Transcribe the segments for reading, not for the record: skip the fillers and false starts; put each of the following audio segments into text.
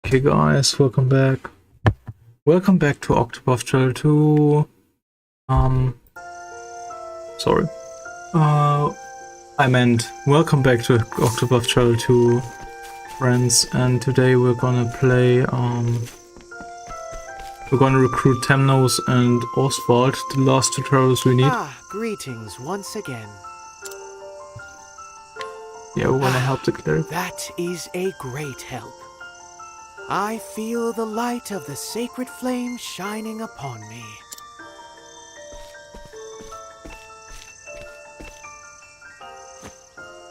Okay guys, welcome back. Welcome back to OCTOPATH Traveler 2. Sorry. I meant welcome back to OCTOPATH Traveler 2, friends, and today we're gonna play, we're gonna recruit Temnos and Oswald, the last two travelers we need. Greetings once again. Yeah, we're gonna help the cleric. That is a great help. I feel the light of the sacred flame shining upon me.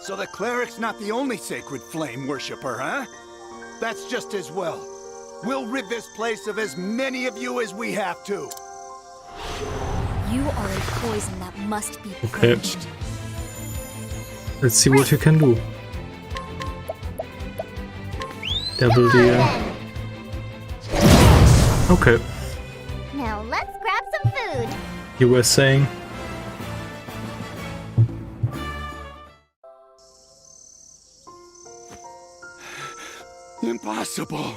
So the cleric's not the only sacred flame worshipper, huh? That's just as well. We'll rid this place of as many of you as we have to. You are a poison that must be Okay. purged. Let's see what you can do. Double deal. Okay, Now let's grab some food. you were saying. Impossible.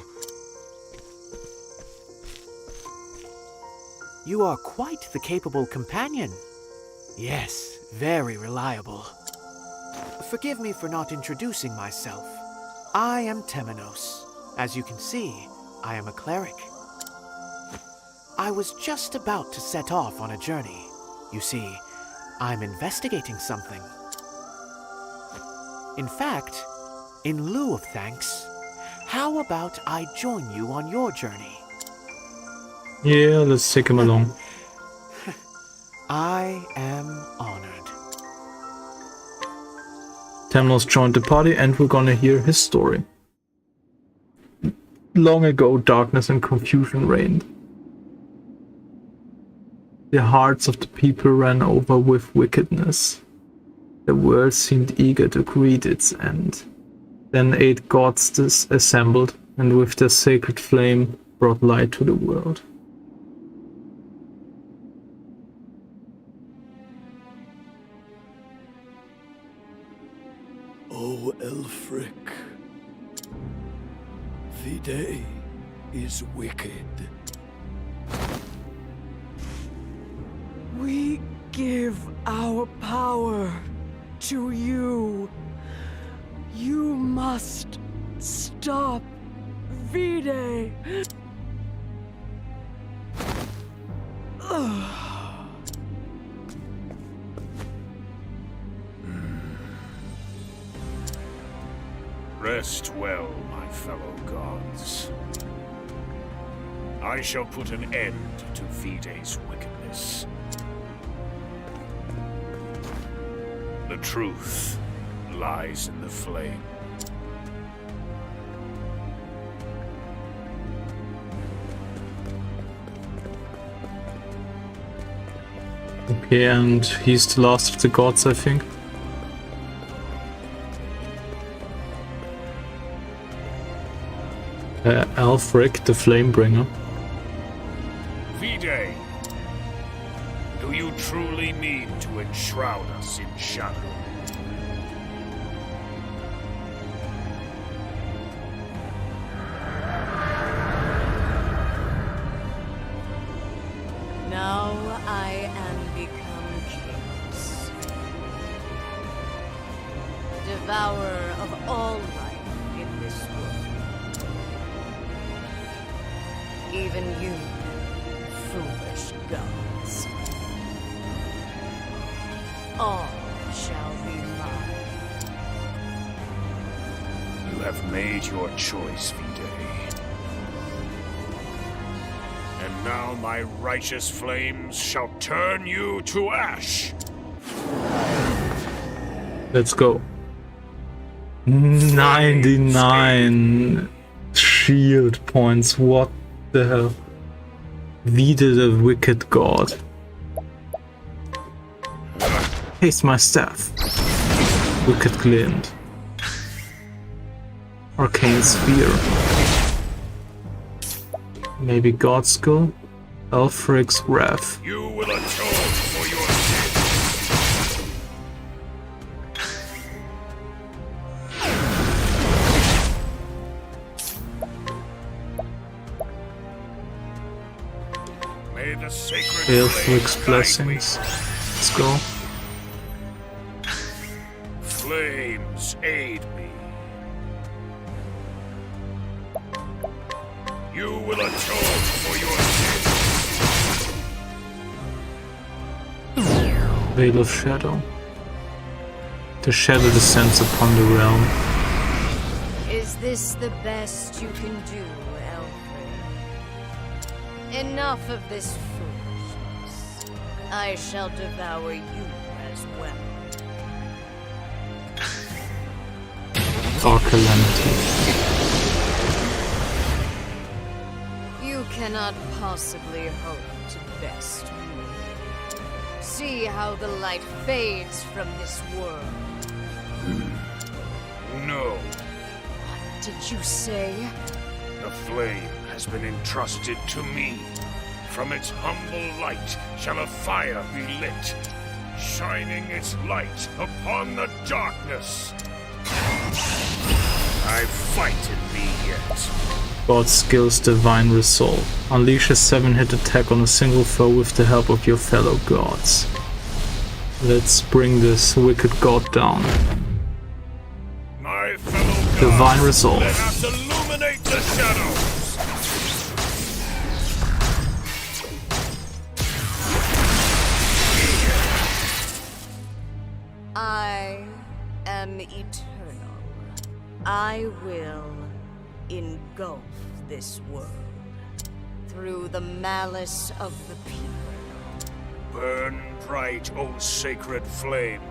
You are quite the capable companion. Yes, very reliable. Forgive me for not introducing myself. I am Temenos. As you can see, I am a cleric. I was just about to set off on a journey. You see, I'm investigating something. In fact, in lieu of thanks, how about I join you on your journey? Yeah, let's take him along. I am honored. Temnos joined the party and we're gonna hear his story. Long ago, darkness and confusion reigned. The hearts of the people ran over with wickedness. The world seemed eager to greet its end. Then 8 gods assembled, and with their sacred flame brought light to the world. Oh, Elfric. The day is wicked. We give our power to you. You must stop V-Day. Rest well, my fellow gods. I shall put an end to V-Day's wickedness. The truth lies in the flame. Okay, and he's the last of the gods, I think. Alfric, the Flamebringer. V-Day, do you truly mean to enshroud us in shadow? Now I am become chaos. Devourer of all life in this world. Even you, foolish gods. All shall be mine. You have made your choice, V-Day. And now my righteous flames shall turn you to ash. Let's go. 99 shield points, what the hell? Vida the wicked god. Taste my staff. Wicked glint. Arcane spear. Maybe god skull? Alfric's wrath. You will atone for your sins. May the sacred Aelfric's flame guide me. blessings. Let's go. Flames aid me. You will atone for your sins. Veil of Shadow. The shadow descends upon the realm. Is this the best you can do, Alfred? Enough of this foolishness. I shall devour you as well. Our calamity. You cannot possibly hope to best me. See how the light fades from this world. No, What did you say? the flame has been entrusted to me. From its humble light shall a fire be lit, shining its light upon the darkness. I fight in me yet. God's skills Divine Resolve. Unleash a 7-hit attack on a single foe with the help of your fellow gods. Let's bring this wicked god down. My fellow gods, Divine Resolve. let us illuminate the shadows. I am eternal. I will engulf this world through the malice of the people. Burn bright, O sacred flame,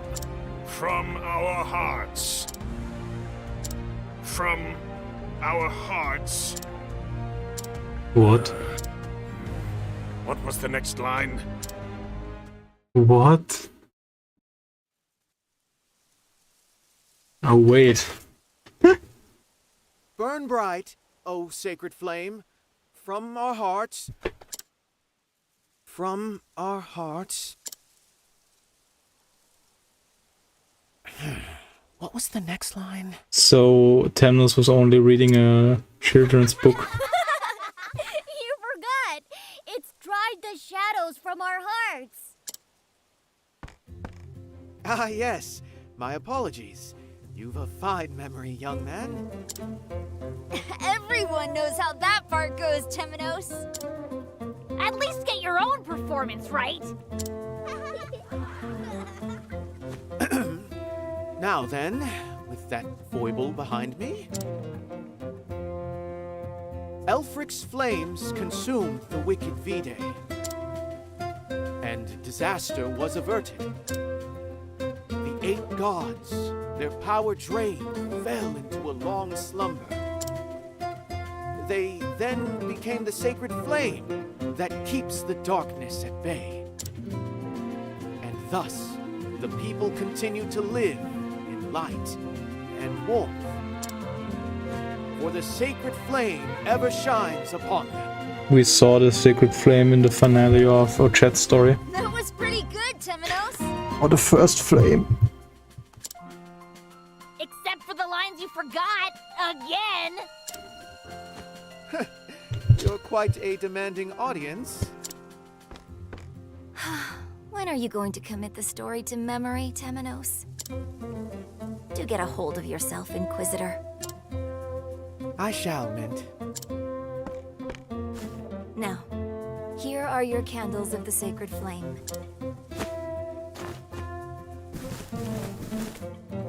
from our hearts. From our hearts. What? What was the next line? What? Oh, wait. Burn bright, O sacred flame, from our hearts. From our hearts. What was the next line? So, Temnos was only reading a children's book. You forgot! It's dried the shadows from our hearts! Ah, yes. My apologies. You've a fine memory, young man. Everyone knows how that part goes, Temenos! At least get your own performance right! Now then, with that foible behind me, Aelfric's flames consumed the wicked Vide, and disaster was averted. The 8 gods, their power drained, fell into a long slumber. They then became the sacred flame that keeps the darkness at bay. And thus, the people continue to live in light and warmth. For the sacred flame ever shines upon them. We saw the sacred flame in the finale of Ochet's story. That was pretty good, Temenos! Or the first flame. Except for the lines you forgot, again! You're quite a demanding audience. When are you going to commit the story to memory, Temenos? Do get a hold of yourself, Inquisitor. I shall, Mint. Now, here are your candles of the sacred flame.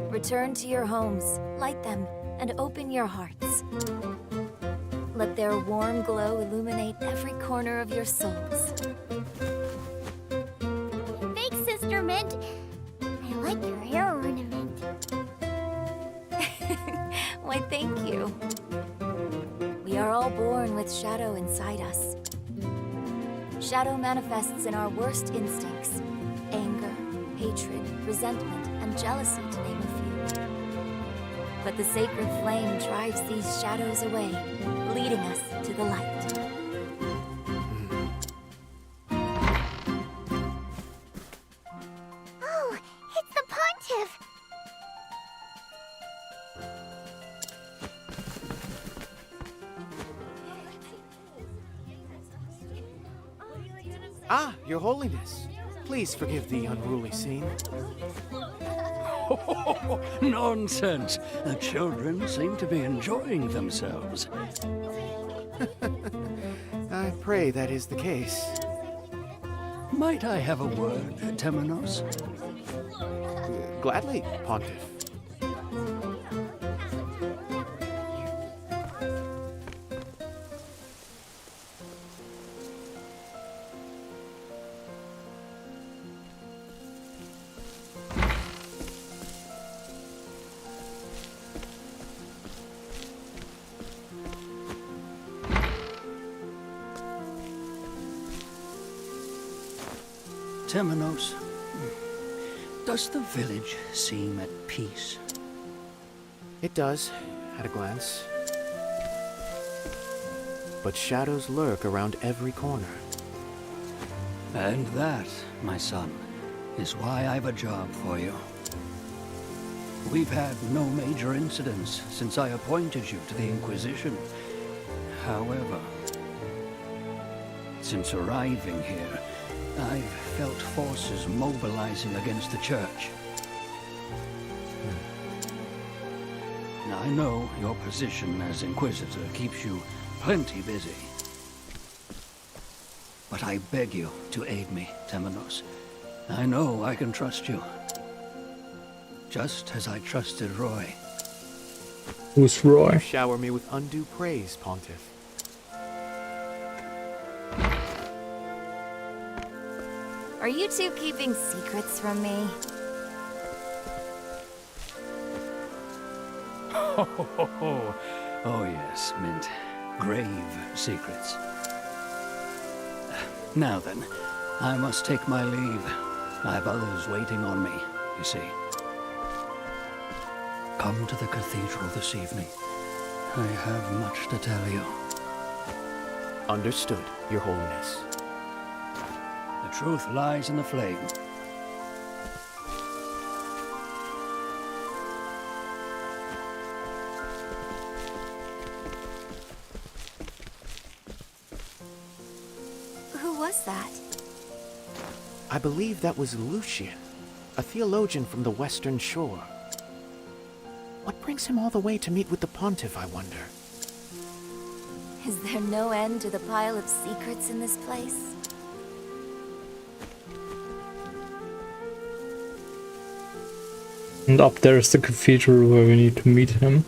Return to your homes, light them, and open your hearts. Let their warm glow illuminate every corner of your souls. Thanks, Sister Mint. I like your hair ornament. Why, thank you. We are all born with shadow inside us. Shadow manifests in our worst instincts: anger, hatred, resentment, and jealousy, to name a few. But the sacred flame drives these shadows away, leading us to the light. Oh, it's the Pontiff! Ah, Your Holiness. Please forgive the unruly scene. Nonsense. The children seem to be enjoying themselves. I pray that is the case. Might I have a word, Temenos? Gladly, Pontiff. Temenos, does the village seem at peace? It does, at a glance. But shadows lurk around every corner. And that, my son, is why I've a job for you. We've had no major incidents since I appointed you to the Inquisition. However, since arriving here, I've felt forces mobilizing against the Church. Now, I know your position as Inquisitor keeps you plenty busy. But I beg you to aid me, Temenos. I know I can trust you. Just as I trusted Roy. Who's Roy? You shower me with undue praise, Pontiff. Are you two keeping secrets from me? Oh yes, Mint. Grave secrets. Now then, I must take my leave. I have others waiting on me, you see. Come to the cathedral this evening. I have much to tell you. Understood, Your Holiness. The truth lies in the flame. Who was that? I believe that was Lucian, a theologian from the Western Shore. What brings him all the way to meet with the Pontiff, I wonder? Is there no end to the pile of secrets in this place? And up there is the cathedral where we need to meet him.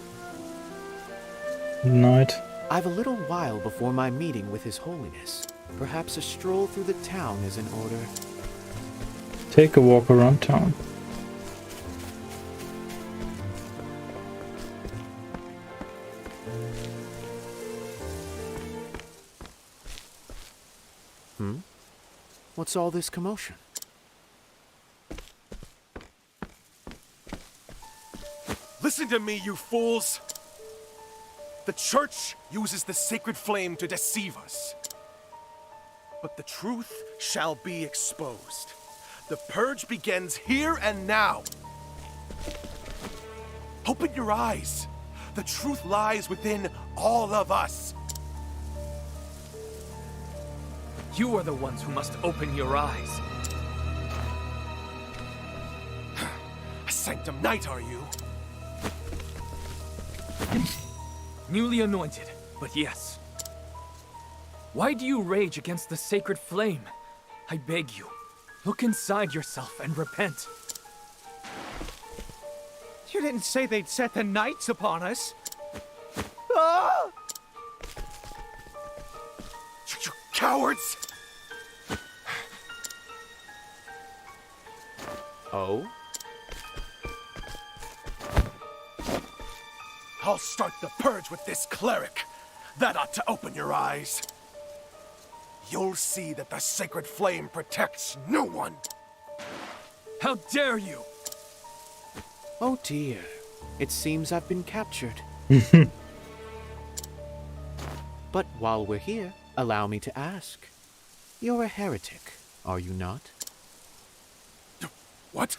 At night. I've a little while before my meeting with His Holiness. Perhaps a stroll through the town is in order. Take a walk around town. What's all this commotion? Listen to me, you fools! The Church uses the sacred flame to deceive us. But the truth shall be exposed. The purge begins here and now. Open your eyes. The truth lies within all of us. You are the ones who must open your eyes. A Sanctum Knight, are you? Newly anointed, but yes. Why do you rage against the sacred flame? I beg you, look inside yourself and repent. You didn't say they'd set the knights upon us. Ah! You cowards! Oh? I'll start the purge with this cleric. That ought to open your eyes. You'll see that the sacred flame protects no one. How dare you! Oh dear. It seems I've been captured. But while we're here, allow me to ask. You're a heretic, are you not? What?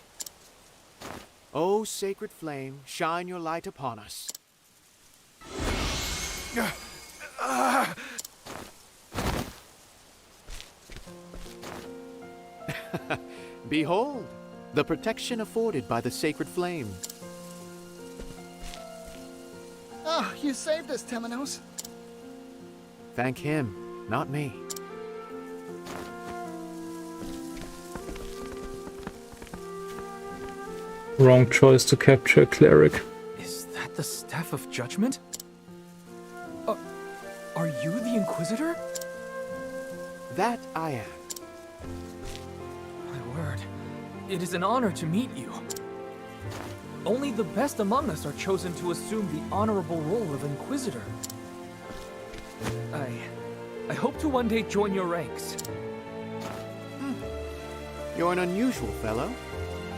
Oh, sacred flame, shine your light upon us. Behold, the protection afforded by the sacred flame. Oh, you saved us, Temenos. Thank him, not me. Wrong choice to capture a cleric. Is that the Staff of Judgment? Are you the Inquisitor? That I am. My word. It is an honor to meet you. Only the best among us are chosen to assume the honorable role of Inquisitor. I hope to one day join your ranks. You're an unusual fellow.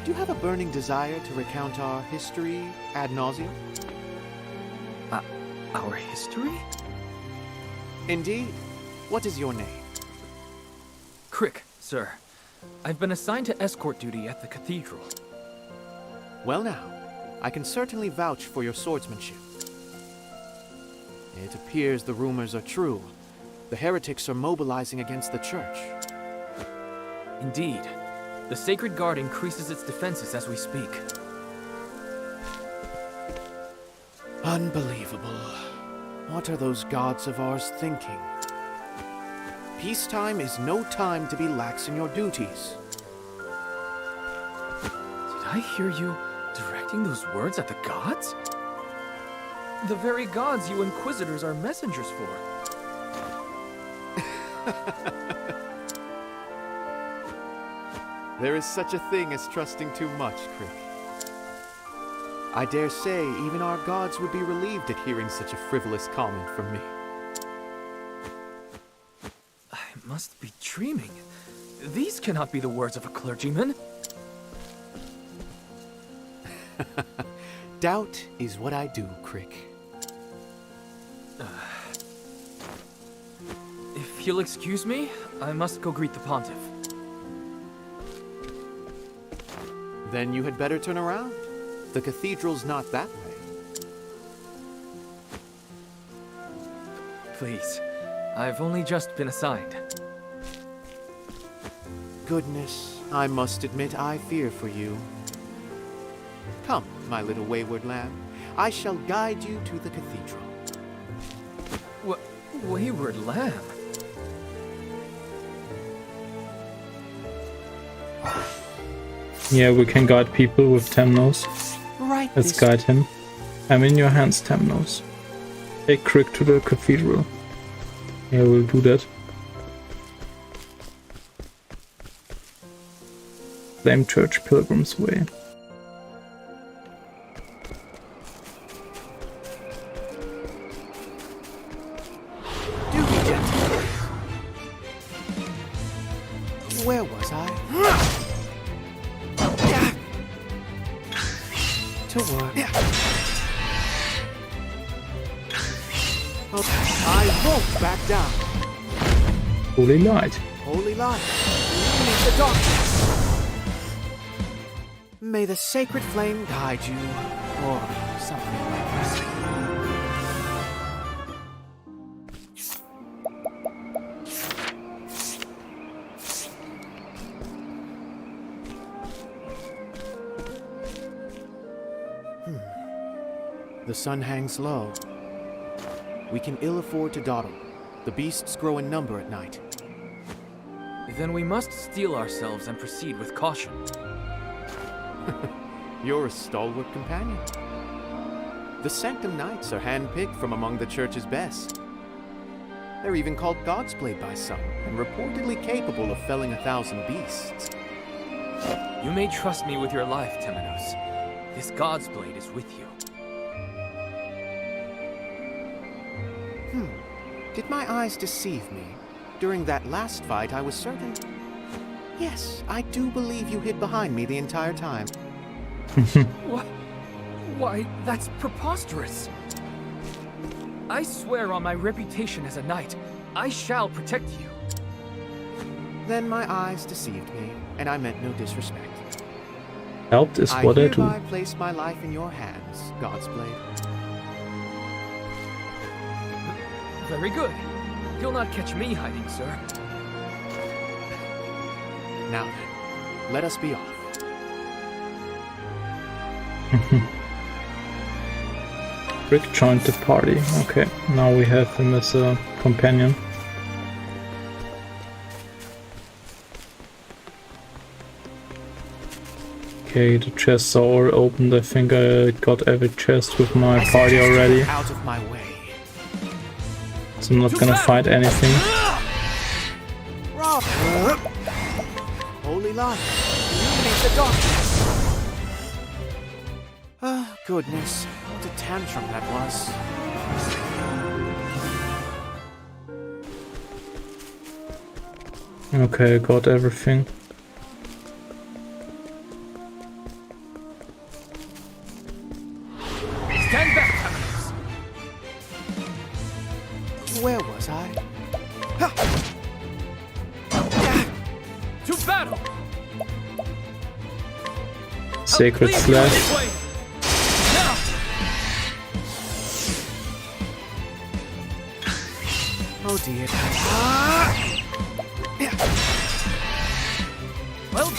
Do you have a burning desire to recount our history ad nauseum? Our history? Indeed. What is your name? Crick, sir. I've been assigned to escort duty at the cathedral. Well now, I can certainly vouch for your swordsmanship. It appears the rumors are true. The heretics are mobilizing against the church. Indeed. The Sacred Guard increases its defenses as we speak. Unbelievable. What are those gods of ours thinking? Peacetime is no time to be lax in your duties. Did I hear you directing those words at the gods? The very gods you Inquisitors are messengers for. There is such a thing as trusting too much, Crick. I dare say even our gods would be relieved at hearing such a frivolous comment from me. I must be dreaming. These cannot be the words of a clergyman. Doubt is what I do, Crick. If you'll excuse me, I must go greet the Pontiff. Then you had better turn around. The cathedral's not that way. Please, I've only just been assigned. Goodness, I must admit I fear for you. Come, my little wayward lamb. I shall guide you to the cathedral. Wayward lamb? Yeah, we can guide people with Temenos. Right. Let's guide him. I'm in your hands, Temenos. Take Crick to the cathedral. Yeah, we'll do that. Flame Church Pilgrim's Way. Do be gentle. Where was I? To work. Okay, I won't back down. Holy light. Holy light, lead the darkness. May the sacred flame guide you, or something like that. The sun hangs low. We can ill afford to dawdle. The beasts grow in number at night. Then we must steel ourselves and proceed with caution. You're a stalwart companion. The Sanctum Knights are handpicked from among the Church's best. They're even called God's Blade by some, and reportedly capable of felling 1,000 beasts. You may trust me with your life, Temenos. This God's Blade is with you. Did my eyes deceive me? During that last fight, I was certain... Yes, I do believe you hid behind me the entire time. What? Why, that's preposterous. I swear on my reputation as a knight, I shall protect you. Then my eyes deceived me, and I meant no disrespect. Helped is what I do. I hereby place my life in your hands, God's Blade. Very good. You'll not catch me hiding, sir. Now then, let us be off. Rick joined the party. Okay, now we have him as a companion. Okay, the chests are all opened. I think I got every chest with my party already. Out of my way. So I'm not gonna fight anything. Rob! Holy light, illuminate the darkness. Ah, goodness, what a tantrum that was. Okay, I got everything. Stand back, Terminus! Where was I? To battle! Sacred Acclaimed you on Slash. this way! Now! Oh dear. Well,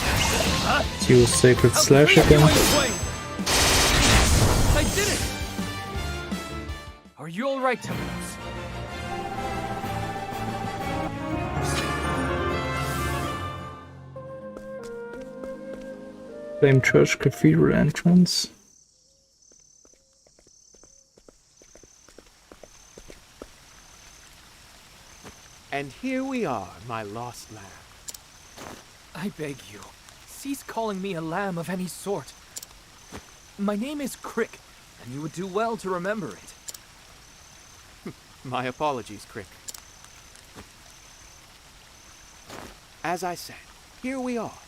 Let's use Sacred Slash Acclaimed you on again. this way! I did it! Are you alright, Terminus? Flame Church Cathedral entrance. And here we are, my lost lamb. I beg you, cease calling me a lamb of any sort. My name is Crick, and you would do well to remember it. My apologies, Crick. As I said, here we are,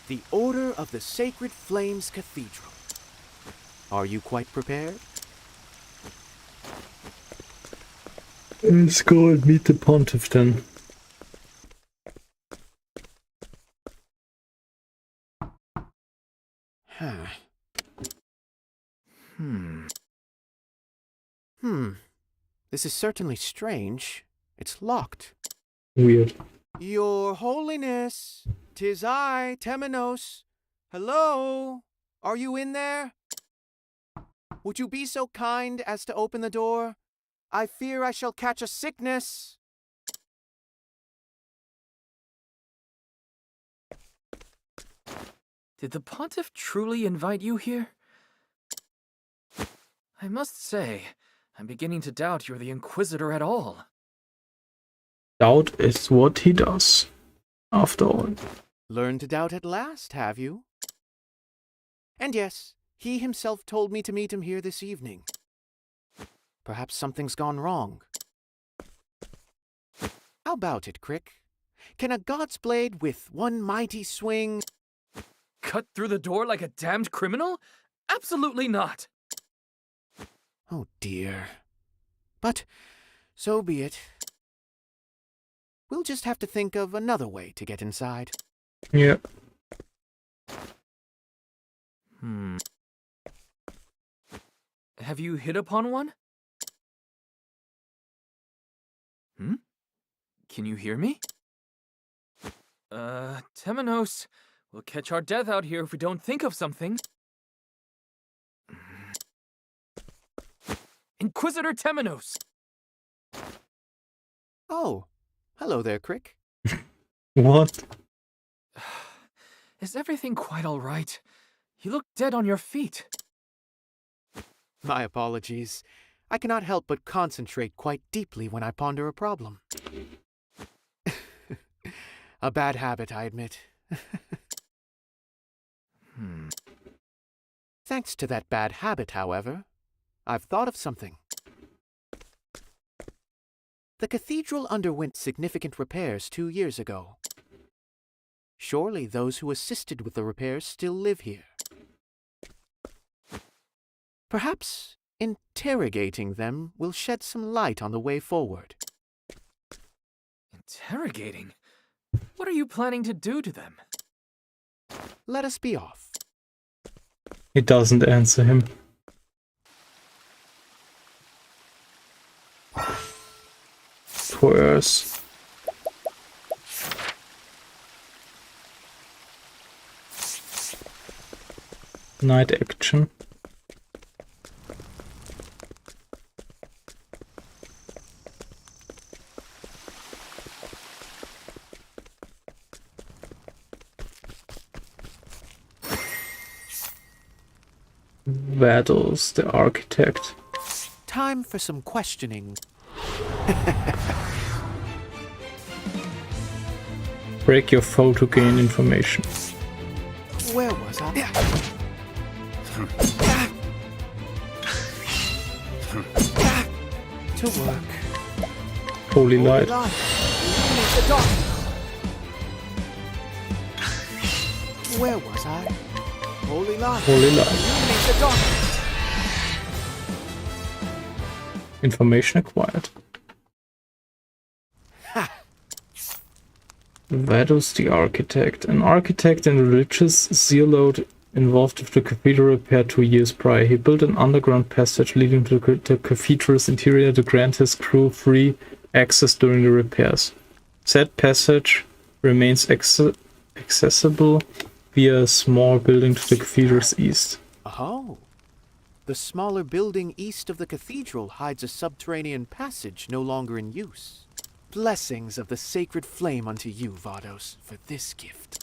the Order of the Sacred Flames Cathedral. Are you quite prepared? Let's go and meet the Pontiff then. Huh. This is certainly strange. It's locked. Weird. Your Holiness, 'tis I, Temenos. Hello? Are you in there? Would you be so kind as to open the door? I fear I shall catch a sickness. Did the Pontiff truly invite you here? I must say, I'm beginning to doubt you're the Inquisitor at all. Doubt is what he does, after all. Learned to doubt at last, have you? And yes, he himself told me to meet him here this evening. Perhaps something's gone wrong. How about it, Crick? Can a god's blade with one mighty swing... Cut through the door like a damned criminal? Absolutely not! Oh dear. But so be it. We'll just have to think of another way to get inside. Yeah. Have you hit upon one? Can you hear me? Temenos, we'll catch our death out here if we don't think of something. Inquisitor Temenos! Oh, hello there, Crick. What? Is everything quite all right? You look dead on your feet. My apologies. I cannot help but concentrate quite deeply when I ponder a problem. A bad habit, I admit. Thanks to that bad habit, however, I've thought of something. The cathedral underwent significant repairs 2 years ago. Surely those who assisted with the repairs still live here. Perhaps interrogating them will shed some light on the way forward. Interrogating? What are you planning to do to them? Let us be off. He doesn't answer him. Twerse. Night action. Vados, the architect. Time for some questioning. Break your foe to gain information. Where was I? To work. Holy light. Illuminate the dark. Where was I? Holy light. Holy light. Illuminate the dark. Information acquired. Vados the architect. An architect and religious zealot involved with the cathedral repair 2 years prior. He built an underground passage leading to the cathedral's interior to grant his crew free access during the repairs. Said passage remains accessible via a small building to the cathedral's east. Oh. The smaller building east of the cathedral hides a subterranean passage no longer in use. Blessings of the sacred flame unto you, Vados, for this gift.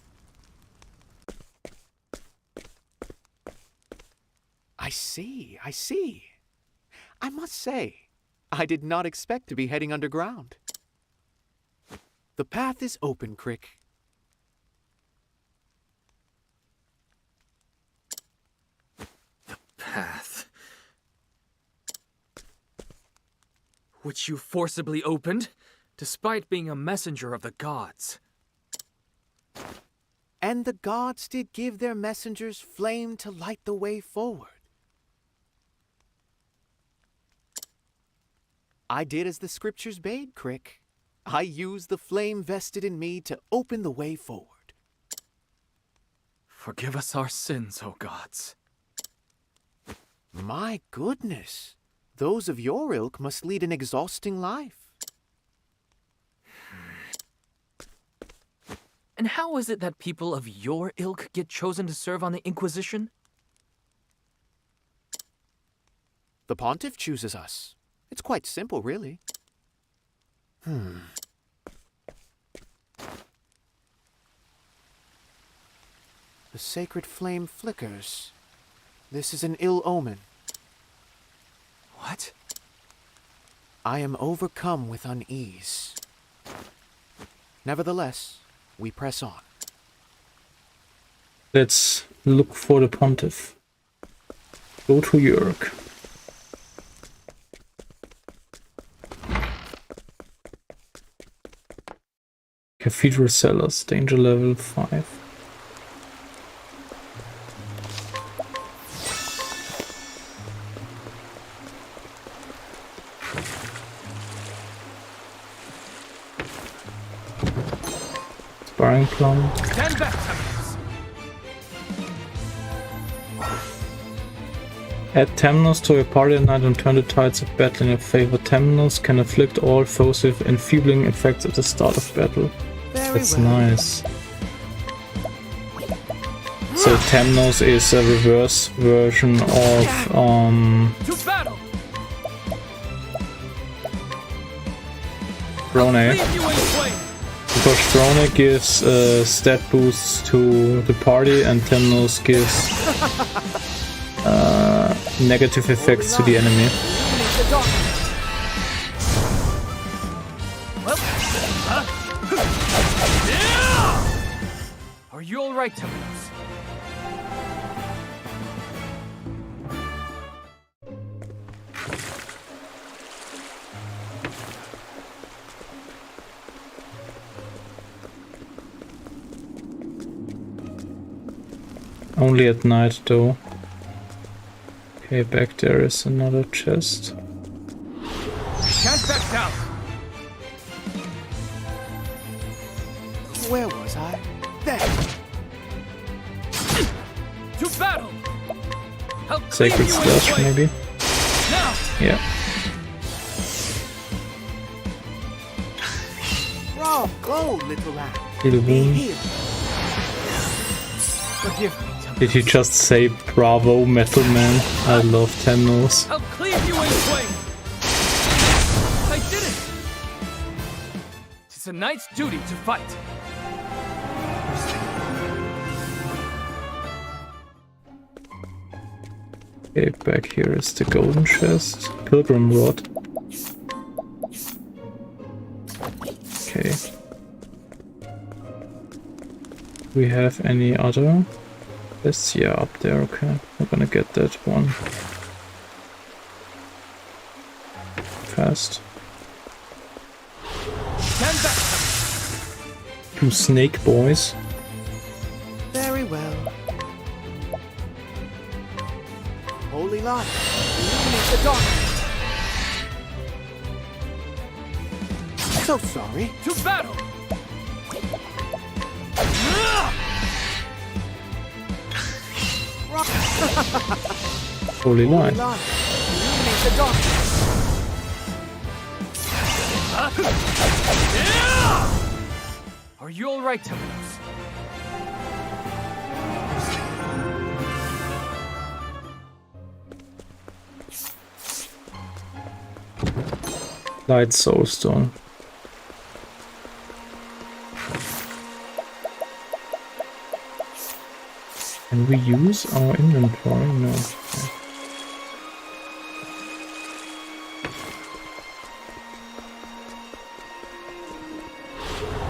I see. I must say, I did not expect to be heading underground. The path is open, Crick. Path. Which you forcibly opened, despite being a messenger of the gods. And the gods did give their messengers flame to light the way forward. I did as the scriptures bade, Crick. I used the flame vested in me to open the way forward. Forgive us our sins, O gods. My goodness. Those of your ilk must lead an exhausting life. And how is it that people of your ilk get chosen to serve on the Inquisition? The Pontiff chooses us. It's quite simple, really. The sacred flame flickers. This is an ill omen. What? I am overcome with unease. Nevertheless, we press on. Let's look for the Pontiff. Go to York. Cathedral cellars, danger level 5. Sparring plum. Stand back, Temnos. Add Temnos to your party at night and turn the tides of battle in your favor. Temnos can afflict all foes with enfeebling effects at the start of battle. That's nice. So Temnos is a reverse version of To battle! Brone. Leave you in flame! Because Brone gives stat boosts to the party and Temnos gives negative effects to the enemy. Are you alright, Temnos? Only at night though. Okay, back there is another chest. Can't back down! Where was I? There! To battle! I'll cleave Sacred you in Slash flame. maybe? Now! Yeah. Bravo, little lamb. Little Be wound. healed. Forgive me, Temnos. Did you just say bravo, Metal Man? I love Tenos. I'll cleave you in twain! I did it! It's a knight's duty to fight. Okay, back here is the golden chest. Pilgrim rod. Okay. We have any other? This, yeah, up there, okay. We're gonna get that one. Fast. Two snake boys. Very well. Holy light, illuminate the darkness. So sorry. To battle! Holy light. Illuminate the darkness. Are you alright, Temenos? Light soulstone. Can we use our inventory? No. Okay.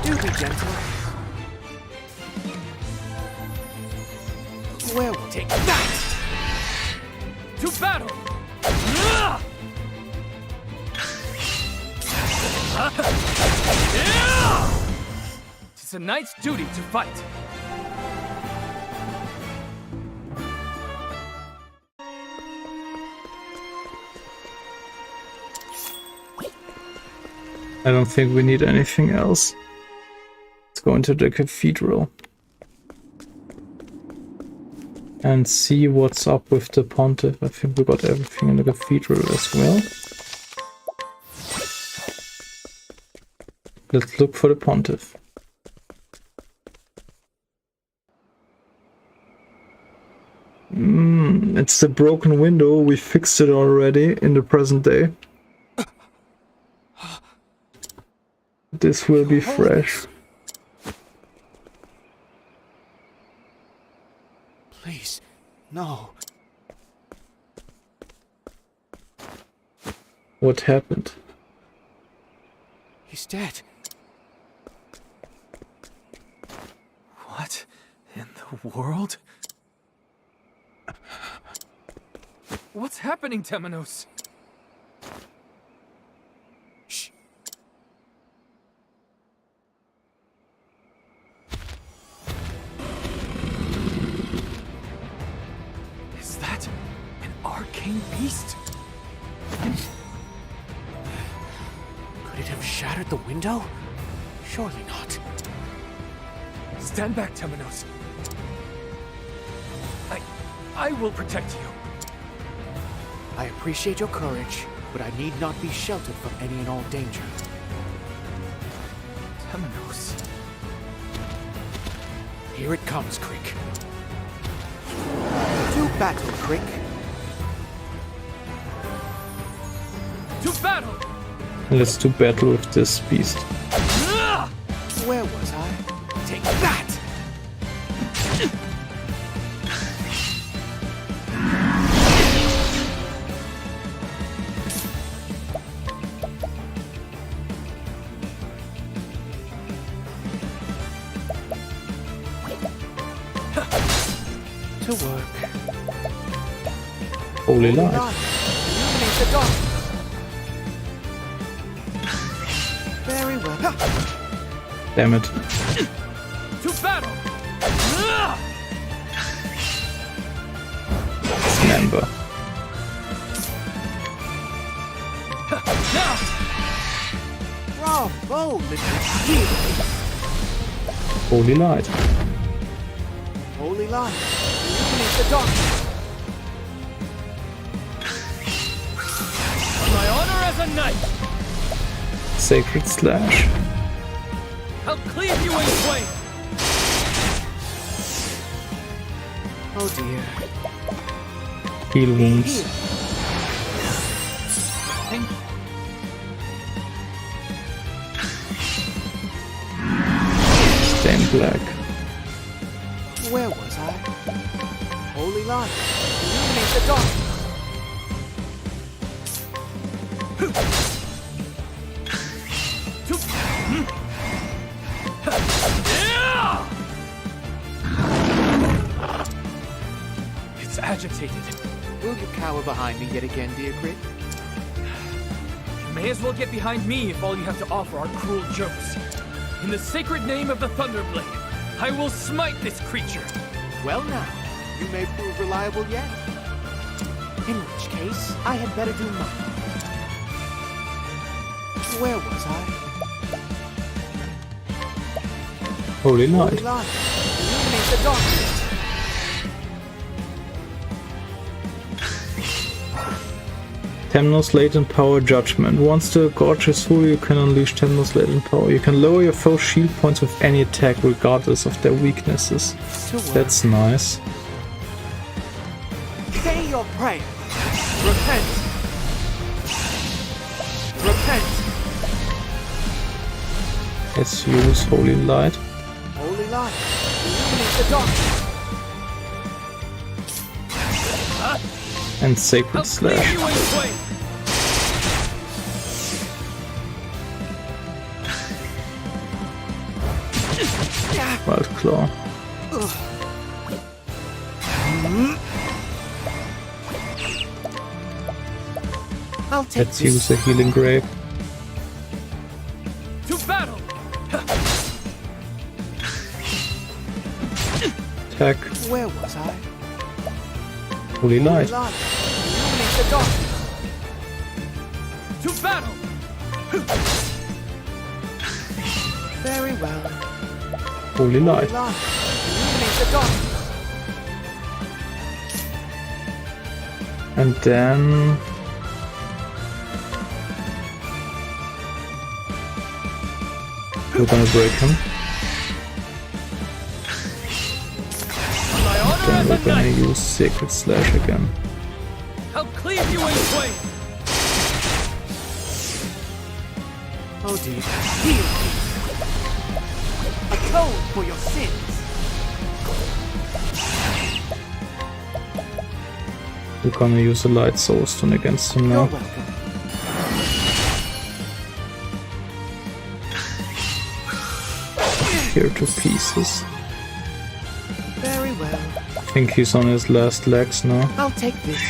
Do be gentle. Where will take that? To battle! It's a knight's duty to fight. I don't think we need anything else. Let's go into the cathedral and see what's up with the pontiff. I think we got everything in the cathedral as well. Let's look for the pontiff. It's the broken window. We fixed it already in the present day. This will be fresh. Please, no. What happened? He's dead. What in the world? What's happening, Temenos? Shh. Is that an arcane beast? Could it have shattered the window? Surely not. Stand back, Temenos. I will protect you. I appreciate your courage, but I need not be sheltered from any and all danger. Temenos. Here it comes, Crick. To battle, Crick. To battle! Let's do battle with this beast. Where was I? Take that! To work. Holy light. Illuminate the dark. Very well. Damn it. To battle! Dismember. Now! Bravo, little hero. Holy light. Holy light. Illuminate the dark. My honor as a knight! Sacred slash. I'll cleave you in twain! Oh dear. Heal wounds. Here. Thank you. Stained black. Where was I? Holy light. Illuminate the dark. It's agitated. Will you cower behind me yet again, dear Crit? You may as well get behind me if all you have to offer are cruel jokes. In the sacred name of the Thunderblade, I will smite this creature. Well now, you may prove reliable yet. In which case, I had better do mine. Where was I? Holy light. Holy light. Illuminate the darkness. Temno's latent power judgment. Once the gorge is full, you can unleash Temno's latent power. You can lower your foe's shield points with any attack, regardless of their weaknesses. That's nice. Say your prayer. Repent. Repent. Let's use Holy Light. Holy light. Illuminate the darkness. And Sacred Slash. Wild Claw. I'll take Let's use a Healing Grave. To battle! Attack. Where was I? Holy Light. Illuminate the darkness. To battle! Very well. Holy Light. Illuminate the darkness. And then we're gonna break him. Then we're gonna use Sacred Slash again. I'll cleave you in twain! Oh dear. Heal me. Atone for your sins. We're gonna use a Light Soul Stone against him You're now. welcome. Tear to pieces. Very well. I think he's on his last legs now. I'll take this.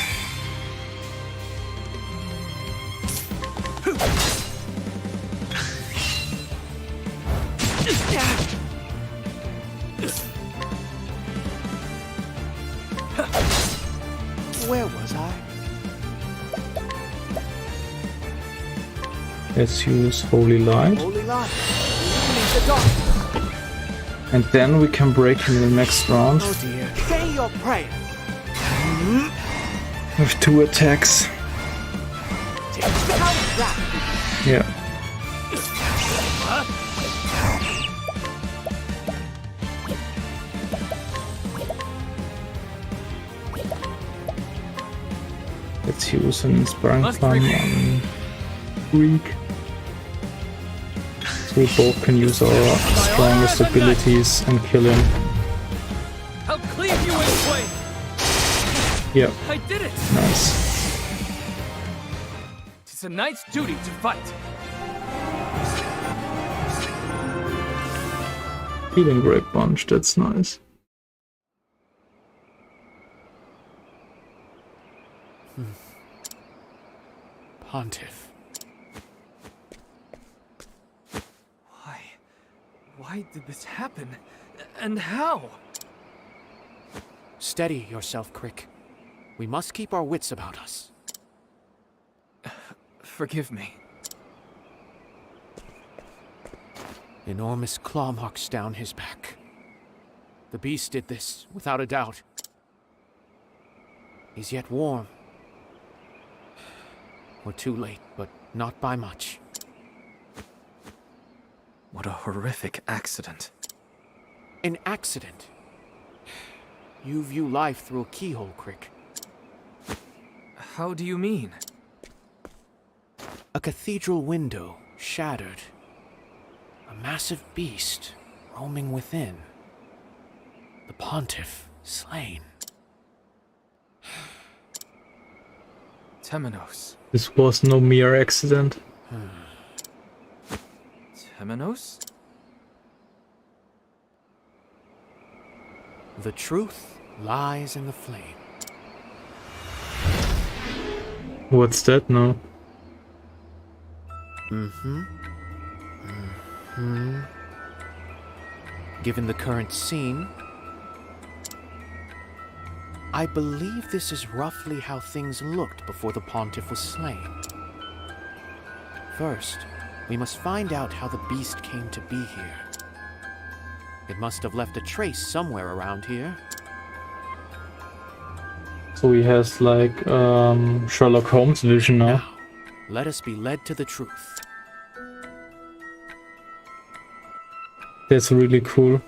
Where was I? Let's use Holy Light. Holy light. Illuminate the dark. And then we can break him in the next round Oh dear. Say your prayers. with 2 attacks. How is that? Yeah. Let's use an Inspiring Climb on Greek. So we both can use our strongest abilities and kill him. I'll cleave you in twain! Yeah, I did it! nice. It's a knight's duty to fight. Healing Grave Bunch, that's nice. Pontiff. Why did this happen? And how? Steady yourself, Crick. We must keep our wits about us. Forgive me. Enormous claw marks down his back. The beast did this, without a doubt. He's yet warm. We're too late, but not by much. What a horrific accident. An accident? You view life through a keyhole, Crick. How do you mean? A cathedral window shattered. A massive beast roaming within. The pontiff slain. Temenos. This was no mere accident. Temenos? The truth lies in the flame. What's that now? Given the current scene, I believe this is roughly how things looked before the pontiff was slain. First, we must find out how the beast came to be here. It must have left a trace somewhere around here. So he has like Sherlock Holmes vision now. Now, let us be led to the truth. That's really cool.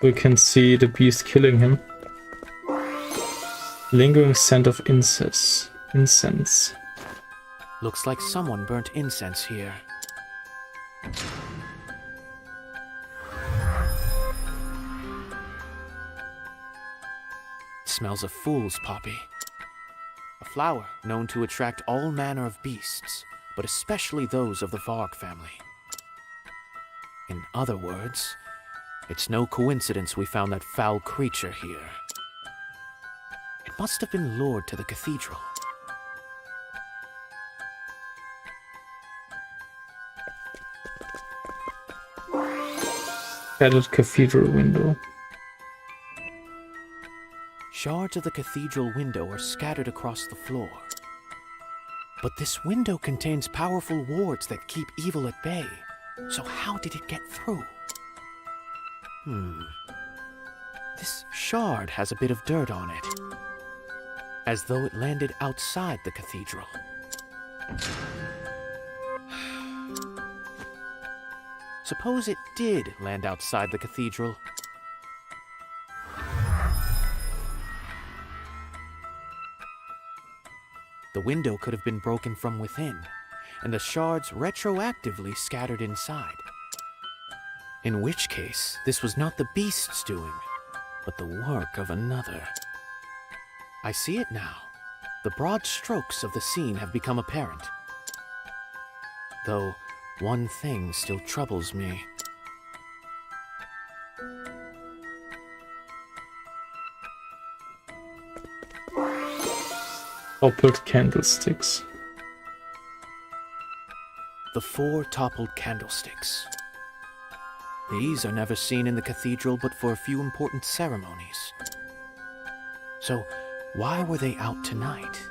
We can see the beast killing him. Lingering scent of incense. Looks like someone burnt incense here. Smells of fool's poppy. A flower known to attract all manner of beasts, but especially those of the Varg family. In other words, it's no coincidence we found that foul creature here. It must have been lured to the cathedral. Shattered cathedral window. Shards of the cathedral window are scattered across the floor. But this window contains powerful wards that keep evil at bay. So how did it get through? This shard has a bit of dirt on it. As though it landed outside the cathedral. Suppose it did land outside the cathedral. The window could have been broken from within, and the shards retroactively scattered inside. In which case, this was not the beast's doing, but the work of another. I see it now. The broad strokes of the scene have become apparent. Though, one thing still troubles me. Toppled candlesticks. The 4 toppled candlesticks. These are never seen in the cathedral but for a few important ceremonies. So, why were they out tonight?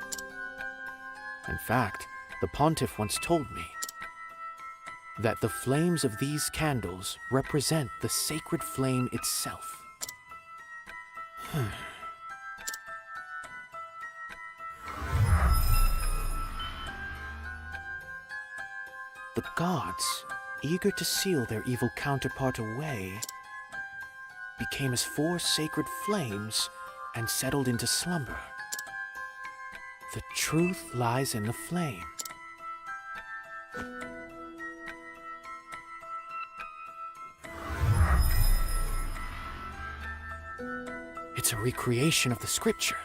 In fact, the pontiff once told me that the flames of these candles represent the sacred flame itself. The gods, eager to seal their evil counterpart away, became as 4 sacred flames and settled into slumber. The truth lies in the flame. It's a recreation of the scripture.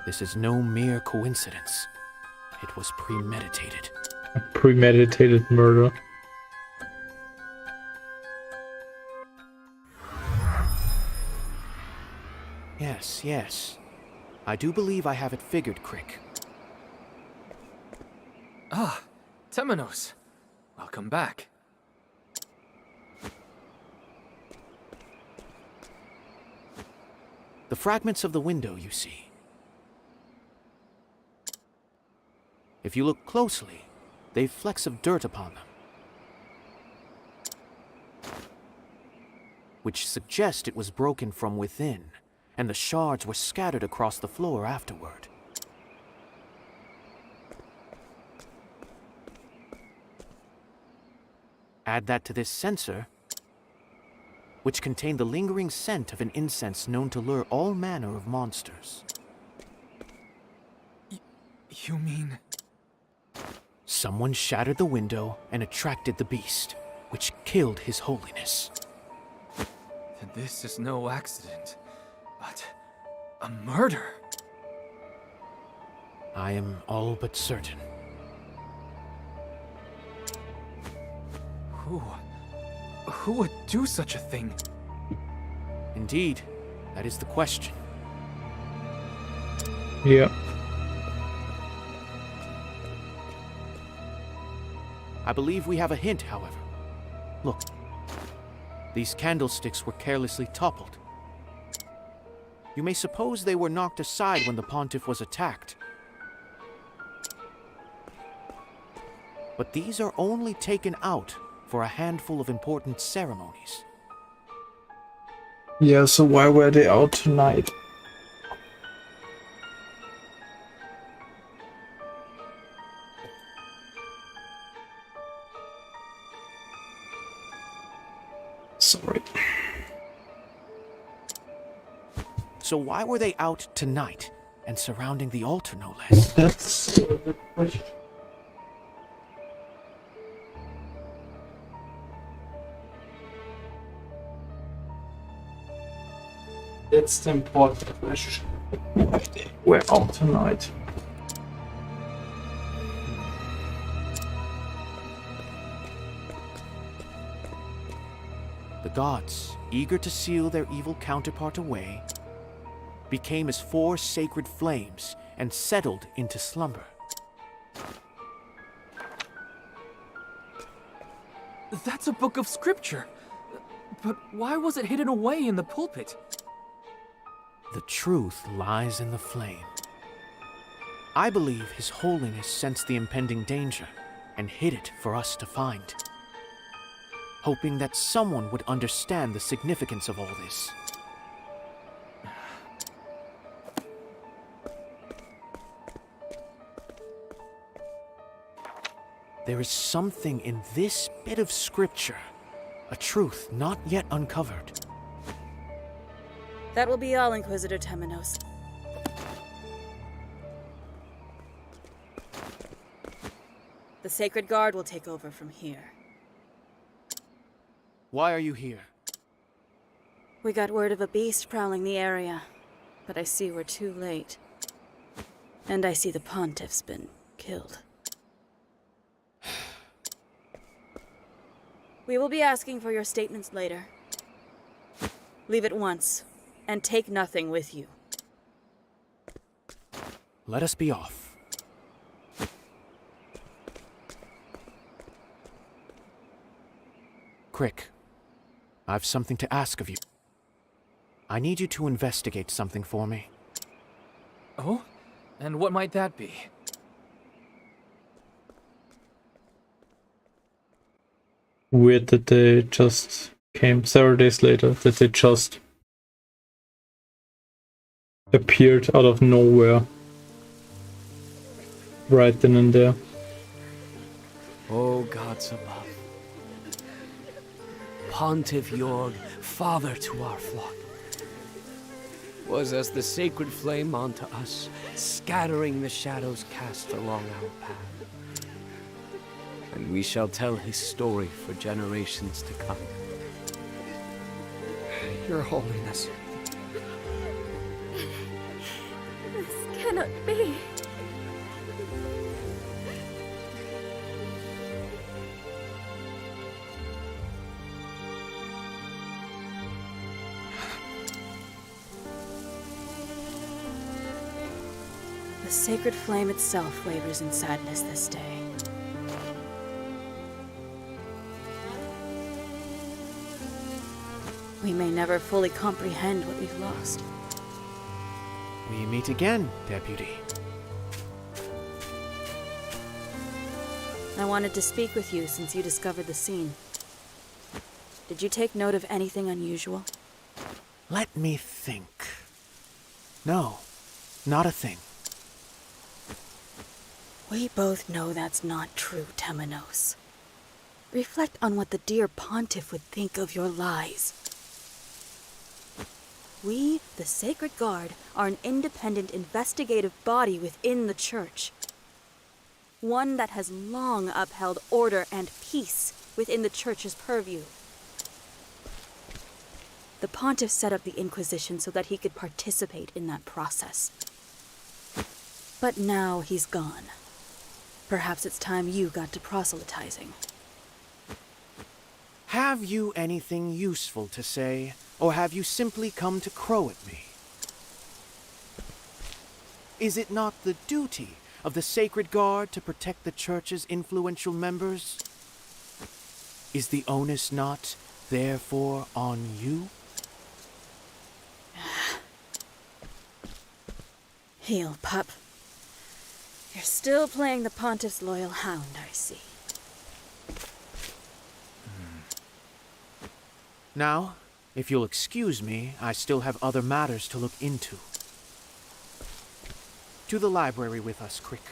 This is no mere coincidence. It was premeditated. A premeditated murder. Yes. I do believe I have it figured, Crick. Ah, Temenos. Welcome back. The fragments of the window, you see. If you look closely, they've flecks of dirt upon them, which suggest it was broken from within, and the shards were scattered across the floor afterward. Add that to this sensor, which contained the lingering scent of an incense known to lure all manner of monsters. You mean... Someone shattered the window and attracted the beast, which killed His Holiness. Then this is no accident, but a murder. I am all but certain. Who would do such a thing? Indeed, that is the question. Yeah. I believe we have a hint, however. Look. These candlesticks were carelessly toppled. You may suppose they were knocked aside when the pontiff was attacked. But these are only taken out for a handful of important ceremonies. Yeah, so why were they out tonight? Sorry. So why were they out tonight and surrounding the altar, no less? That's a good question. That's the important question. Why they were out tonight? The gods, eager to seal their evil counterpart away, became as 4 sacred flames and settled into slumber. That's a book of scripture. But why was it hidden away in the pulpit? The truth lies in the flame. I believe His Holiness sensed the impending danger and hid it for us to find, hoping that someone would understand the significance of all this. There is something in this bit of scripture, a truth not yet uncovered. That will be all, Inquisitor Temenos. The Sacred Guard will take over from here. Why are you here? We got word of a beast prowling the area, but I see we're too late. And I see the Pontiff's been killed. We will be asking for your statements later. Leave at once, and take nothing with you. Let us be off. Crick, I've something to ask of you. I need you to investigate something for me. Oh? And what might that be? Weird that they just came several days later, that they just appeared out of nowhere. Right then and there. O gods above, Pontiff Jorg, father to our flock, was as the sacred flame unto us, scattering the shadows cast along our path. And we shall tell his story for generations to come. Your Holiness. This cannot be. The sacred flame itself wavers in sadness this day. We may never fully comprehend what we've lost. We meet again, Deputy. I wanted to speak with you since you discovered the scene. Did you take note of anything unusual? Let me think. No, not a thing. We both know that's not true, Temenos. Reflect on what the dear Pontiff would think of your lies. We, the Sacred Guard, are an independent investigative body within the Church. One that has long upheld order and peace within the Church's purview. The Pontiff set up the Inquisition so that he could participate in that process. But now he's gone. Perhaps it's time you got to proselytizing. Have you anything useful to say, or have you simply come to crow at me? Is it not the duty of the Sacred Guard to protect the Church's influential members? Is the onus not, therefore, on you? Heel, pup. You're still playing the Pontiff's loyal hound, I see. Now, if you'll excuse me, I still have other matters to look into. To the library with us, Crick.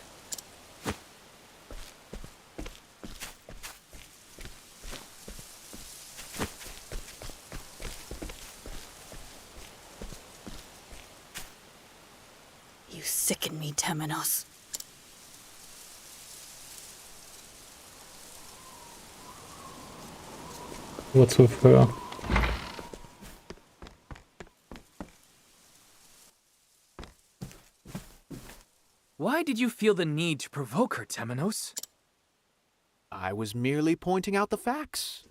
You sicken me, Temenos. What's with her? Why did you feel the need to provoke her, Temenos? I was merely pointing out the facts.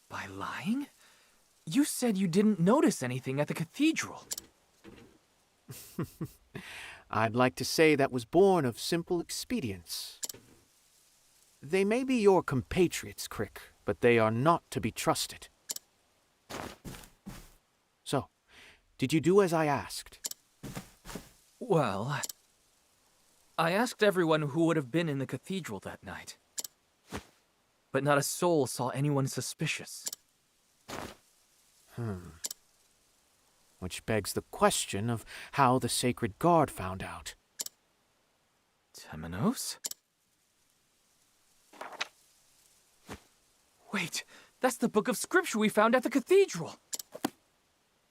By lying? You said you didn't notice anything at the cathedral. I'd like to say that was born of simple expedience. They may be your compatriots, Crick, but they are not to be trusted. So, did you do as I asked? Well, I asked everyone who would have been in the cathedral that night. But not a soul saw anyone suspicious. Which begs the question of how the Sacred Guard found out. Temenos? Wait, that's the book of scripture we found at the cathedral!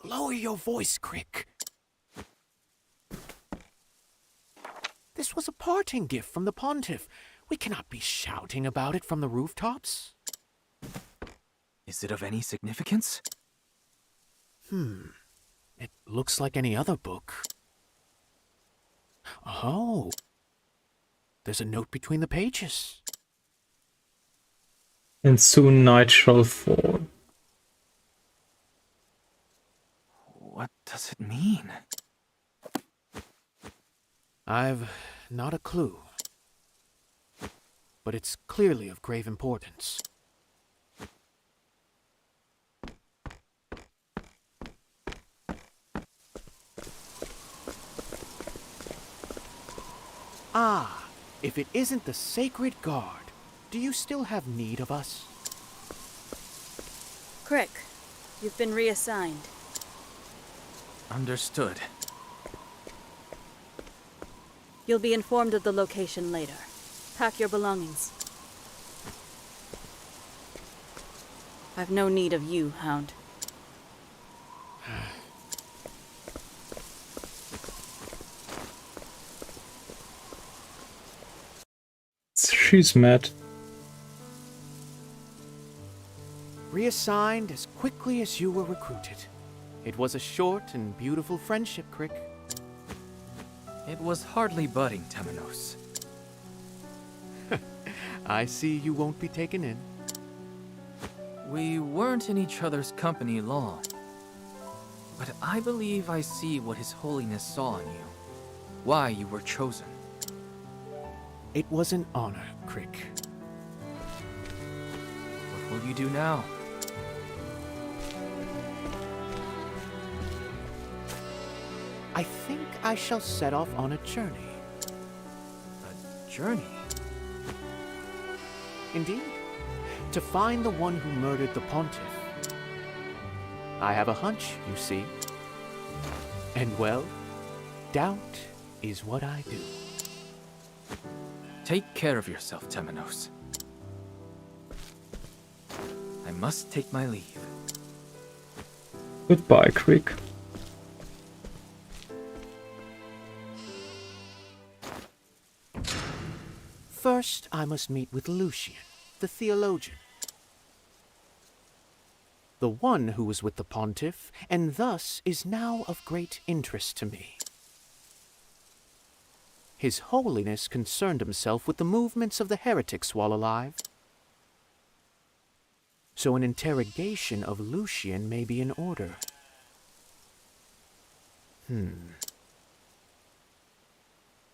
Lower your voice, Crick. This was a parting gift from the Pontiff. We cannot be shouting about it from the rooftops. Is it of any significance? It looks like any other book. Oh. There's a note between the pages. And soon night shall fall. What does it mean? I've not a clue. But it's clearly of grave importance. Ah, if it isn't the Sacred Guard, do you still have need of us? Crick, you've been reassigned. Understood. You'll be informed of the location later. Pack your belongings. I've no need of you, Hound. She's mad. Reassigned as quickly as you were recruited. It was a short and beautiful friendship, Crick. It was hardly budding, Temenos. I see you won't be taken in. We weren't in each other's company long. But I believe I see what His Holiness saw in you. Why you were chosen. It was an honor, Crick. What will you do now? I think I shall set off on a journey. A journey? Indeed. To find the one who murdered the Pontiff. I have a hunch, you see. And well, doubt is what I do. Take care of yourself, Temenos. I must take my leave. Goodbye, Creek. First, I must meet with Lucian, the theologian. The one who was with the pontiff, and thus is now of great interest to me. His Holiness concerned himself with the movements of the heretics while alive. So an interrogation of Lucian may be in order.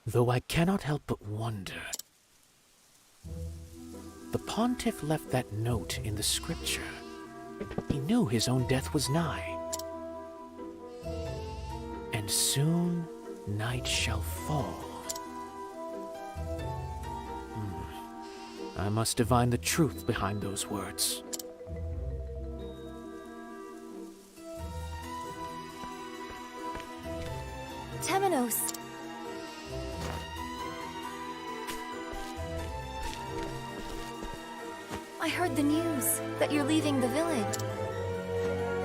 Though I cannot help but wonder. The pontiff left that note in the scripture. He knew his own death was nigh. And soon night shall fall. I must divine the truth behind those words. Temenos! I heard the news that you're leaving the village.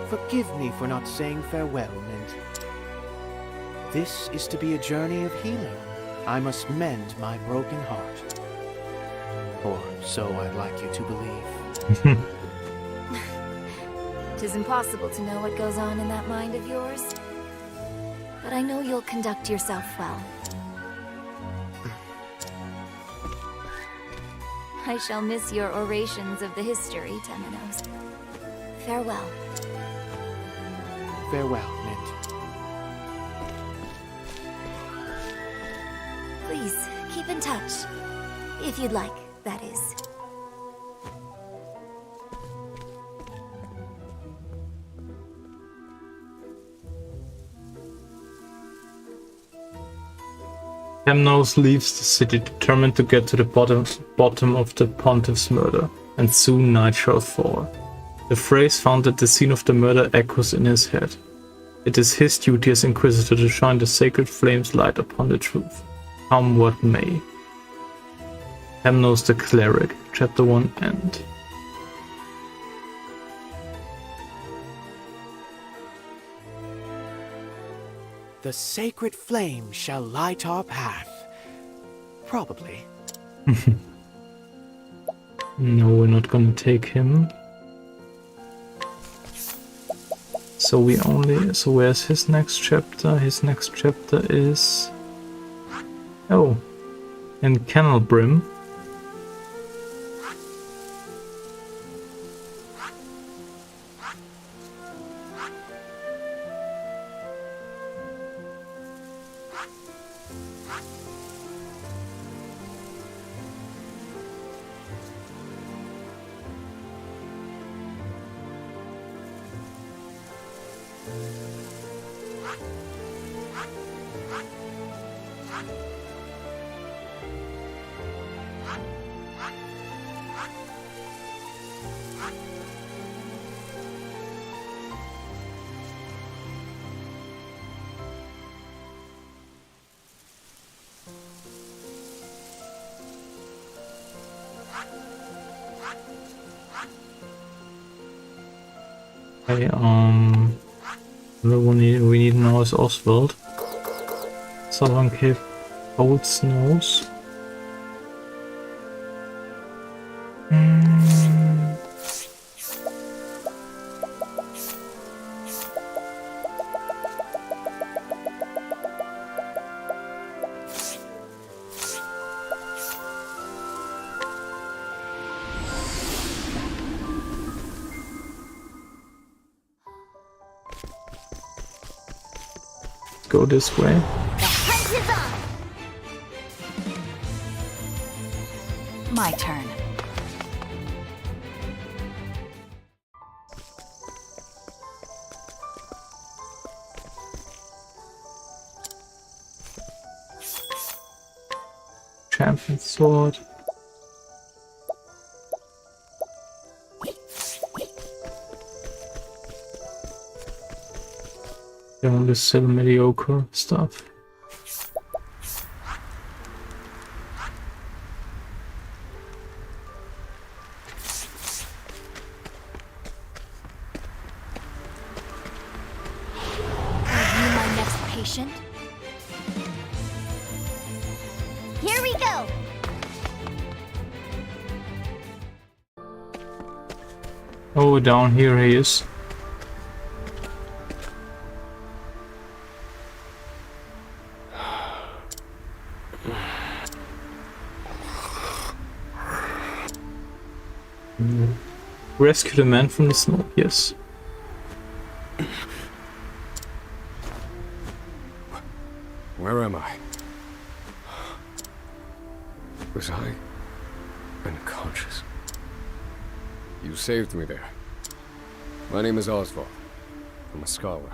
Forgive me for not saying farewell, Mint. This is to be a journey of healing. I must mend my broken heart. Or so I'd like you to believe. Tis impossible to know what goes on in that mind of yours. But I know you'll conduct yourself well. I shall miss your orations of the history, Temenos. Farewell. Farewell, Mint. Please, keep in touch. If you'd like, that is. Temenos leaves the city determined to get to the bottom of the pontiff's murder, and soon night shall fall. The phrase found at the scene of the murder echoes in his head. It is his duty as Inquisitor to shine the sacred flame's light upon the truth, come what may. Temenos the Cleric, Chapter 1 end. The sacred flame shall light our path. Probably. No, we're not gonna take him. So where's his next chapter? His next chapter is... Oh, in Kennel Brim. Okay, we need now is Oswald. Southern Cape, Cold Snows. Go this way. My turn. Champion sword. All this still mediocre stuff. sufficient? Here we go! Oh, down here he is. Rescue the man from the snow, yes. Where am I? Was I unconscious? You saved me there. My name is Oswald. I'm a scholar.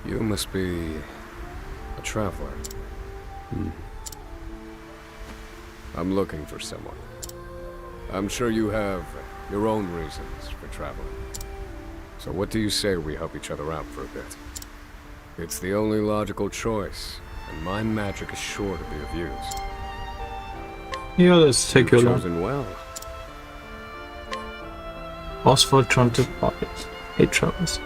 You must be a traveler. I'm looking for someone. I'm sure you have your own reasons for traveling. So what do you say we help each other out for a bit? It's the only logical choice, and my magic is sure to be of use. Yeah, let's take You've your along. chosen well. Oswald joined the party. Hey, Travis.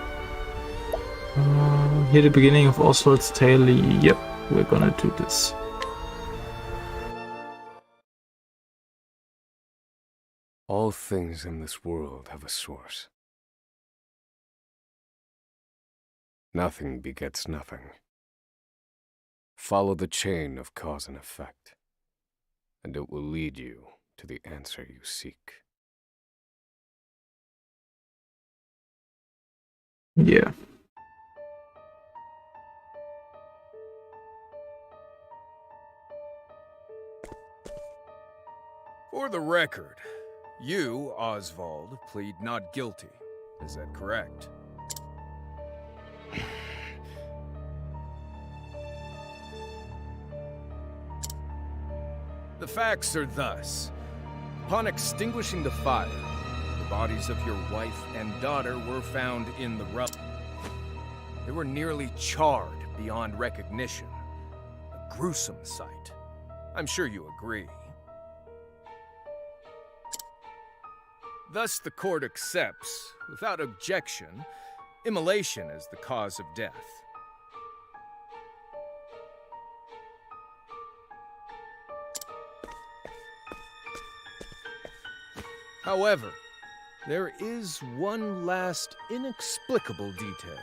Here the beginning of Oswald's tale. Yep, we're gonna do this. All things in this world have a source. Nothing begets nothing. Follow the chain of cause and effect, and it will lead you to the answer you seek. Yeah. For the record, you, Oswald, plead not guilty. Is that correct? The facts are thus. Upon extinguishing the fire, the bodies of your wife and daughter were found in the rubble. They were nearly charred beyond recognition. A gruesome sight. I'm sure you agree. Thus, the court accepts, without objection, immolation as the cause of death. However, there is one last inexplicable detail.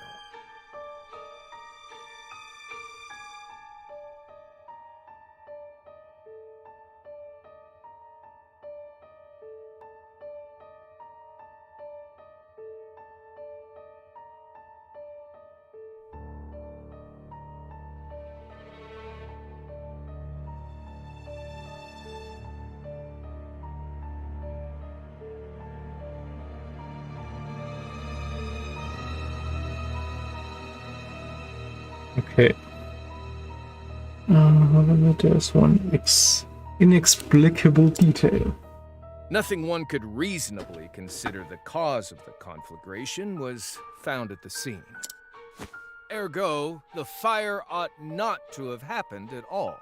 Okay. There's one inexplicable detail. Nothing one could reasonably consider the cause of the conflagration was found at the scene. Ergo, the fire ought not to have happened at all.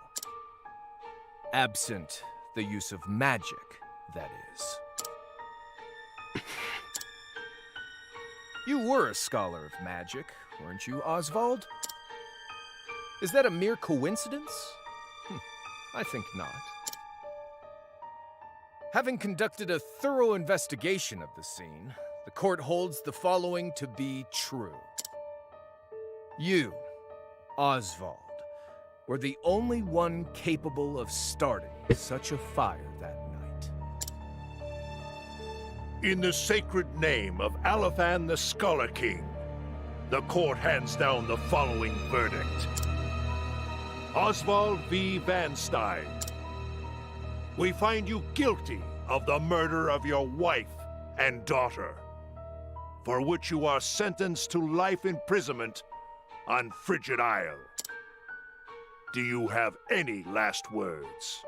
Absent the use of magic, that is. You were a scholar of magic, weren't you, Oswald? Is that a mere coincidence? I think not. Having conducted a thorough investigation of the scene, the court holds the following to be true. You, Oswald, were the only one capable of starting such a fire that night. In the sacred name of Alephan the Scholar King, the court hands down the following verdict. Oswald V. Van Stein, we find you guilty of the murder of your wife and daughter, for which you are sentenced to life imprisonment on Frigid Isle. Do you have any last words?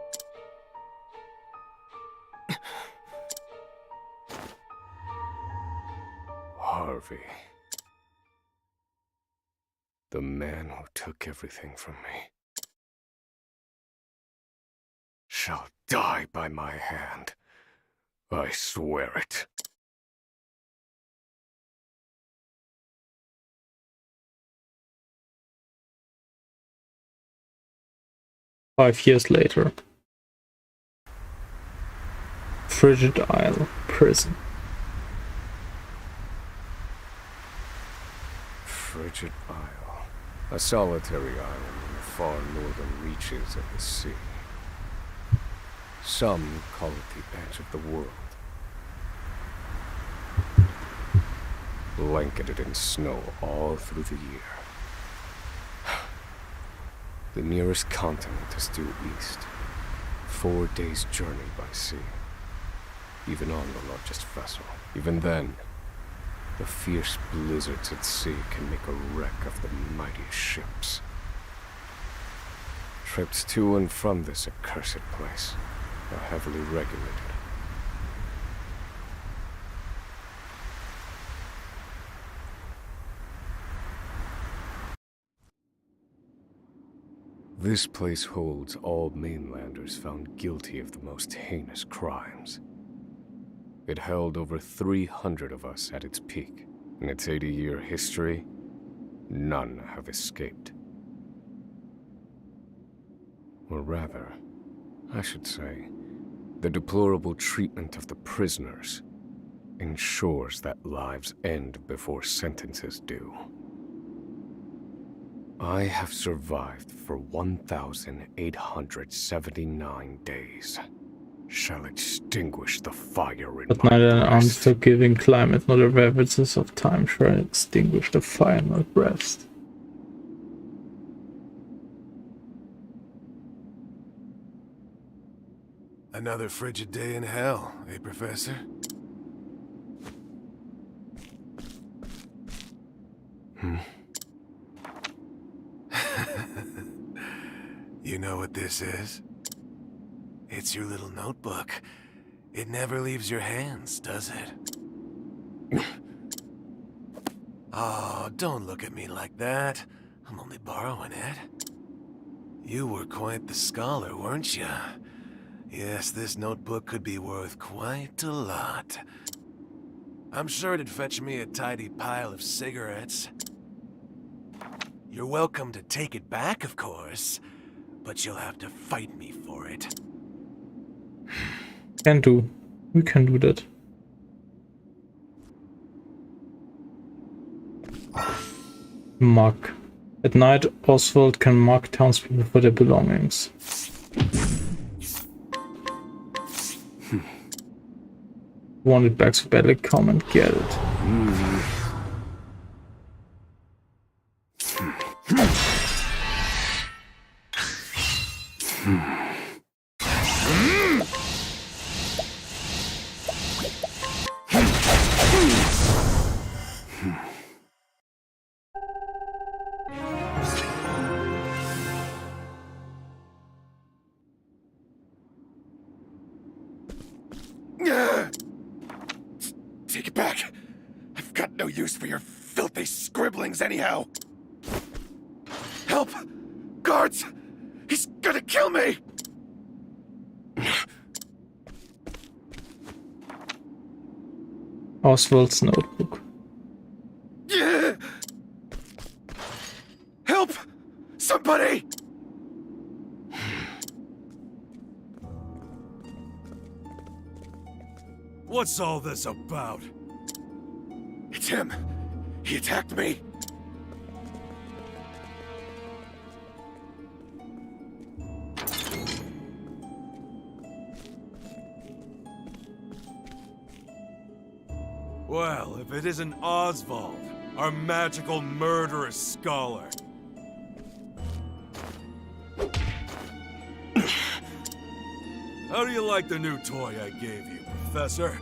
Harvey. The man who took everything from me shall die by my hand. I swear it. 5 years later. Frigid Isle prison. Frigid Isle. A solitary island in the far northern reaches of the sea. Some call it the edge of the world. Blanketed in snow all through the year. The nearest continent is due east. 4 days' journey by sea. Even on the largest vessel. Even then, the fierce blizzards at sea can make a wreck of the mightiest ships. Trips to and from this accursed place are heavily regulated. This place holds all mainlanders found guilty of the most heinous crimes. It held over 300 of us at its peak. In its 80-year history, none have escaped. Or rather, I should say, the deplorable treatment of the prisoners ensures that lives end before sentences do. I have survived for 1,879 days. Shall extinguish the fire in But my neither an breast. unforgiving climate nor the ravages of time shall extinguish the fire in my breast. Another frigid day in hell, eh, Professor? You know what this is? It's your little notebook. It never leaves your hands, does it? Oh, don't look at me like that. I'm only borrowing it. You were quite the scholar, weren't you? Yes, this notebook could be worth quite a lot. I'm sure it'd fetch me a tidy pile of cigarettes. You're welcome to take it back, of course, but you'll have to fight me for it. Can do. We can do that. Mug. At night, Oswald can mug townspeople for their belongings. Wanted back so badly, come and get it. Take it back. I've got no use for your filthy scribblings anyhow. Help! Guards! He's gonna kill me! Oswald's notebook. Help! Somebody! What's all this about? It's him. He attacked me. Well, if it isn't Oswald, our magical murderous scholar. How do you like the new toy I gave you, Professor?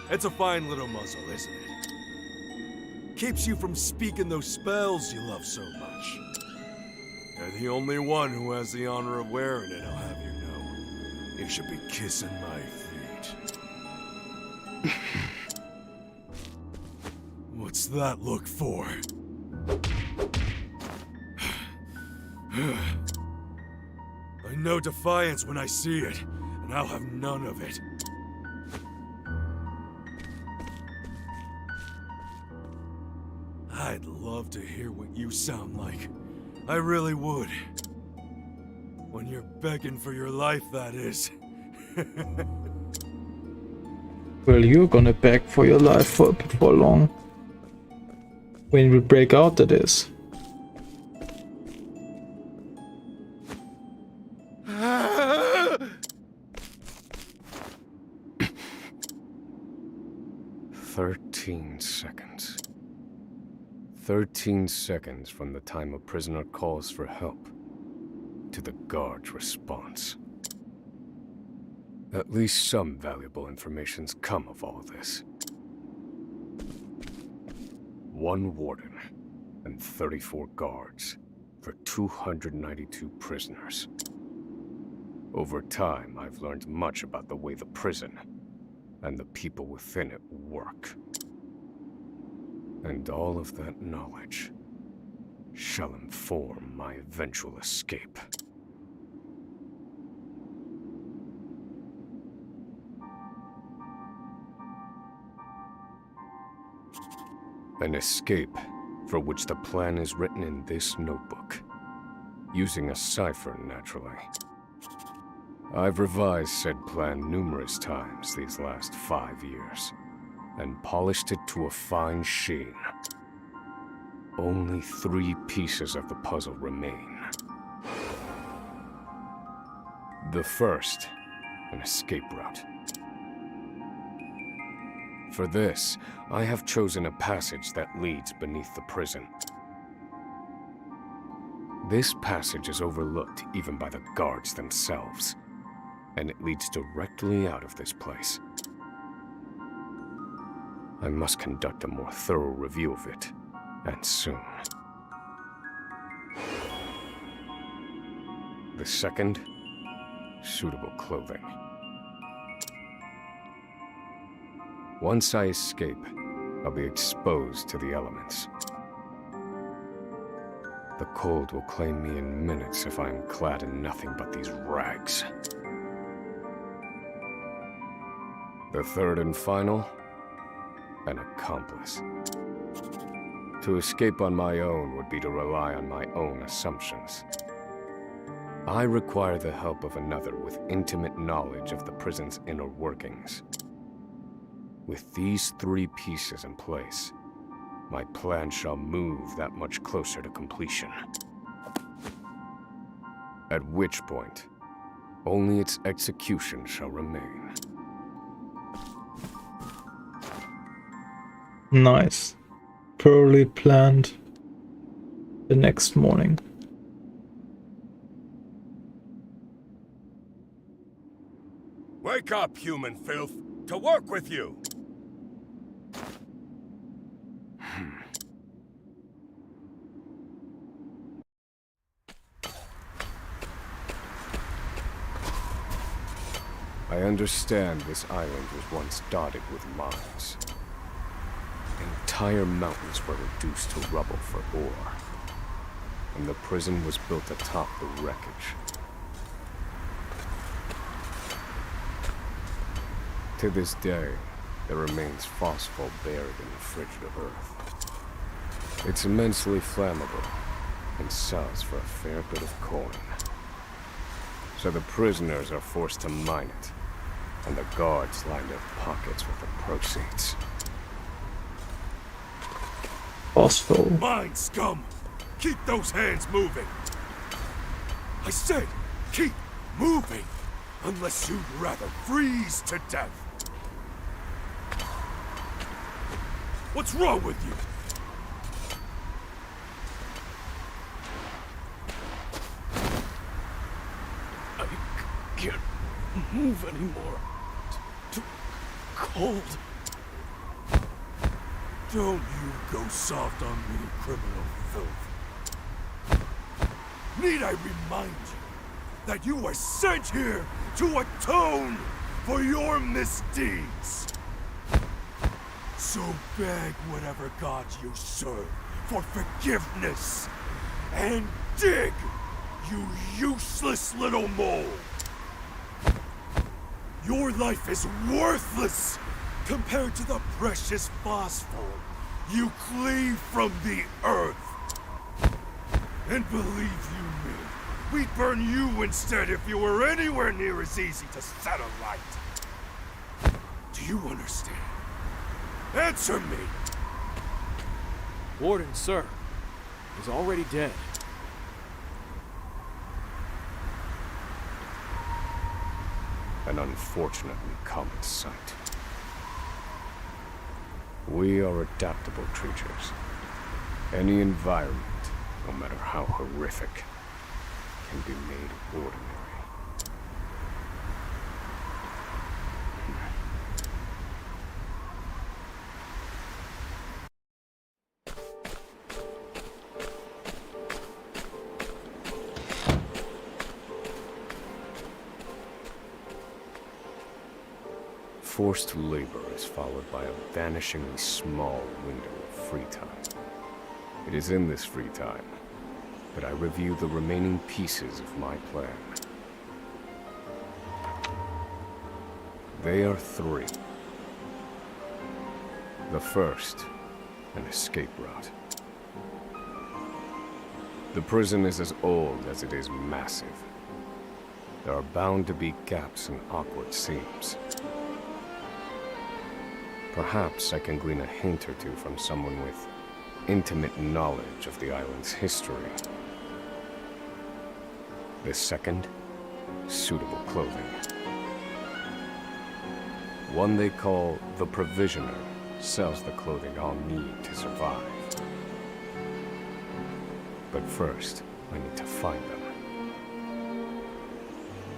It's a fine little muzzle, isn't it? Keeps you from speaking those spells you love so much. You're the only one who has the honor of wearing it, I'll have you know. You should be kissing my feet. What's that look for? I know defiance when I see it, and I'll have none of it. I'd love to hear what you sound like. I really would. When you're begging for your life, that is. Well, you're gonna beg for your life for long. When we break out, that is. "13 seconds. 13 seconds from the time a prisoner calls for help to the guard's response. At least some valuable information's come of all this. 1 warden and 34 guards for 292 prisoners. Over time, I've learned much about the way the prison and the people within it work. And all of that knowledge shall inform my eventual escape. An escape for which the plan is written in this notebook, using a cipher, naturally. I've revised said plan numerous times these last 5 years, and polished it to a fine sheen. Only 3 pieces of the puzzle remain. The first, an escape route. For this, I have chosen a passage that leads beneath the prison. This passage is overlooked even by the guards themselves, and it leads directly out of this place. I must conduct a more thorough review of it, and soon. The second, suitable clothing. Once I escape, I'll be exposed to the elements. The cold will claim me in minutes if I am clad in nothing but these rags. The third and final, an accomplice. To escape on my own would be to rely on my own assumptions. I require the help of another with intimate knowledge of the prison's inner workings. With these 3 pieces in place, my plan shall move that much closer to completion. At which point, only its execution shall remain. Nice. Thoroughly planned. The next morning. Wake up, human filth! To work with you! I understand this island was once dotted with mines. Entire mountains were reduced to rubble for ore, and the prison was built atop the wreckage. To this day, there remains phosphor buried in the frigid earth. It's immensely flammable, and sells for a fair bit of coin. So the prisoners are forced to mine it, and the guards line their pockets with the proceeds. Phosphor. Mine, scum! Keep those hands moving! I said, keep moving! Unless you'd rather freeze to death! What's wrong with you? I can't move anymore. Too cold. Don't you go soft on me, criminal filth. Need I remind you that you were sent here to atone for your misdeeds? So beg whatever god you serve for forgiveness, and dig, you useless little mole! Your life is worthless compared to the precious phosphor you cleave from the earth. And believe you me, We'd burn you instead if you were anywhere near as easy to set alight. Do you understand? Answer me! Warden, sir, is already dead. An unfortunately common sight. We are adaptable creatures. Any environment, no matter how horrific, can be made ordinary. Forced labor is followed by a vanishingly small window of free time. It is in this free time that I review the remaining pieces of my plan. They are three. The first, an escape route. The prison is as old as it is massive. There are bound to be gaps and awkward seams. Perhaps I can glean a hint or two from someone with intimate knowledge of the island's history. The second, suitable clothing. One they call the Provisioner sells the clothing I'll need to survive. But first, I need to find them.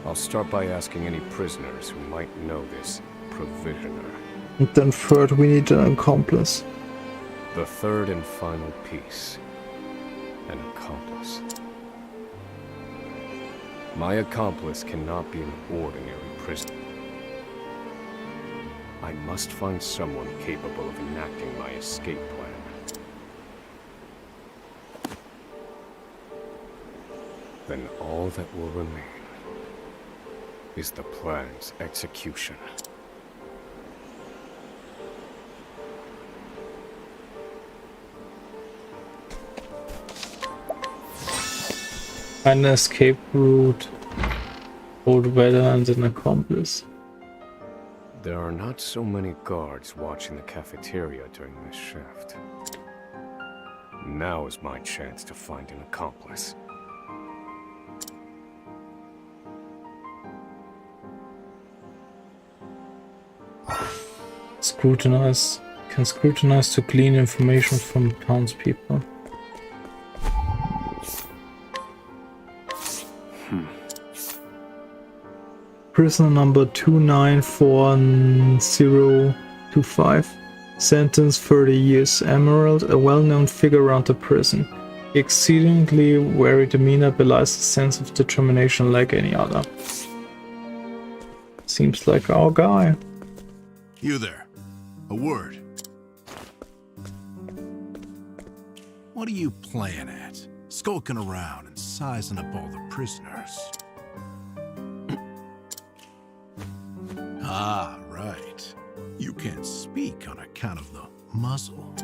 I'll start by asking any prisoners who might know this Provisioner. And then third, we need an accomplice. The third and final piece, an accomplice. My accomplice cannot be an ordinary prisoner. I must find someone capable of enacting my escape plan. Then all that will remain is the plan's execution. An escape route, old weather, and an accomplice. There are not so many guards watching the cafeteria during this shift. Now is my chance to find an accomplice. Scrutinize. Can scrutinize to glean information from townspeople. Prisoner number 294025. Sentence 30 years. Emerald, a well-known figure around the prison. Exceedingly wary demeanor belies a sense of determination like any other. Seems like our guy. You there. A word. What are you playing at? Skulking around and sizing up all the prisoners. Ah, right. You can't speak on account of the muzzle.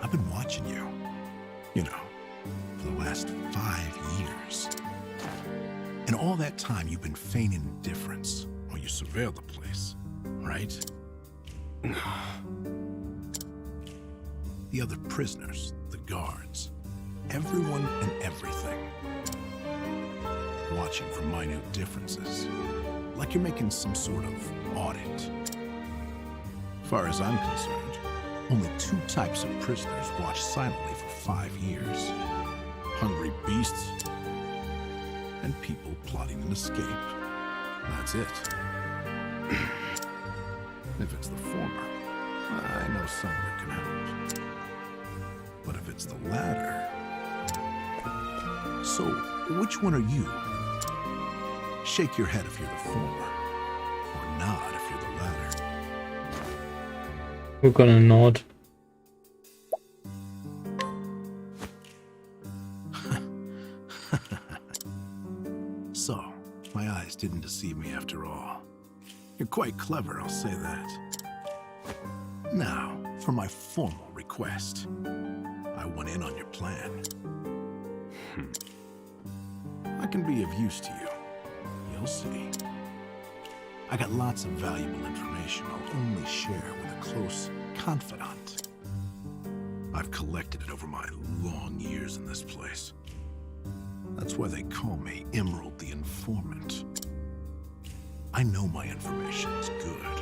I've been watching you. You know, for the last 5 years. And all that time you've been feigning indifference while you surveil the place, right? The other prisoners, the guards, everyone and everything. Watching for minute differences. Like you're making some sort of audit. As far as I'm concerned, only 2 types of prisoners watch silently for 5 years. Hungry beasts and people plotting an escape. That's it. If it's the former, I know someone can help. But if it's the latter... So, which one are you? Shake your head if you're the former, or nod if you're the latter. We're gonna nod. So, my eyes didn't deceive me after all. You're quite clever, I'll say that. Now, for my formal request. I went in on your plan. I can be of use to you. You'll see. I got lots of valuable information I'll only share with a close confidant. I've collected it over my long years in this place. That's why they call me Emerald the Informant. I know my information's good.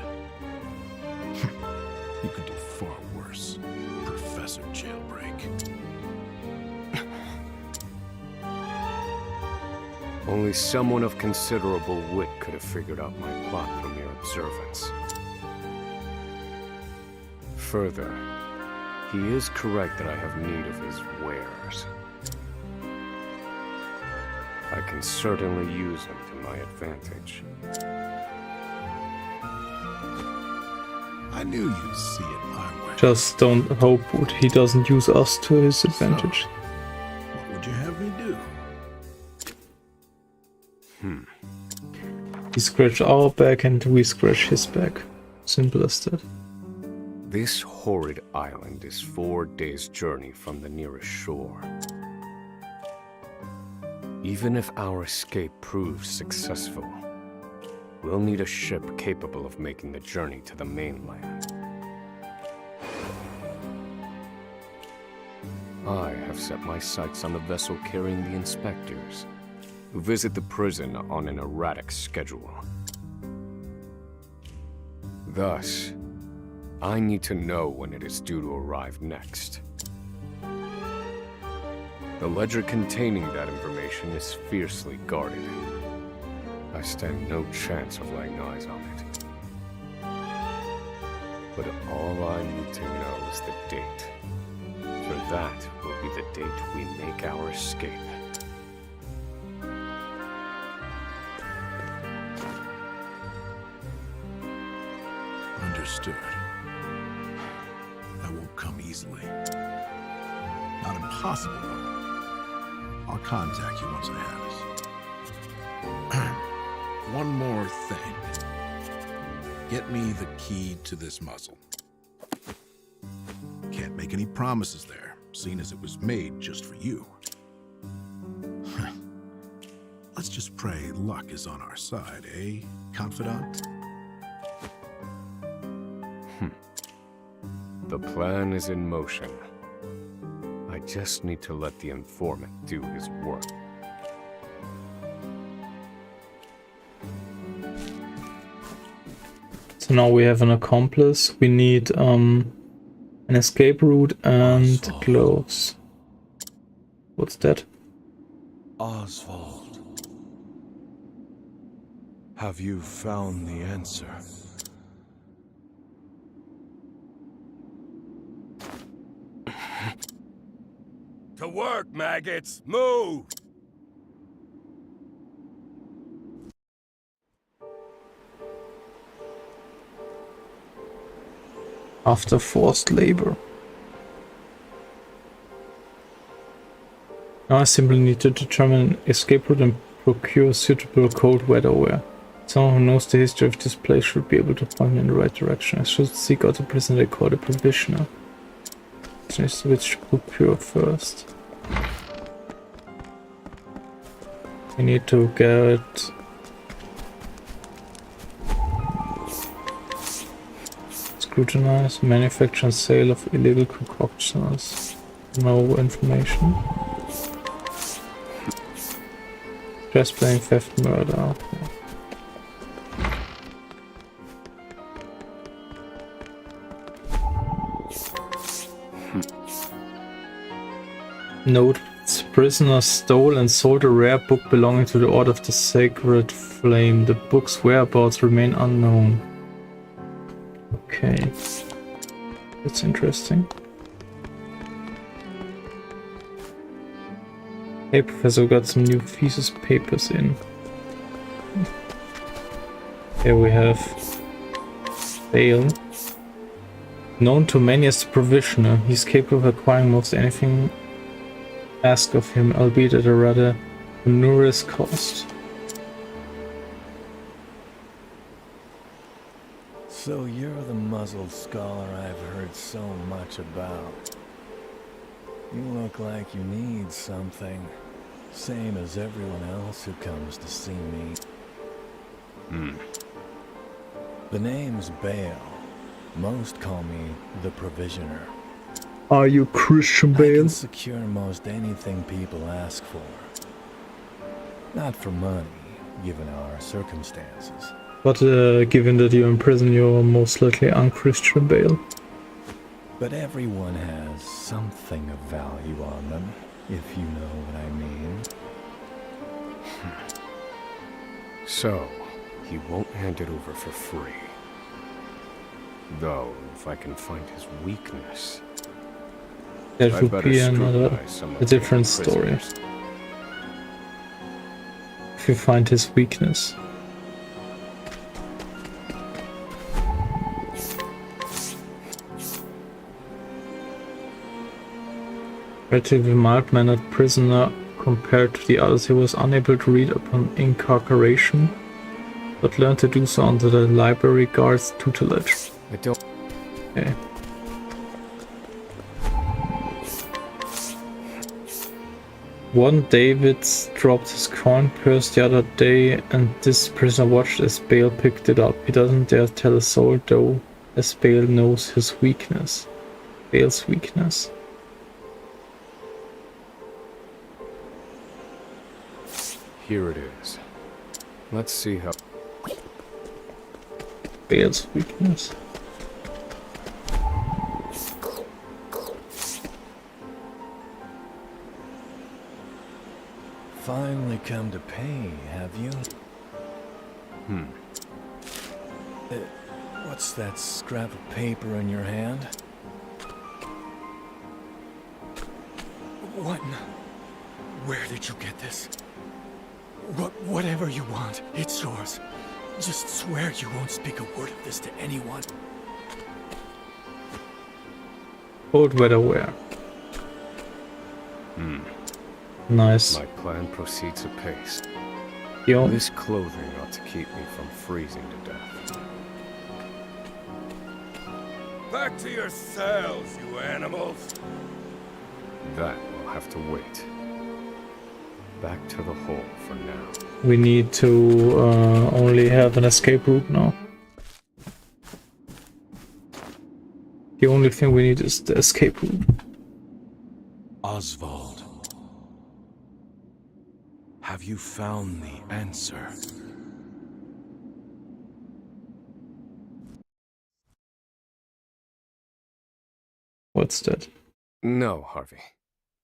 You could do far worse, Professor Jailbreak. Only someone of considerable wit could have figured out my plot from mere observance. Further, he is correct that I have need of his wares. I can certainly use him to my advantage. I knew you'd see it my way. Just don't hope he doesn't use us to his advantage. So, what would you have me do? He scratched our back and we scratch his back. Simple as that. This horrid island is 4 days' journey from the nearest shore. Even if our escape proves successful, we'll need a ship capable of making the journey to the mainland. I have set my sights on the vessel carrying the inspectors, who visit the prison on an erratic schedule. Thus, I need to know when it is due to arrive next. The ledger containing that information is fiercely guarded. I stand no chance of laying eyes on it. But all I need to know is the date. For that will be the date we make our escape. Understood. That won't come easily. Not impossible, though. I'll contact you once I have it. One more thing. Get me the key to this muzzle. Can't make any promises there, seeing as it was made just for you. Let's just pray luck is on our side, eh, confidant? The plan is in motion. I just need to let the informant do his work. So now we have an accomplice. We need an escape route and gloves. What's that? Oswald. Have you found the answer? To work, maggots! Move! After forced labor. Now I simply need to determine an escape route and procure suitable cold weather wear. Someone who knows the history of this place should be able to point me in the right direction. I should seek out the prison they call the provisioner. Which to procure first. We need to get scrutinize, manufacture and sale of illegal concoctions. No information. Trespassing, theft, murder. Okay. Note: prisoners stole and sold a rare book belonging to the Order of the Sacred Flame. The book's whereabouts remain unknown. Okay. That's interesting. Hey Professor, we got some new thesis papers in. Here we have Bale. Known to many as the Provisioner, he's capable of acquiring most anything asked of him, albeit at a rather onerous cost. So you're the muzzled scholar I've heard so much about. You look like you need something. Same as everyone else who comes to see me. The name's Bale. Most call me the Provisioner. Are you Christian I Bale? can secure most anything people ask for. Not for money, given our circumstances. But given that you're in prison, you're most likely unchristian Bale. But everyone has something of value on them, if you know what I mean. So, he won't hand it over for free. Though, if I can find his weakness, That I'd would better be another, scrutinize some of a the different other story. prisoners. If you find his weakness. Relatively mild-mannered prisoner compared to the others, he was unable to read upon incarceration, but learned to do so under the library guard's tutelage. I don't... Okay. One David dropped his coin purse the other day, and this prisoner watched as Bale picked it up. He doesn't dare tell a soul, though, as Bale knows his weakness. Bale's weakness. Here it is. Let's see how... Bale's weakness. Finally come to pay, have you? What's that scrap of paper in your hand? What? Where did you get this? Whatever you want, it's yours. Just swear you won't speak a word of this to anyone. Cold weather wear. Nice. My plan proceeds apace. Yo. This clothing ought to keep me from freezing to death. Back to your cells, you animals! That will have to wait. Back to the hole for now. We need to only have an escape route now. The only thing we need is the escape route. Oswald. Have you found the answer? What's that? No, Harvey.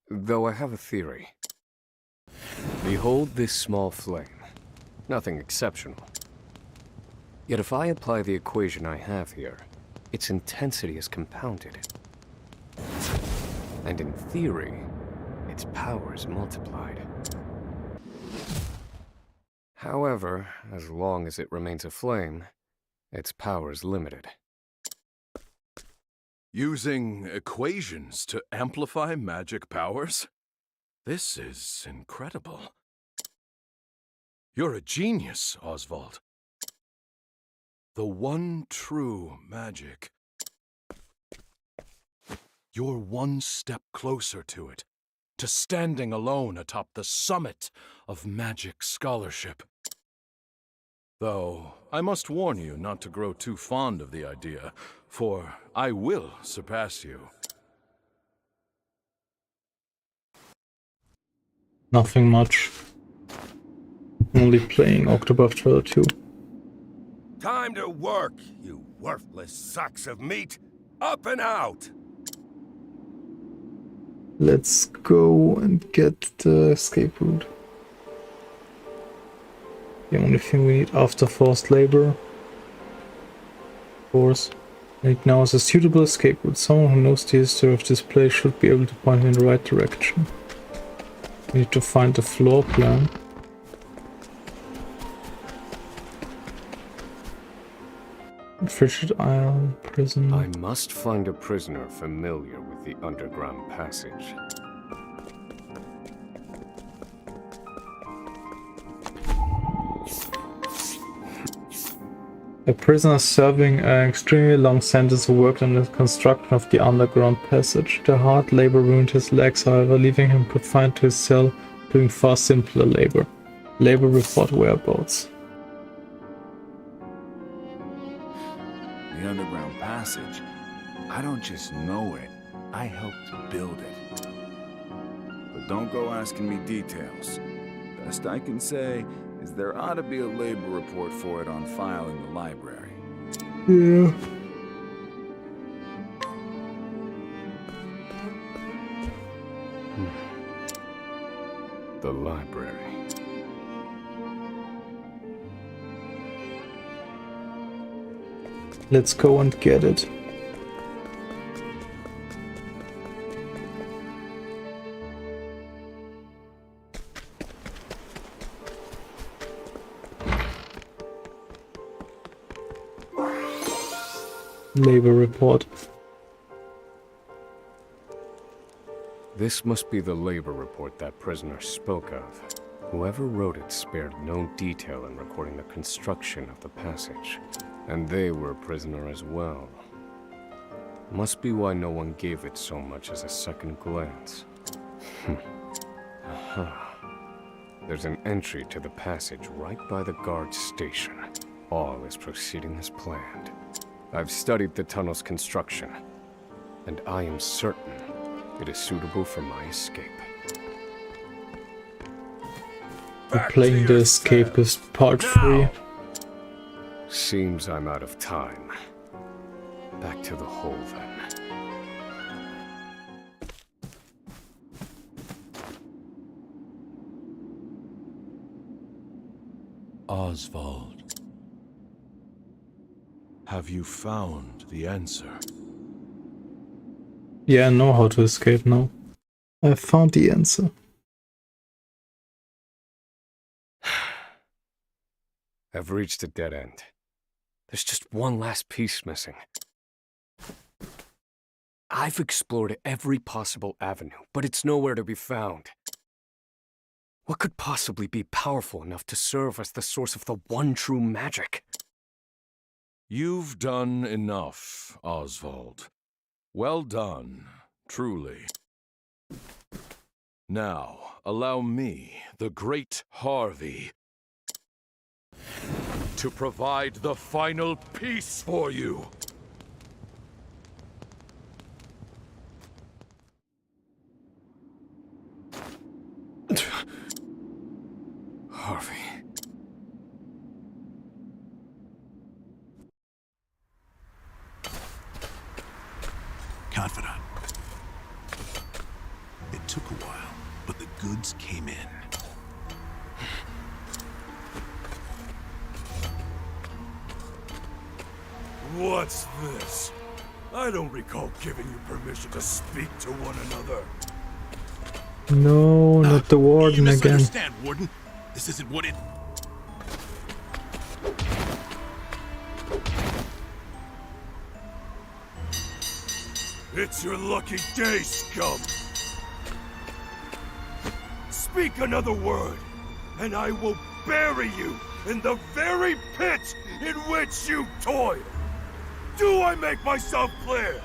Though I have a theory. Behold this small flame. Nothing exceptional. Yet if I apply the equation I have here, its intensity is compounded. And in theory, its power is multiplied. However, as long as it remains a flame, its power is limited. Using equations to amplify magic powers? This is incredible. You're a genius, Oswald. The one true magic. You're one step closer to it, to standing alone atop the summit of magic scholarship. Though, I must warn you not to grow too fond of the idea, for I will surpass you. Nothing much. Only playing OCTOPATH Traveler II. Time to work, you worthless sacks of meat! Up and out! Let's go and get the escape route. The only thing we need after forced labor. Of course. Right now is a suitable escape route. Someone who knows the history of this place should be able to point me in the right direction. We need to find the floor plan. Frigid Isle prison. I must find a prisoner familiar with the underground passage. A prisoner serving an extremely long sentence who worked on the construction of the underground passage. The hard labor ruined his legs, however, leaving him confined to his cell Doing far simpler labor. Labor report whereabouts. The underground passage. I don't just know it, I helped build it. But don't go asking me details. Best I can say is there ought to be a labor report for it on file in the library. Yeah. The library. Let's go and get it. Labor report. This must be the labor report that prisoner spoke of. Whoever wrote it spared no detail in recording the construction of the passage. And they were a prisoner as well. Must be why no one gave it so much as a second glance. Aha. There's an entry to the passage right by the guard station. All is proceeding as planned. I've studied the tunnel's construction, and I am certain it is suitable for my escape. We're playing the Escapist Part 3. Seems I'm out of time. Back to the hole then. Oswald. Have you found the answer? Yeah, I know how to escape now. I found the answer. I've reached a dead end. There's just one last piece missing. I've explored every possible avenue, but it's nowhere to be found. What could possibly be powerful enough to serve as the source of the one true magic? You've done enough, Oswald. Well done, truly. Now, allow me, the great Harvey, to provide the final piece for you. Harvey. Confidant. It took a while, but the goods came in. What's this? I don't recall giving you permission to speak to one another. No, not the warden You again. misunderstand, Warden. This isn't what it... It's your lucky day, scum! Speak another word, and I will bury you in the very pit in which you toil! Do I make myself clear?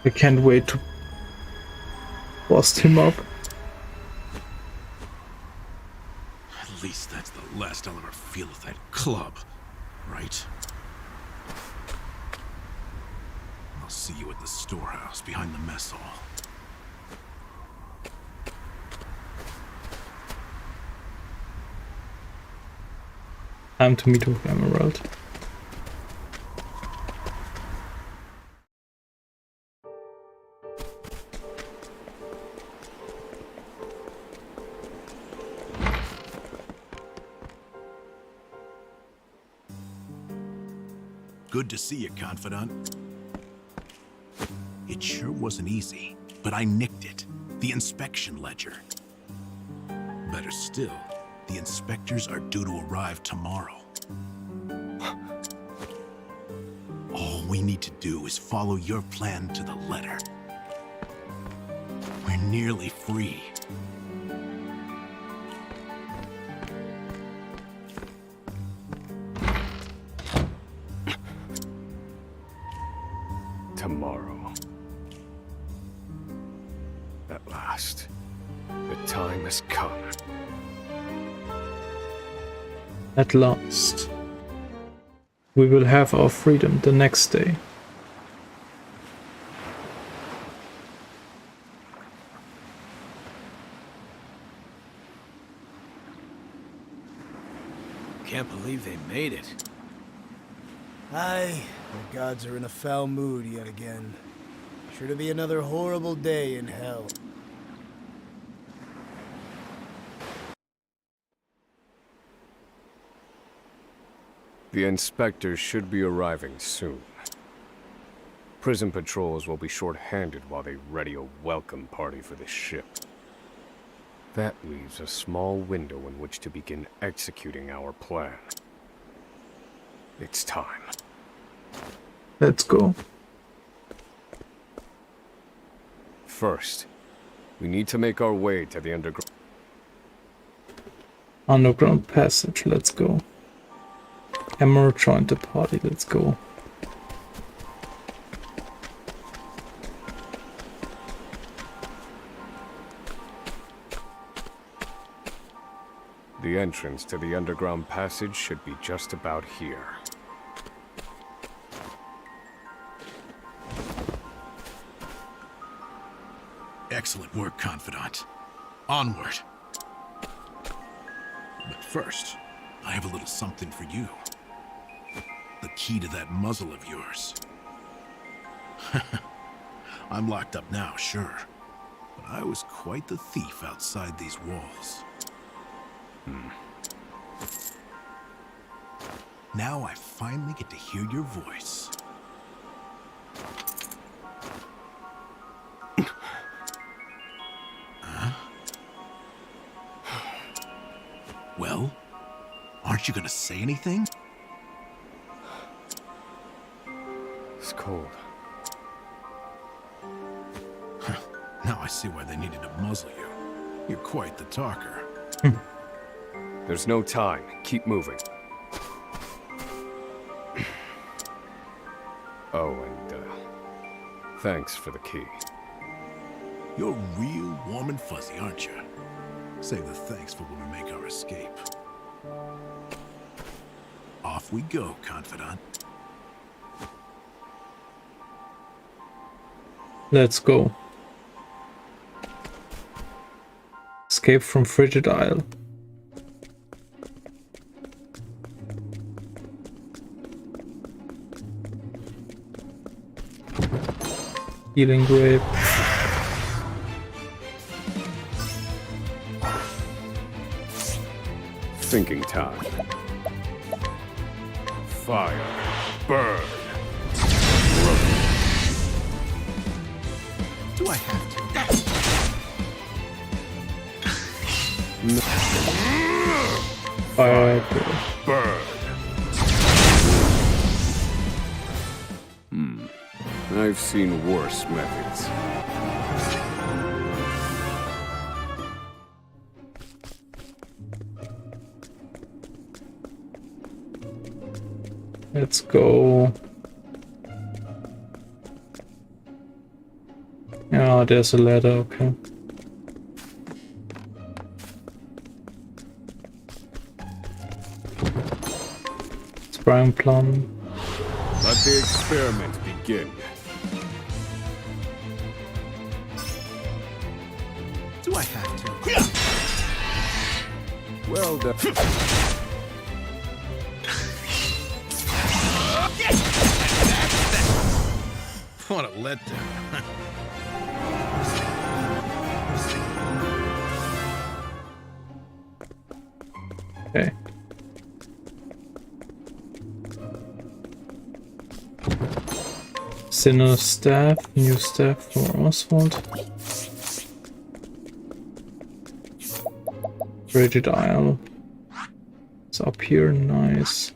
I can't wait to bust him up. At least that's the last I'll ever feel of that club, right? I'll see you at the storehouse behind the mess hall. Time to meet with Emerald. Good to see you, Confidant. It sure wasn't easy, but I nicked it. The inspection ledger. Better still, the inspectors are due to arrive tomorrow. All we need to do is follow your plan to the letter. We're nearly free. Tomorrow. has come. At last. We will have our freedom the next day. Can't believe they made it. Aye, the gods are in a foul mood yet again. Sure to be another horrible day in hell. The inspectors should be arriving soon. Prison patrols will be short-handed while they ready a welcome party for the ship. That leaves a small window in which to begin executing our plan. It's time. Let's go. First, we need to make our way to the underground passage. Let's go. Hammer joined the party. Let's go. The entrance to the underground passage should be just about here. Excellent work, Confidant. Onward. But first, I have a little something for you. The key to that muzzle of yours. I'm locked up now, sure. But I was quite the thief outside these walls. Now I finally get to hear your voice. Huh? Well, aren't you gonna say anything? It's cold. Now I see why they needed to muzzle you. You're quite the talker. There's no time. Keep moving. Oh, and thanks for the key. You're real warm and fuzzy, aren't you? Save the thanks for when we make our escape. Off we go, Confidant. Let's go. Escape from Frigid Isle. Healing grape. Thinking time. Fire. Burn. Do I have to? Fire. Burn. I've seen worse methods. Let's go. Oh, there's a ladder, okay. Sprang plum. Let the experiment begin. Do I have to? Well done. What a letdown. Okay. Sinner's staff, new staff for Oswald. Frigid Isle. It's up here, nice.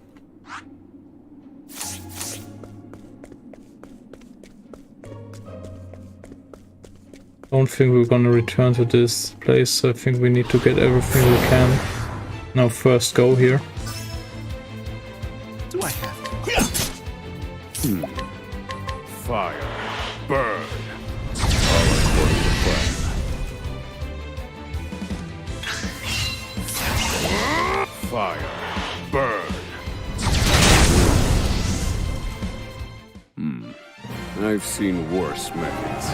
Don't think we're gonna return to this place. I think we need to get everything we can. Now first go here. Do I have to? Fire. Burn. All according to plan. Fire. Burn. I've seen worse methods.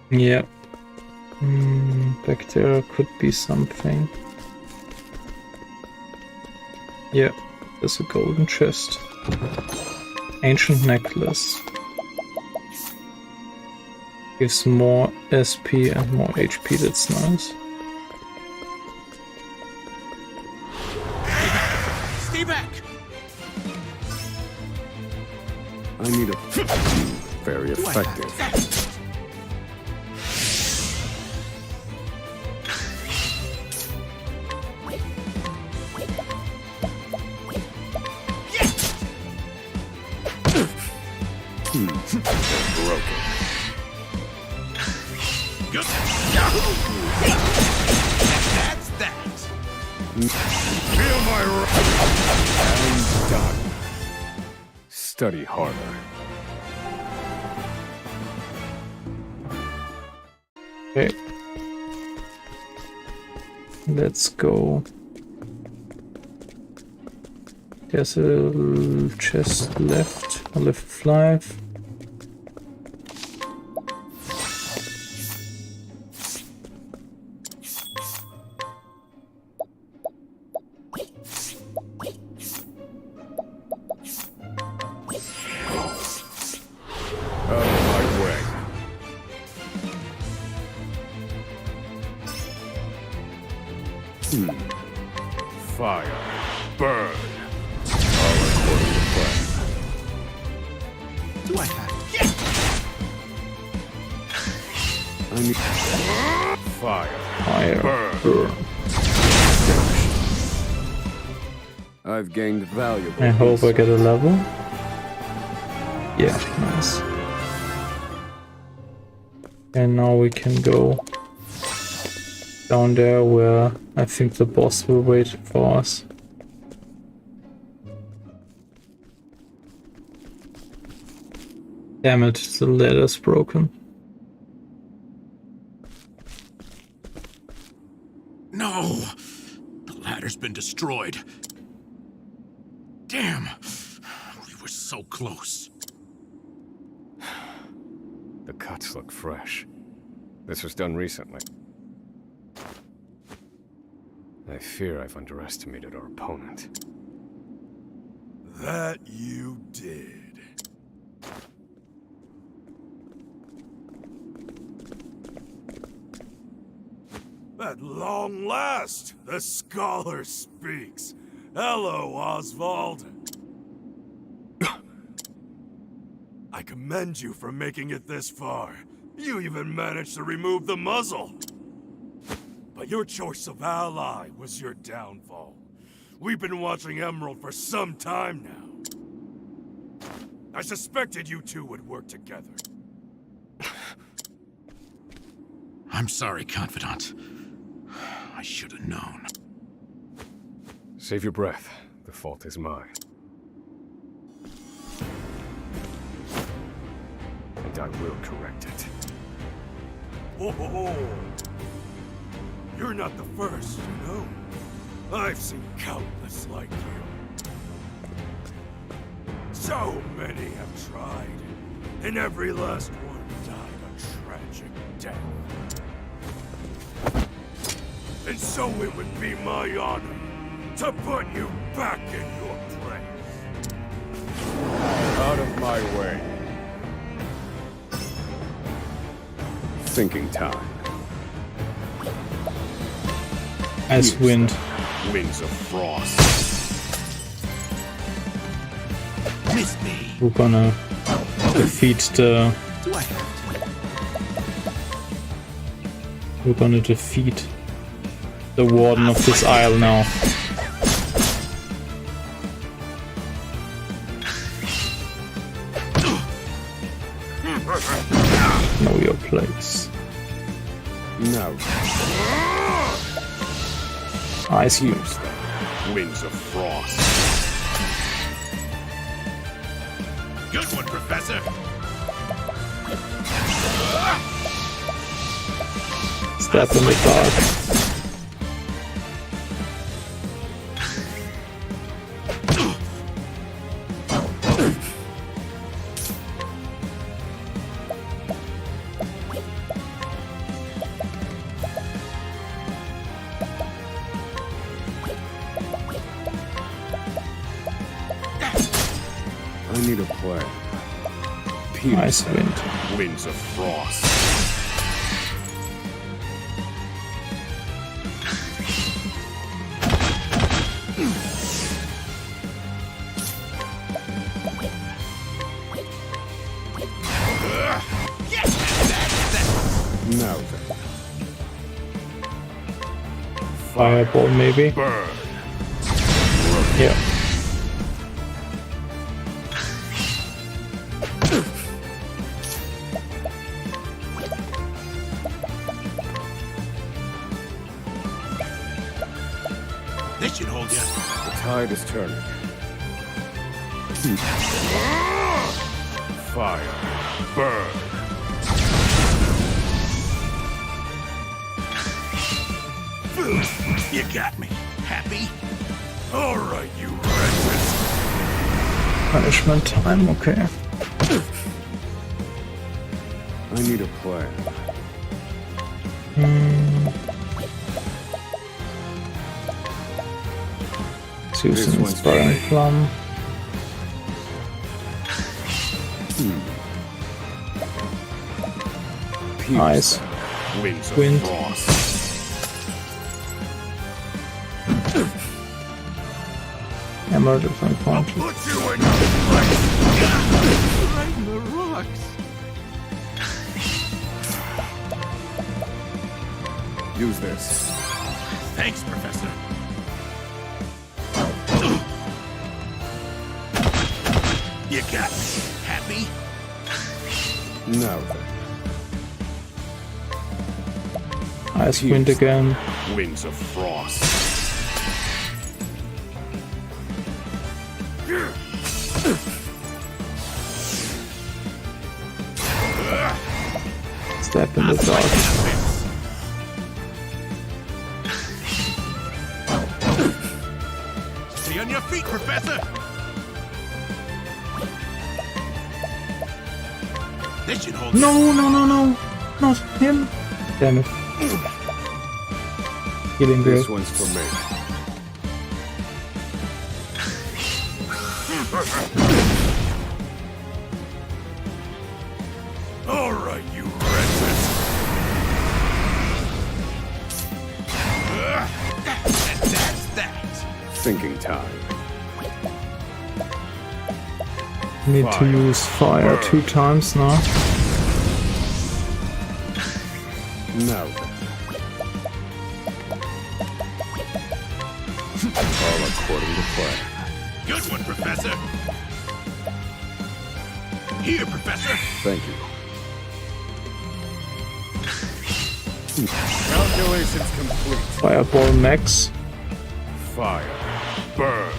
Yeah. Back there could be something. Yeah, there's a golden chest. Ancient necklace. Gives more SP and more HP, that's nice. Stay back! I need a... very effective. Broken. That's that! Feel my I'm done. Study harder. Okay. Let's go. There's a chest left. Level 5. Fire. Burn. All according to plan. Do I have I need... Fire. Burn. I've gained valuable... I hope I get a level. Yeah, nice. And now we can go down there where I think the boss will wait for us. Damn it, the ladder's broken. No! The ladder's been destroyed. Damn! We were so close. The cuts look fresh. This was done recently. I fear I've underestimated our opponent. That you did. At long last, the scholar speaks. Hello, Oswald. I commend you for making it this far. You even managed to remove the muzzle. But your choice of ally was your downfall. We've been watching Emerald for some time now. I suspected you two would work together. I'm sorry, Confidant. I should have known. Save your breath. The fault is mine. And I will correct it. Whoa! You're not the first, you know? I've seen countless like you. So many have tried, and every last one died a tragic death. And so it would be my honor to put you back in your place. Out of my way. Thinking time. Ice wind. Winds of frost. Miss me. We're gonna defeat the... Do I have We're gonna defeat the warden of this isle now. Know your place. No. Ice wind. Winds of frost. Good one, Professor. Step in the dark. I need a plan. Nice wind. Winds of frost. Now then. Fireball, maybe? Burn. Yeah. This should hold you. The tide is turning. Fire. Burn. You got me. Happy? All right, you wretches. Punishment time, okay. I need a plan. Use an inspiring plum. Nice. Winds of Wind. frost. Hammer different punches. Put you in your place. Right in the rocks. Use this. Thanks, Professor. You got me. Happy? Now then. Ice wind again. Winds of frost. Step in the dark. Stay on your feet, Professor. This should hold. No, no, no, no. Not him. Damn it. Healing This grip. one's for me. All right, you wretches. And that's that. Thinking time. Need to use fire 2 times now. Now then. All according to plan. Good one, Professor. Here, Professor. Thank you. Calculations complete. Fireball max. Fire. Burn.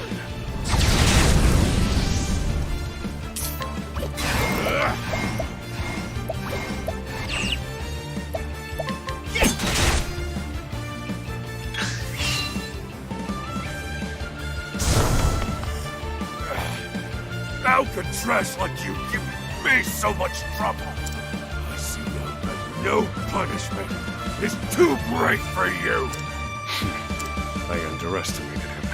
Alcatraz like you give me so much trouble. I see now that no punishment is too great for you. I underestimated him.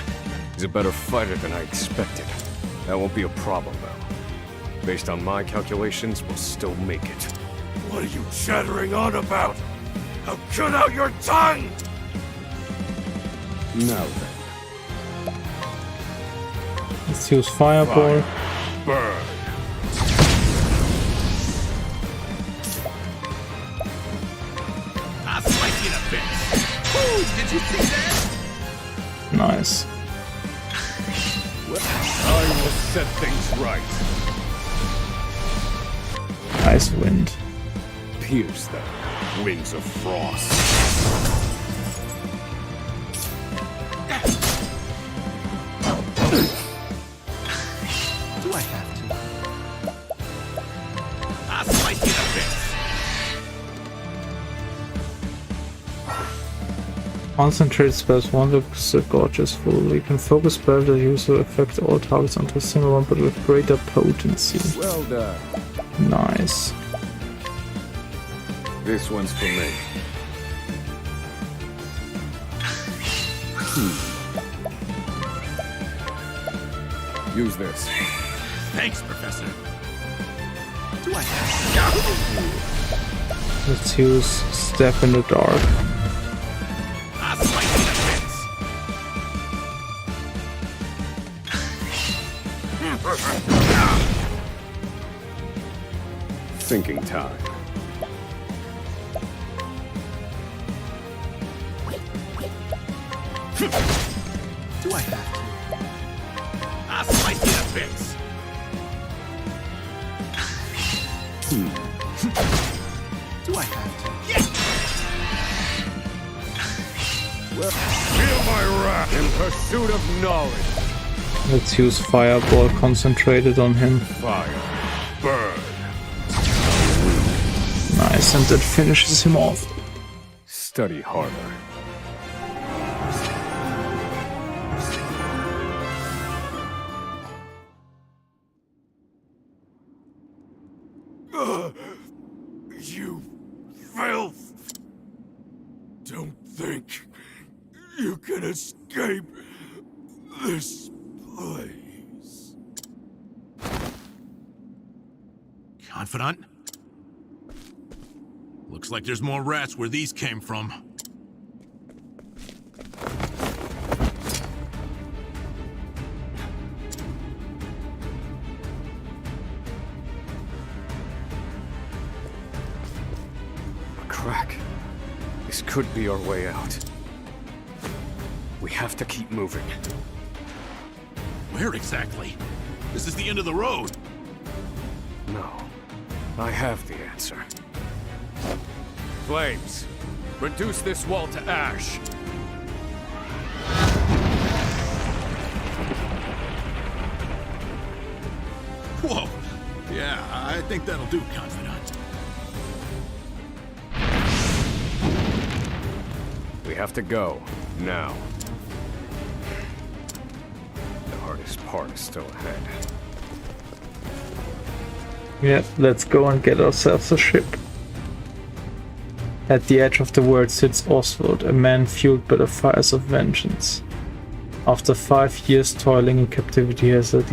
He's a better fighter than I expected. That won't be a problem, though. Based on my calculations, we'll still make it. What are you chattering on about? Now cut out your tongue! Now then. Let's use fireball. Burn. I'll slice you to bits. Ooh, did you see that? Nice. I will set things right. Ice wind. Pierce them. Winds of frost. Do I have to? I'll slice you to bits. Concentrate spells once the gorge is full. You can focus spells that use to affect all targets onto a single one, but with greater potency. Well done. Nice. This one's for me. Use this. Thanks, Professor. Do I Let's use Step in the Dark. I'll slice you to Thinking time. Do I have to? I'll slice you to bits. Do I have to? Yes! Well, feel my wrath in pursuit of knowledge. Let's use Fireball concentrated on him. Fire. Burn. Nice, and that finishes him off. Study harder. You filth! Don't think you can escape this place. Confidant? Looks like there's more rats where these came from. A crack. This could be our way out. We have to keep moving. Where exactly? This is the end of the road. No. I have the answer. Flames, reduce this wall to ash. Whoa. Yeah, I think that'll do, Confidant. We have to go, now. The hardest part is still ahead. Yeah, let's go and get ourselves a ship. At the edge of the world sits Oswald, a man fueled by the fires of vengeance. After 5 years toiling in captivity, he has at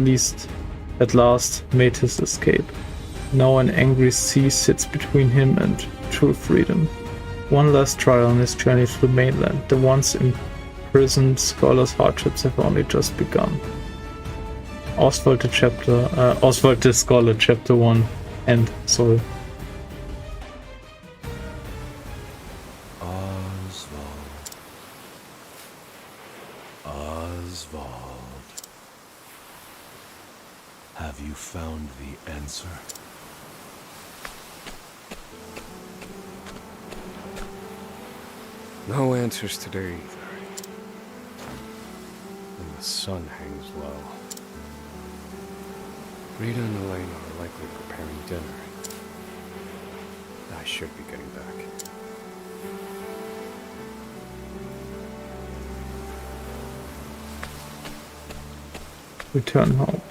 last made his escape. Now an angry sea sits between him and true freedom. One last trial on his journey to the mainland. The once imprisoned scholar's hardships have only just begun. Oswald the Scholar, Chapter 1, end. Sorry. Oswald. Have you found the answer? No answers today either. And the sun hangs low. Rita and Elena are likely preparing dinner. I should be getting back. Return home.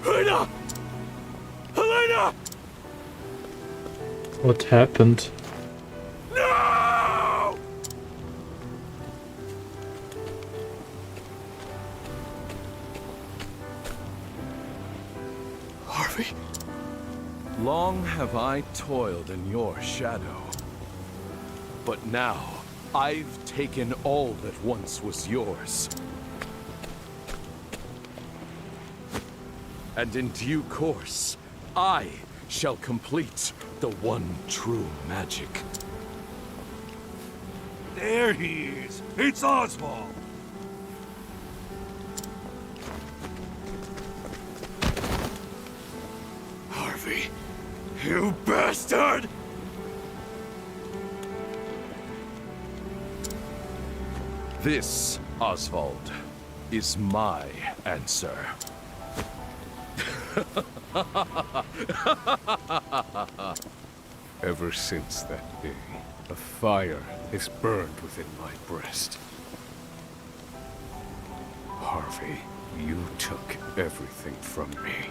Helena! Helena! What happened? No! Harvey? Long have I toiled in your shadow. But now, I've taken all that once was yours. And in due course, I shall complete the one true magic. There he is! It's Oswald! Harvey, You bastard! This, Oswald, is my answer. Ever since that day, a fire has burned within my breast. Harvey, you took everything from me.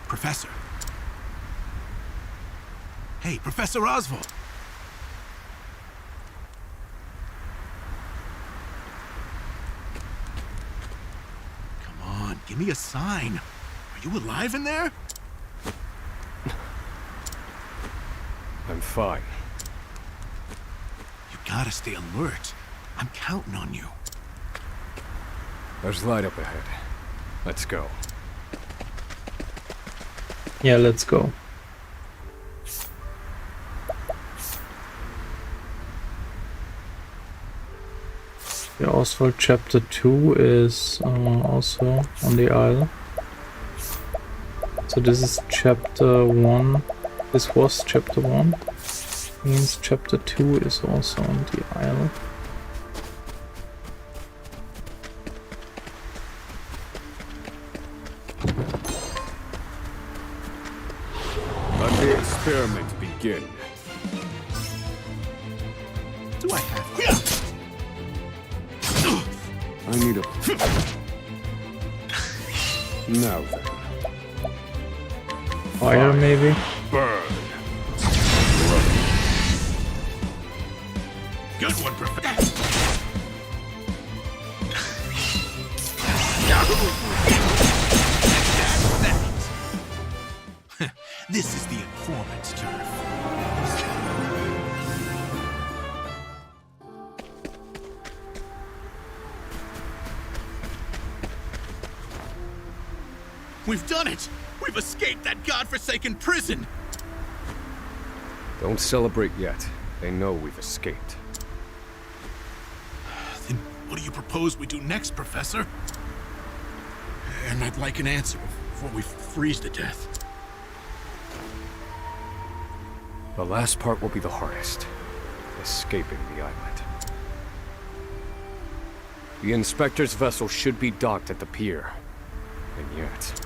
Professor. Hey, Professor Oswald. Come on, give me a sign. Are you alive in there? I'm fine. You gotta stay alert. I'm counting on you. There's light up ahead. Let's go. Yeah, let's go. Yeah, Oswald chapter 2 is also on the isle. So this is chapter 1. This was chapter 1. Means chapter 2 is also on the isle. Let the experiment begin. Do I have... I need a... Now then. Fire, maybe? Burn. Good one, Professor. This is the informant's turf. We've done it! We've escaped that godforsaken prison! Don't celebrate yet. They know we've escaped. Then what do you propose we do next, Professor? And I'd like an answer before we freeze to death. The last part will be the hardest. Escaping the island. The Inspector's vessel should be docked at the pier. And yet...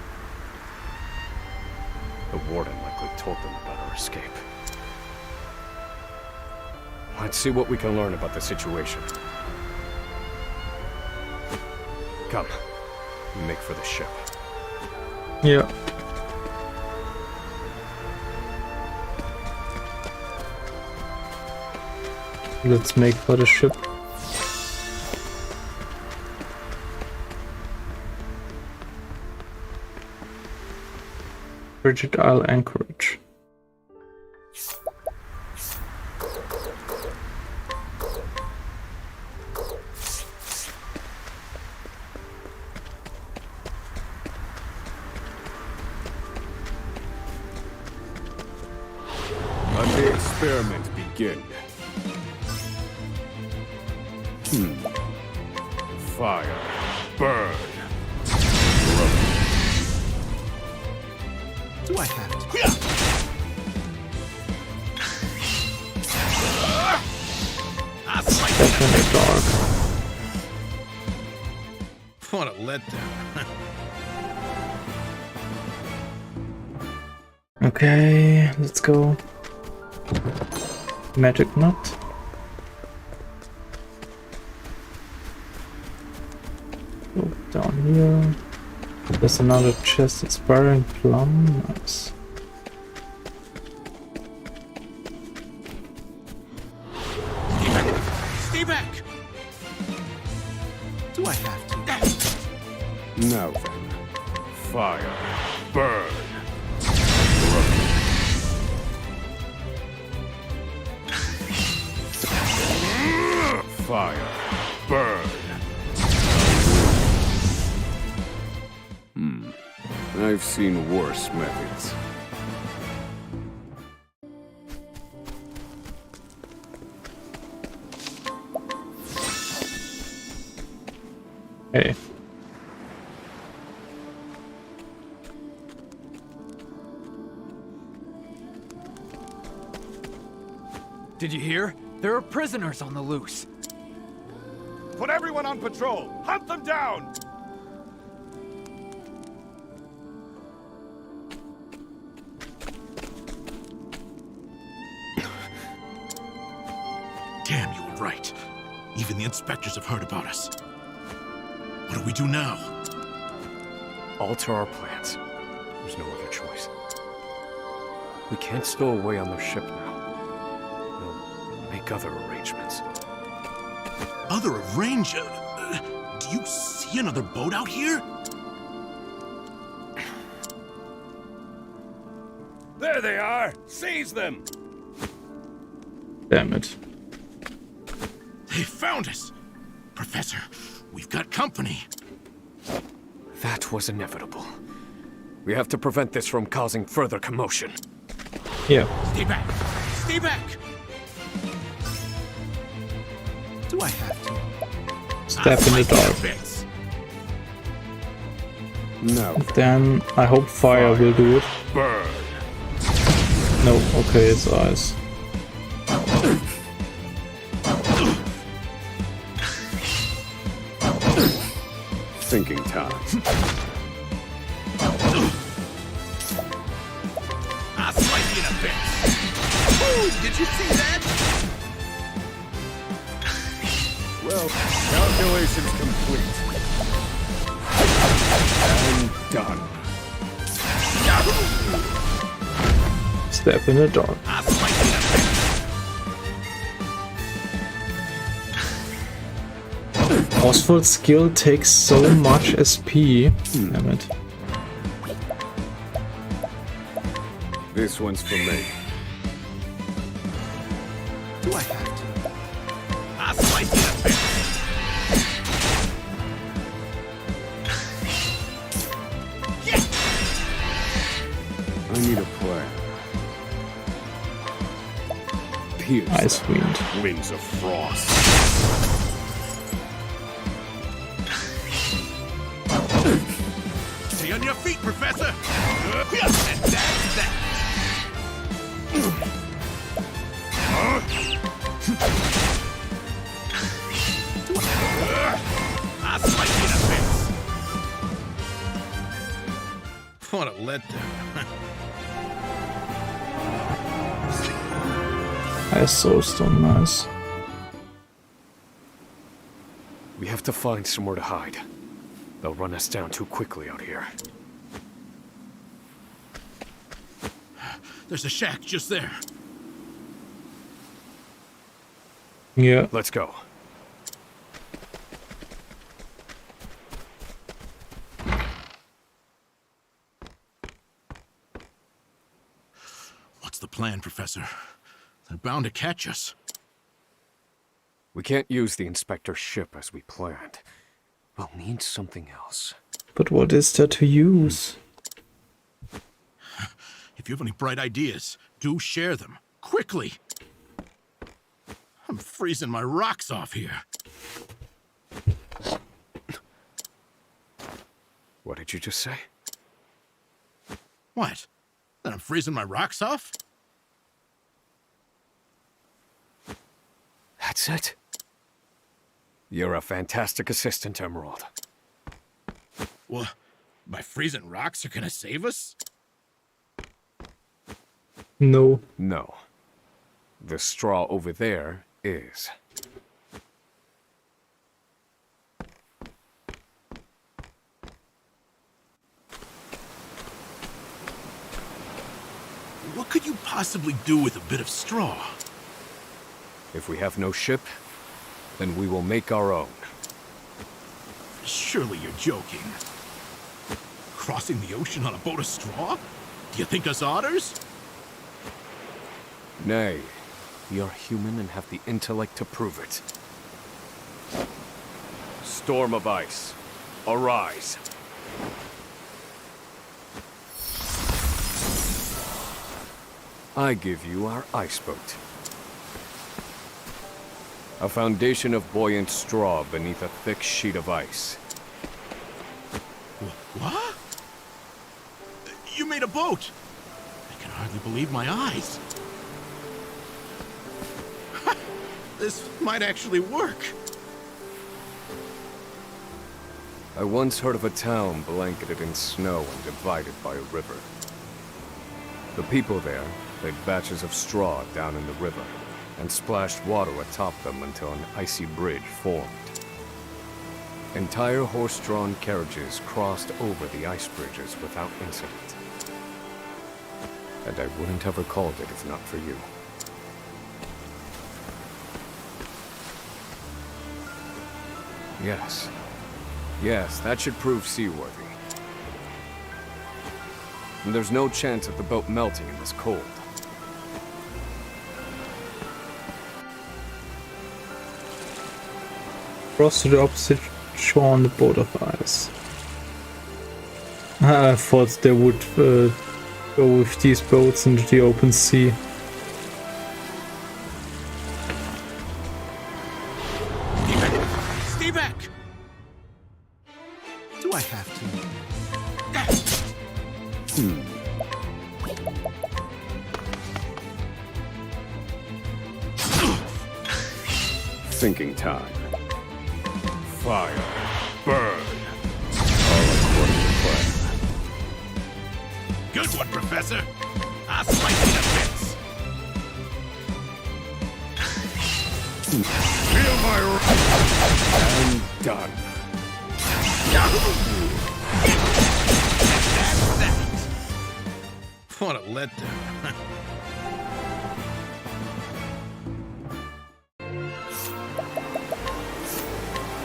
the Warden likely told them about our escape. Let's see what we can learn about the situation. Come. Make for the ship. Yeah. Let's make for the ship. Frigid Isle anchorage. Let the experiment begin. Fire. Burn. Do I have to? Definitely dark. What a letdown. Okay, let's go. Magic nut. Go down here. There's another chest. Expiring plum. Nice. Stay back! Do I have to? Now then. Fire. Burn. Fire. Burn. I've seen worse methods. Hey. Did you hear? There are prisoners on the loose. Put everyone on patrol! Hunt them down! Damn, you were right. Even the inspectors have heard about us. What do we do now? Alter our plans. There's no other choice. We can't stow away on their ship now. We'll make other arrangements. Other arrangements? Do you see another boat out here? There they are! Seize them! Damn it. They found us! Professor, we've got company. That was inevitable. We have to prevent this from causing further commotion. Yeah. Stay back! Stay back! Do I have to? Step in the dark. No. Then I hope fire will do it. Burn! No, okay, it's ice. Thinking time. I'll slice you in a bit. Ooh, did you see that? Well, calculations complete. And done. Step in the dark. I'll slice you in a bit. Oswald's skill takes so much SP. Damn it. This one's for me. Do I have to? I'll slice you in a bit. I need a plan. Pierce Ice wind. Winds of frost. Stay on your feet, Professor! And that's that! I'll slice you in a bit! What a letdown. Ice soulstone, nice. We have to find somewhere to hide. They'll run us down too quickly out here. There's a shack just there. Yeah. Let's go. What's the plan, Professor? They're bound to catch us. We can't use the inspector's ship as we planned. We'll need something else. But what is there to use? If you have any bright ideas, do share them. Quickly! I'm freezing my rocks off here. What did you just say? What? That I'm freezing my rocks off? That's it. You're a fantastic assistant, Emerald. Well, my freezing rocks are gonna save us? No. No. The straw over there is. What could you possibly do with a bit of straw? If we have no ship, then we will make our own. Surely you're joking. Crossing the ocean on a boat of straw? Do you think us otters? Nay, we are human and have the intellect to prove it. Storm of ice, arise. I give you our ice boat. A foundation of buoyant straw beneath a thick sheet of ice. What? You made a boat! I can hardly believe my eyes. This might actually work. I once heard of a town blanketed in snow and divided by a river. The people there laid batches of straw down in the river and splashed water atop them until an icy bridge formed. Entire horse-drawn carriages crossed over the ice bridges without incident. And I wouldn't have recalled it if not for you. Yes. Yes, that should prove seaworthy. And there's no chance of the boat melting in this cold. Cross to the opposite shore on the boat of ice. I thought they would go with these boats into the open sea. Stay back! Do I have to? Thinking time. Fire. Burn. All according to plan. Good one, Professor. I'll slice you to bits. Feel my wrath. And done. That's that. What a letdown.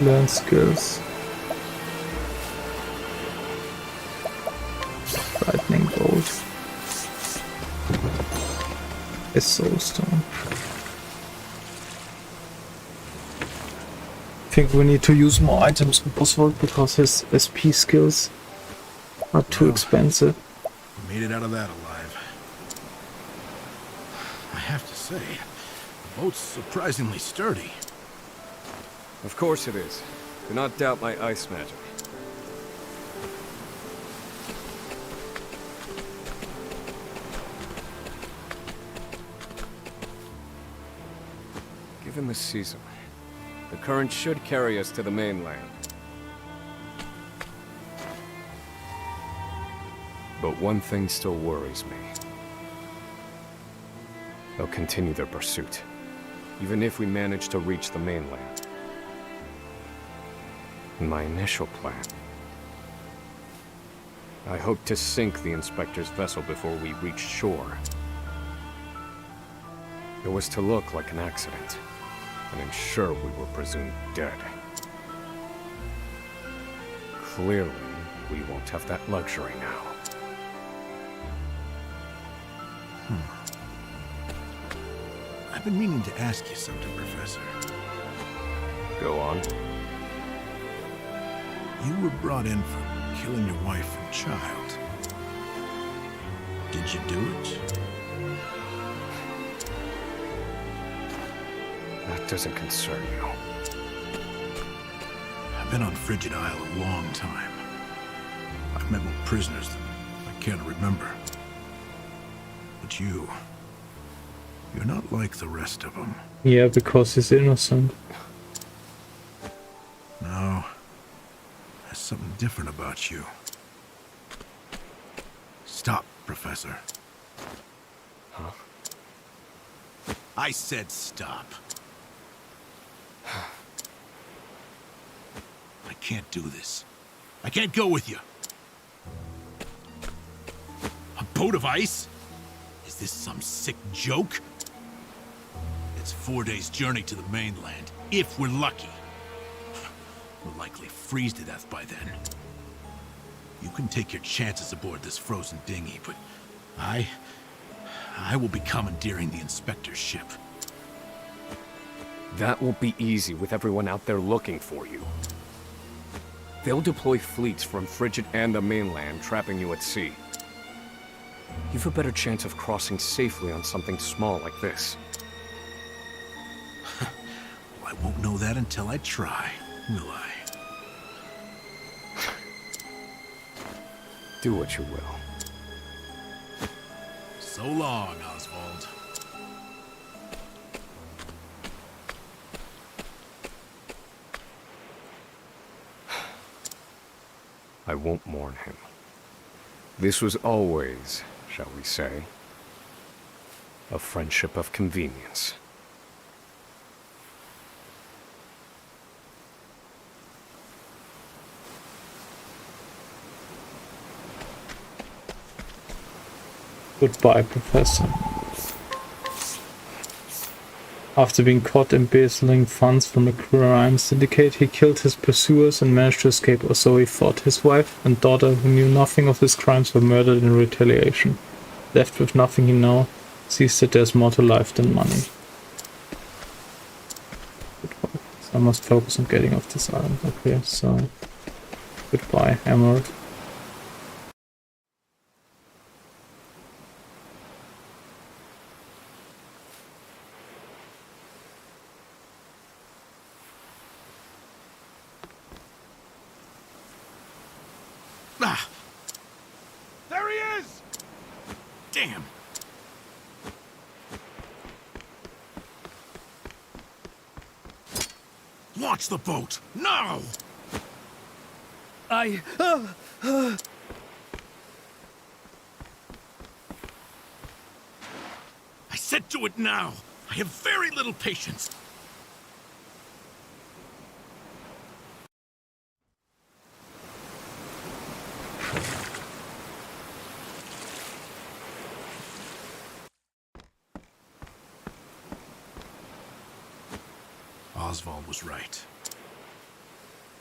Learn skills. Lightning bolt. A soulstone. I think we need to use more items from Oswald because his SP skills are too expensive. We made it out of that alive. I have to say, the boat's surprisingly sturdy. Of course it is. Do not doubt my ice magic. Given the season, the current should carry us to the mainland. But one thing still worries me. They'll continue their pursuit, even if we manage to reach the mainland. In my initial plan, I hoped to sink the Inspector's vessel before we reached shore. It was to look like an accident, and ensure we were presumed dead. Clearly, we won't have that luxury now. I've been meaning to ask you something, Professor. Go on. You were brought in for killing your wife and child. Did you do it? That doesn't concern you. I've been on Frigid Isle a long time. I've met more prisoners than I care to remember. But you're not like the rest of them. Yeah, because he's innocent. No. There's something different about you. Stop, Professor. Huh? I said stop. I can't do this. I can't go with you. A boat of ice? Is this some sick joke? It's 4 days' journey to the mainland, if we're lucky. We'll likely freeze to death by then. You can take your chances aboard this frozen dinghy, but I will be commandeering the Inspector's ship. That won't be easy with everyone out there looking for you. They'll deploy fleets from Frigid and the mainland, trapping you at sea. You've a better chance of crossing safely on something small like this. Well, I won't know that until I try, will I? Do what you will. So long, Oswald. I won't mourn him. This was always, shall we say, a friendship of convenience. Goodbye, Professor. After being caught embezzling funds from a crime syndicate, he killed his pursuers and managed to escape, or so he thought. His wife and daughter, who knew nothing of his crimes, were murdered in retaliation. Left with nothing he now sees that there's more to life than money. Goodbye. So I must focus on getting off this island. Okay, so goodbye, Emerald. Ah! There he is! Damn! Launch the boat! Now! I said do it now! I have very little patience! Oswald was right.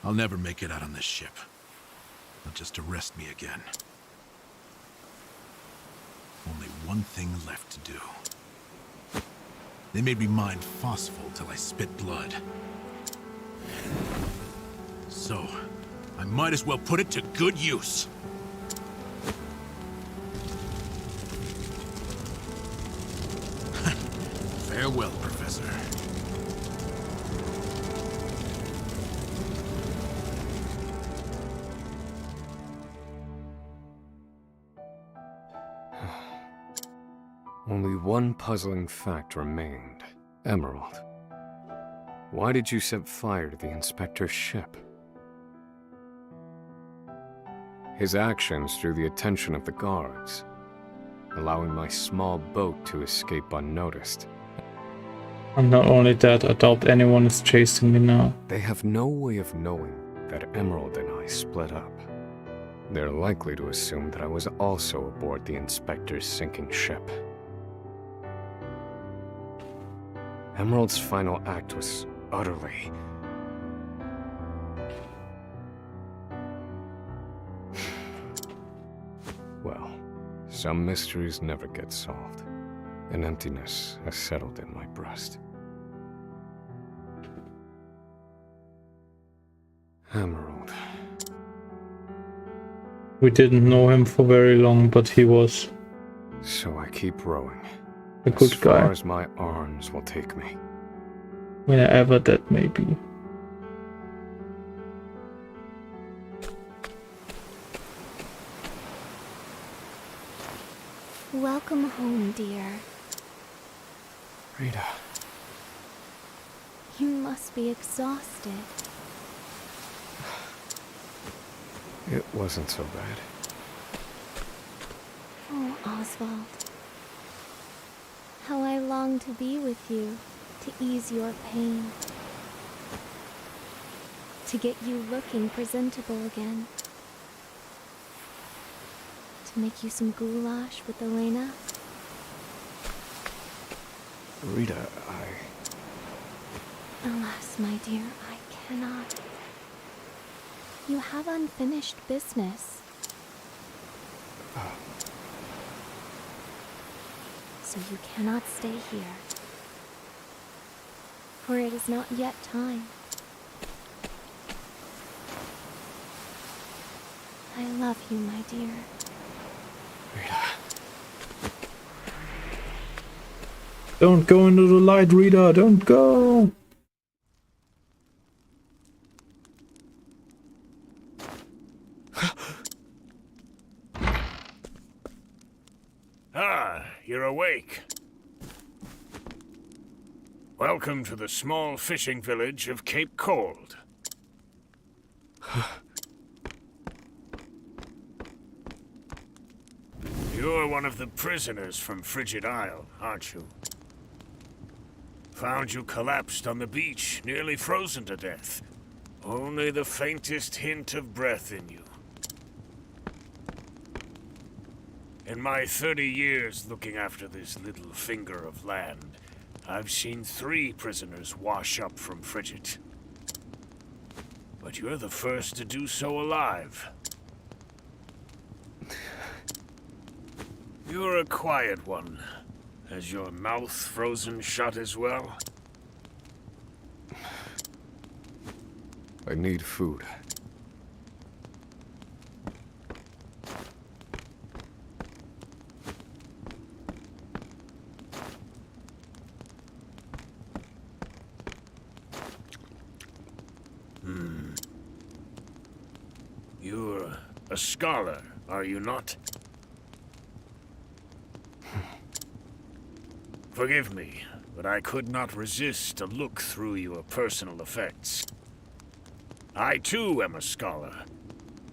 I'll never make it out on this ship. They'll just arrest me again. Only one thing left to do. They made me mine phosphol till I spit blood. So, I might as well put it to good use. Farewell, Professor. Only one puzzling fact remained. Emerald, why did you set fire to the inspector's ship? His actions drew the attention of the guards, allowing my small boat to escape unnoticed. And not only that, I doubt anyone is chasing me now. They have no way of knowing that Emerald and I split up. They're likely to assume that I was also aboard the inspector's sinking ship. Emerald's final act was utterly... Well, some mysteries never get solved. An emptiness has settled in my breast. Emerald. We didn't know him for very long, but he was... So I keep rowing. A good guy. As far as my arms will take me. Wherever that may be. Welcome home, dear. Rita. You must be exhausted. It wasn't so bad. Oh, Oswald. How I long to be with you, to ease your pain. To get you looking presentable again. To make you some goulash with Elena. Rita, Alas, my dear, I cannot. You have unfinished business. So you cannot stay here. For it is not yet time. I love you, my dear. Rita. Don't go into the light, Rita, don't go! Ah, you're awake. Welcome to the small fishing village of Cape Cold. You're one of the prisoners from Frigid Isle, aren't you? Found you collapsed on the beach, nearly frozen to death. Only the faintest hint of breath in you. In my 30 years looking after this little finger of land, I've seen 3 prisoners wash up from Frigid. But you're the first to do so alive. You're a quiet one. Has your mouth frozen shut as well? I need food. You're a scholar, are you not? Forgive me, but I could not resist to look through your personal effects. I too am a scholar,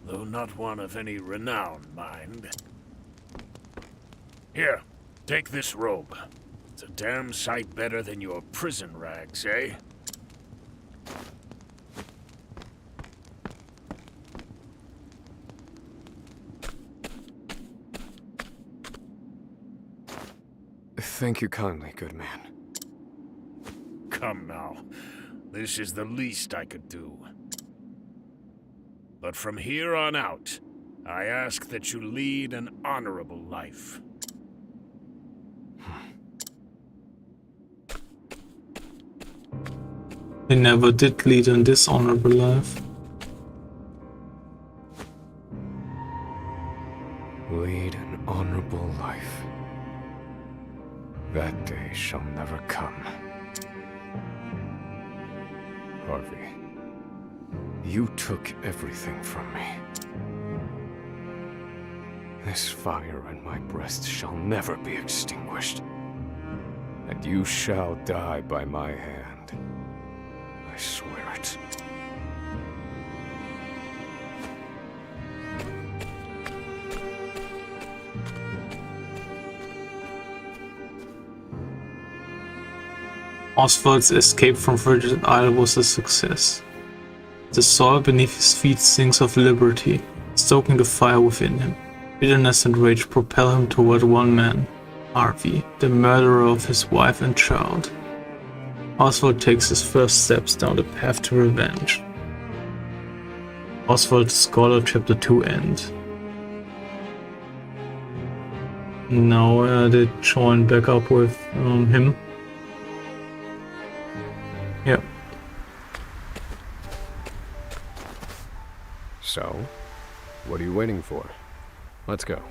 though not one of any renown, mind. Here, take this robe. It's a damn sight better than your prison rags, eh? Thank you kindly, good man. Come now. This is the least I could do. But from here on out, I ask that you lead an honorable life. He never did lead a dishonorable life. Lead an honorable life. That day shall never come. Harvey, you took everything from me. This fire in my breast shall never be extinguished. And you shall die by my hand. I swear it. Oswald's escape from Frigid Isle was a success. The soil beneath his feet sings of liberty, stoking the fire within him. Bitterness and rage propel him toward one man, Harvey, the murderer of his wife and child. Oswald takes his first steps down the path to revenge. Oswald the Scholar Chapter 2 end. Now they join back up with him. Yeah. So, what are you waiting for? Let's go.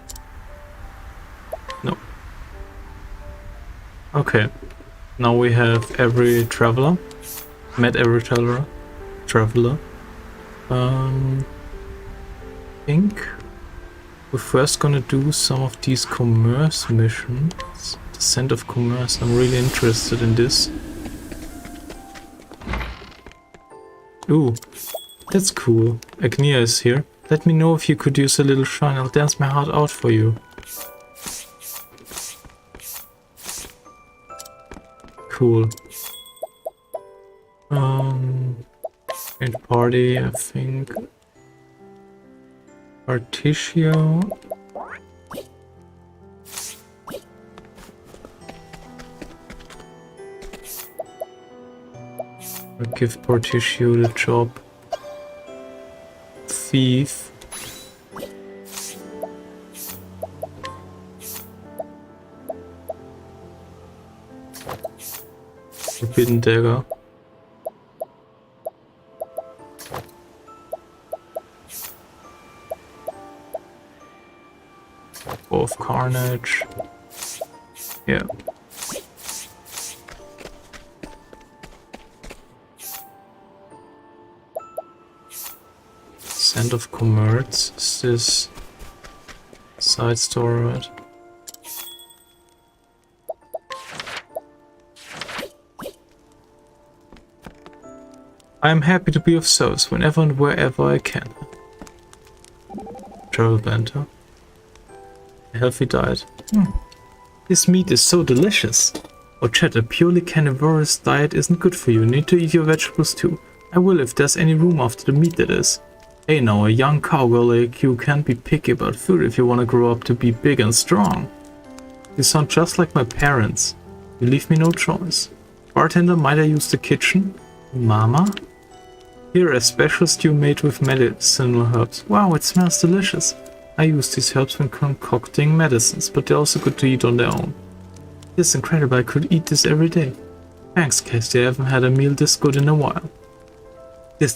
No. Okay. Now we have every traveler. Met every traveler. I think we're first gonna do some of these commerce missions. Descent of Commerce. I'm really interested in this. Ooh, that's cool. Agnia is here. Let me know if you could use a little shine. I'll dance my heart out for you. Cool. And party, I think. Articio. I'll give Porticio the job. Thief. Forbidden Dagger. Bow of Carnage. Yeah. Descent of Commerce. Is this side store, right? I am happy to be of service whenever and wherever I can. Travel banter. A healthy diet. This meat is so delicious. Oh chat, a purely carnivorous diet isn't good for you. You need to eat your vegetables too. I will if there's any room after the meat, that is. Hey now, a young cowgirl like you can't be picky about food if you want to grow up to be big and strong. You sound just like my parents. You leave me no choice. Bartender, might I use the kitchen? Mama? Here, a special stew made with medicinal herbs. Wow, it smells delicious. I use these herbs when concocting medicines, but they're also good to eat on their own. This is incredible, I could eat this every day. Thanks, Casty, I haven't had a meal this good in a while. This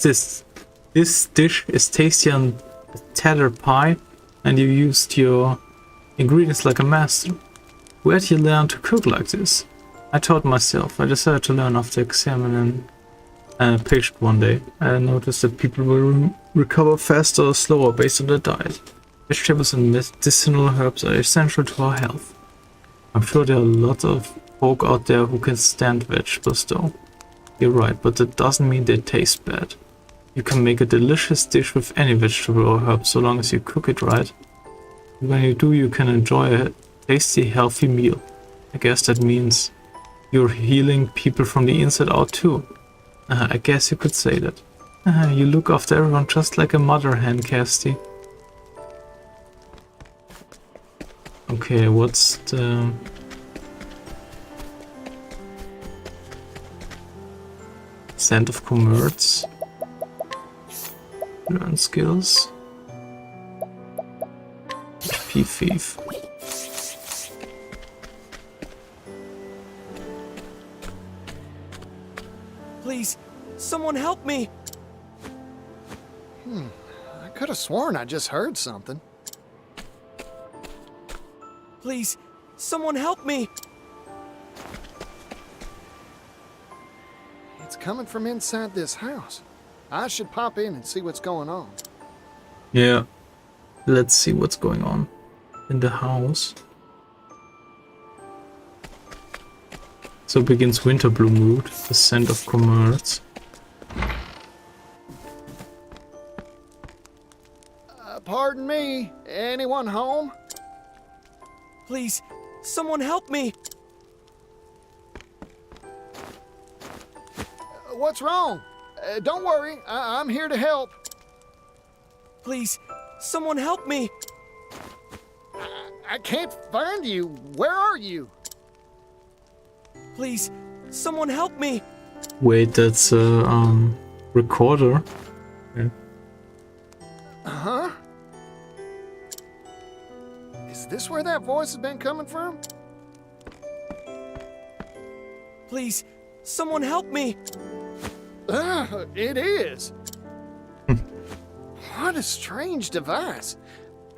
dish is tasty and a tatter pie, and you used your ingredients like a master. Where did you learn to cook like this? I taught myself. I decided to learn after examining a patient one day. I noticed that people will recover faster or slower based on their diet. Vegetables and medicinal herbs are essential to our health. I'm sure there are lots of folk out there who can stand vegetables though. You're right, but that doesn't mean they taste bad. You can make a delicious dish with any vegetable or herb so long as you cook it right. When you do, you can enjoy a tasty, healthy meal. I guess that means you're healing people from the inside out too. I guess you could say that. You look after everyone just like a mother hen, Casty. Okay, what's the... Scent of Commerce. Learn skills. HP Thief. Please, someone help me! I could have sworn I just heard something. Please, someone help me! It's coming from inside this house. I should pop in and see what's going on. Yeah, let's see what's going on in the house. So begins Winterbloom Mood, the scent of commerce. Pardon me, anyone home? Please, someone help me! What's wrong? Don't worry, I'm here to help. Please, someone help me! I can't find you. Where are you? Please, someone help me! Wait, that's a recorder. Okay. Huh? Is this where that voice has been coming from? Please, someone help me! It is. What a strange device.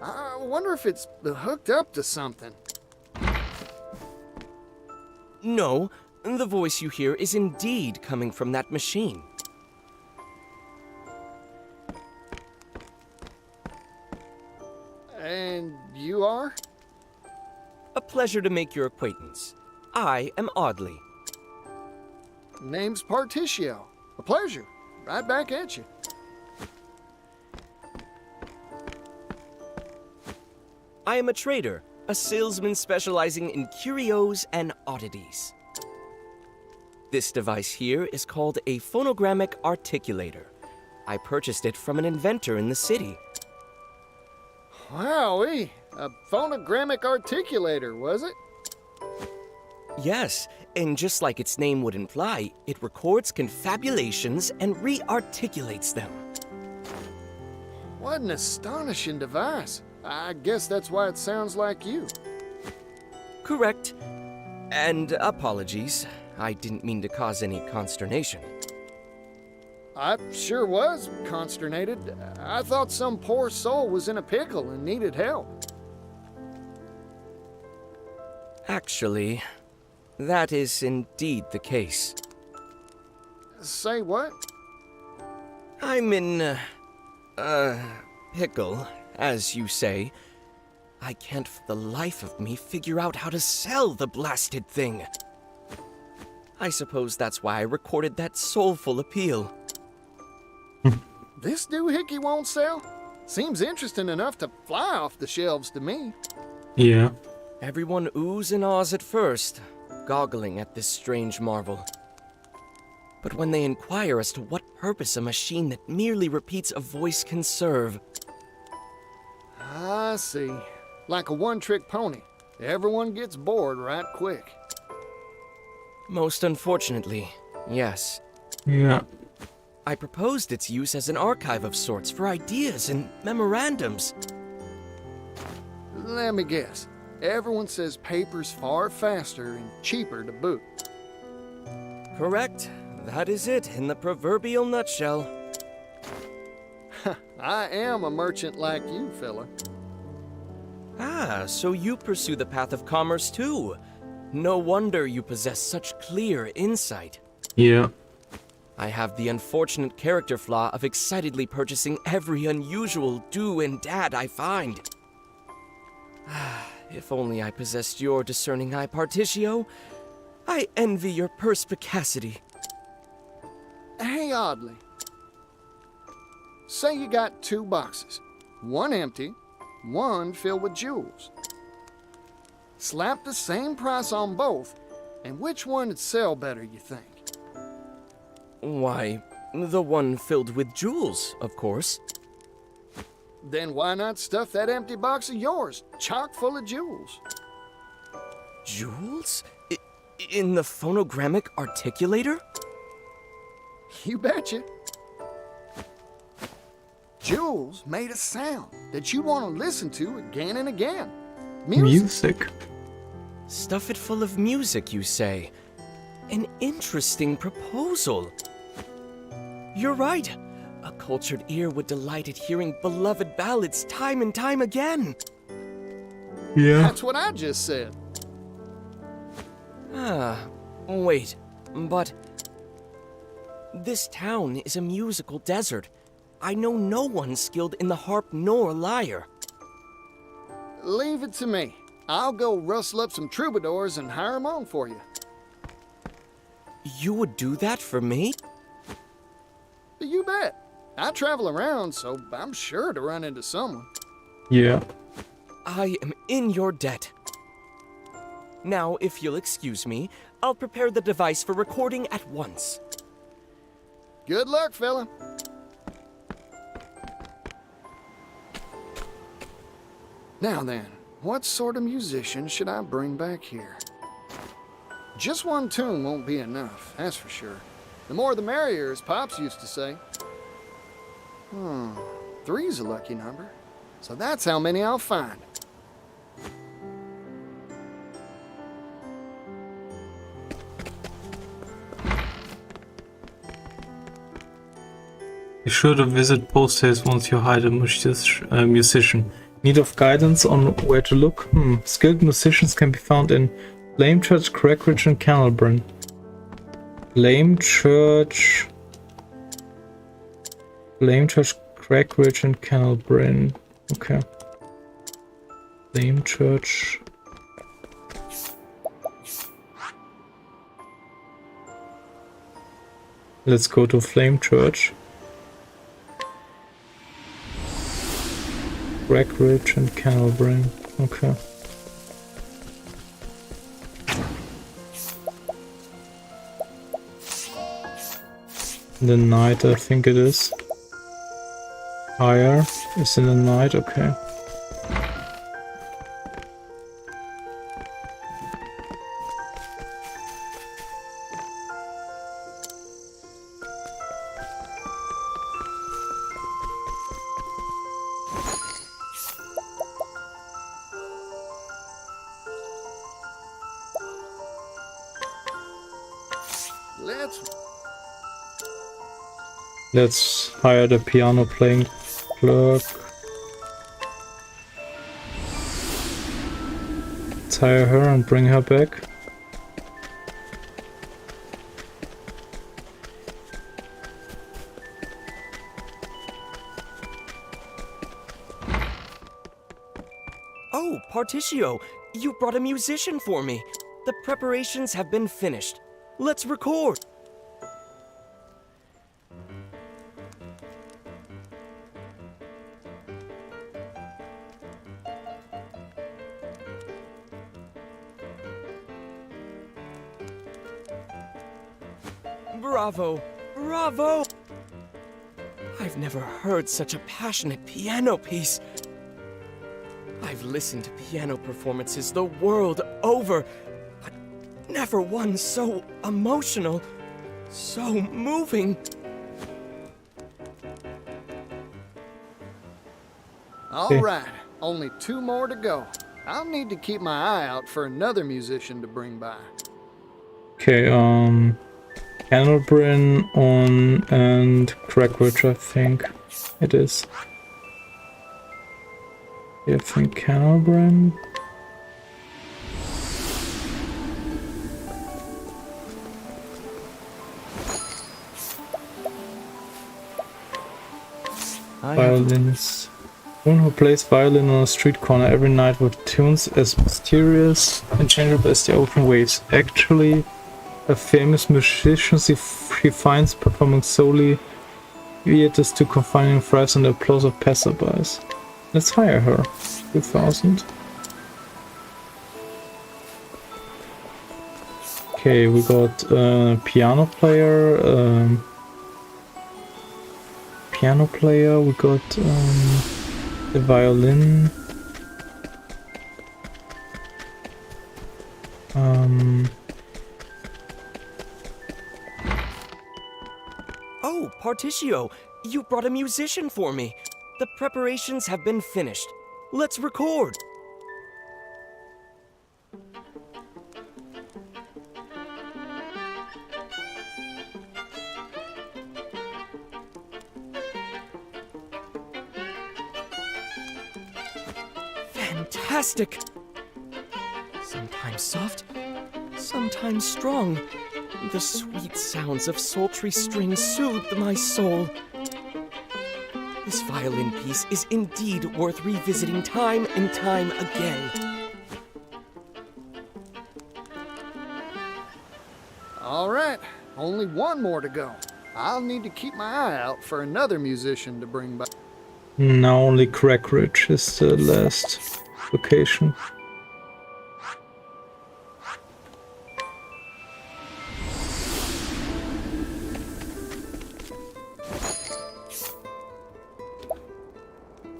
I wonder if it's hooked up to something. No, the voice you hear is indeed coming from that machine. And you are? A pleasure to make your acquaintance. I am Audley. Name's Particio. A pleasure. Right back at you. I am a trader, a salesman specializing in curios and oddities. This device here is called a phonogrammic articulator. I purchased it from an inventor in the city. Wowee, a phonogrammic articulator, was it? Yes, and just like its name would imply, it records confabulations and re-articulates them. What an astonishing device. I guess that's why it sounds like you. Correct. And apologies. I didn't mean to cause any consternation. I sure was consternated. I thought some poor soul was in a pickle and needed help. Actually, that is indeed the case. Say what? I'm in, pickle, as you say. I can't for the life of me figure out how to sell the blasted thing. I suppose that's why I recorded that soulful appeal. This doohickey won't sell? Seems interesting enough to fly off the shelves to me. Yeah. Everyone oohs and ahs at first, goggling at this strange marvel. But when they inquire as to what purpose a machine that merely repeats a voice can serve... I see. Like a one-trick pony. Everyone gets bored right quick. Most unfortunately, yes. Yeah. I proposed its use as an archive of sorts for ideas and memorandums. Let me guess. Everyone says paper's far faster and cheaper to boot. Correct. That is it in the proverbial nutshell. I am a merchant like you, fella. Ah, so you pursue the path of commerce too. No wonder you possess such clear insight. Yeah. I have the unfortunate character flaw of excitedly purchasing every unusual do and dad I find. If only I possessed your discerning eye, Partitio. I envy your perspicacity. Hey, Oddly. Say you got 2 boxes. One empty, one filled with jewels. Slap the same price on both, and which one would sell better, you think? Why, the one filled with jewels, of course. Then why not stuff that empty box of yours, chock full of jewels? Jewels? In the phonogrammic articulator? You betcha. Jewels made a sound that you want to listen to again and again. Music. Stuff it full of music, you say? An interesting proposal. You're right. A cultured ear would delight at hearing beloved ballads time and time again. Yeah. That's what I just said. Ah, wait, but... This town is a musical desert. I know no one skilled in the harp nor lyre. Leave it to me. I'll go rustle up some troubadours and hire 'em on for you. You would do that for me? You bet. I travel around, so I'm sure to run into someone. Yeah. I am in your debt. Now, if you'll excuse me, I'll prepare the device for recording at once. Good luck, fella. Now then, what sort of musician should I bring back here? Just one tune won't be enough, that's for sure. The more the merrier, as Pops used to say. 3's a lucky number, so that's how many I'll find. Be sure to visit post haste once you hire a musician. Need of guidance on where to look? Skilled musicians can be found in Flame Church, Crackridge, and Cannelbryn. Flame Church, Crackridge, and Cannelbryn. Okay. Flame Church. Let's go to Flame Church. Crackridge and Cannelbryn. Okay. The night, I think it is. Higher is in the night, okay. Let's hire the piano playing clerk. Let's hire her and bring her back. Oh, Partitio, you brought a musician for me. The preparations have been finished. Let's record. Bravo! Bravo! I've never heard such a passionate piano piece. I've listened to piano performances the world over, but never one so emotional, so moving. All right, only 2 more to go. I'll need to keep my eye out for another musician to bring by. Okay, Candlebrine on and Crackwitch, I think it is. I think Candlebrine. Violins. One who plays violin on a street corner every night with tunes as mysterious and changeable as the ocean waves. Actually, a famous musician she finds performing solely theaters to confining thrives on the applause of passerbys. Let's hire her. 2,000. Okay, we got a piano player. We got the violin. Oh, Particio, you brought a musician for me. The preparations have been finished. Let's record. Fantastic! Sometimes soft, sometimes strong. The sweet sounds of sultry strings soothed my soul. This violin piece is indeed worth revisiting time and time again. All right, only 1 more to go. I'll need to keep my eye out for another musician to bring by. Now only Crackridge is the last location.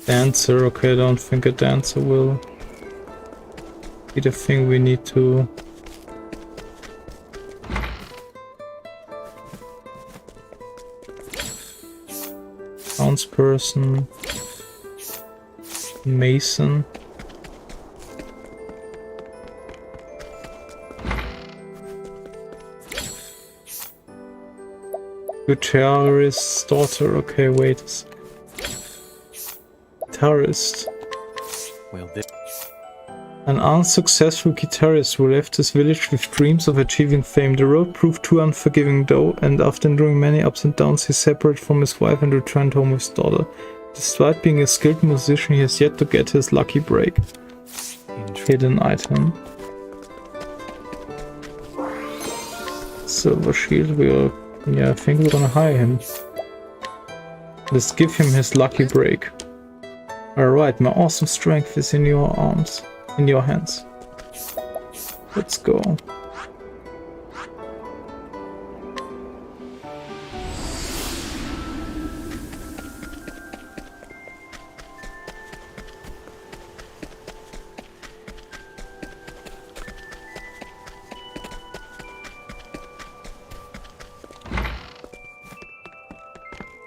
Dancer, okay, I don't think a dancer will be the thing we need to... Townsperson, Mason. Guitarist's daughter, okay, wait a second. Guitarist. Well, an unsuccessful guitarist who left his village with dreams of achieving fame. The road proved too unforgiving though, and after enduring many ups and downs, he separated from his wife and returned home with his daughter. Despite being a skilled musician, he has yet to get his lucky break. Hidden item. Silver shield, yeah, I think we're gonna hire him. Let's give him his lucky break. Alright, my awesome strength is in your arms, in your hands. Let's go.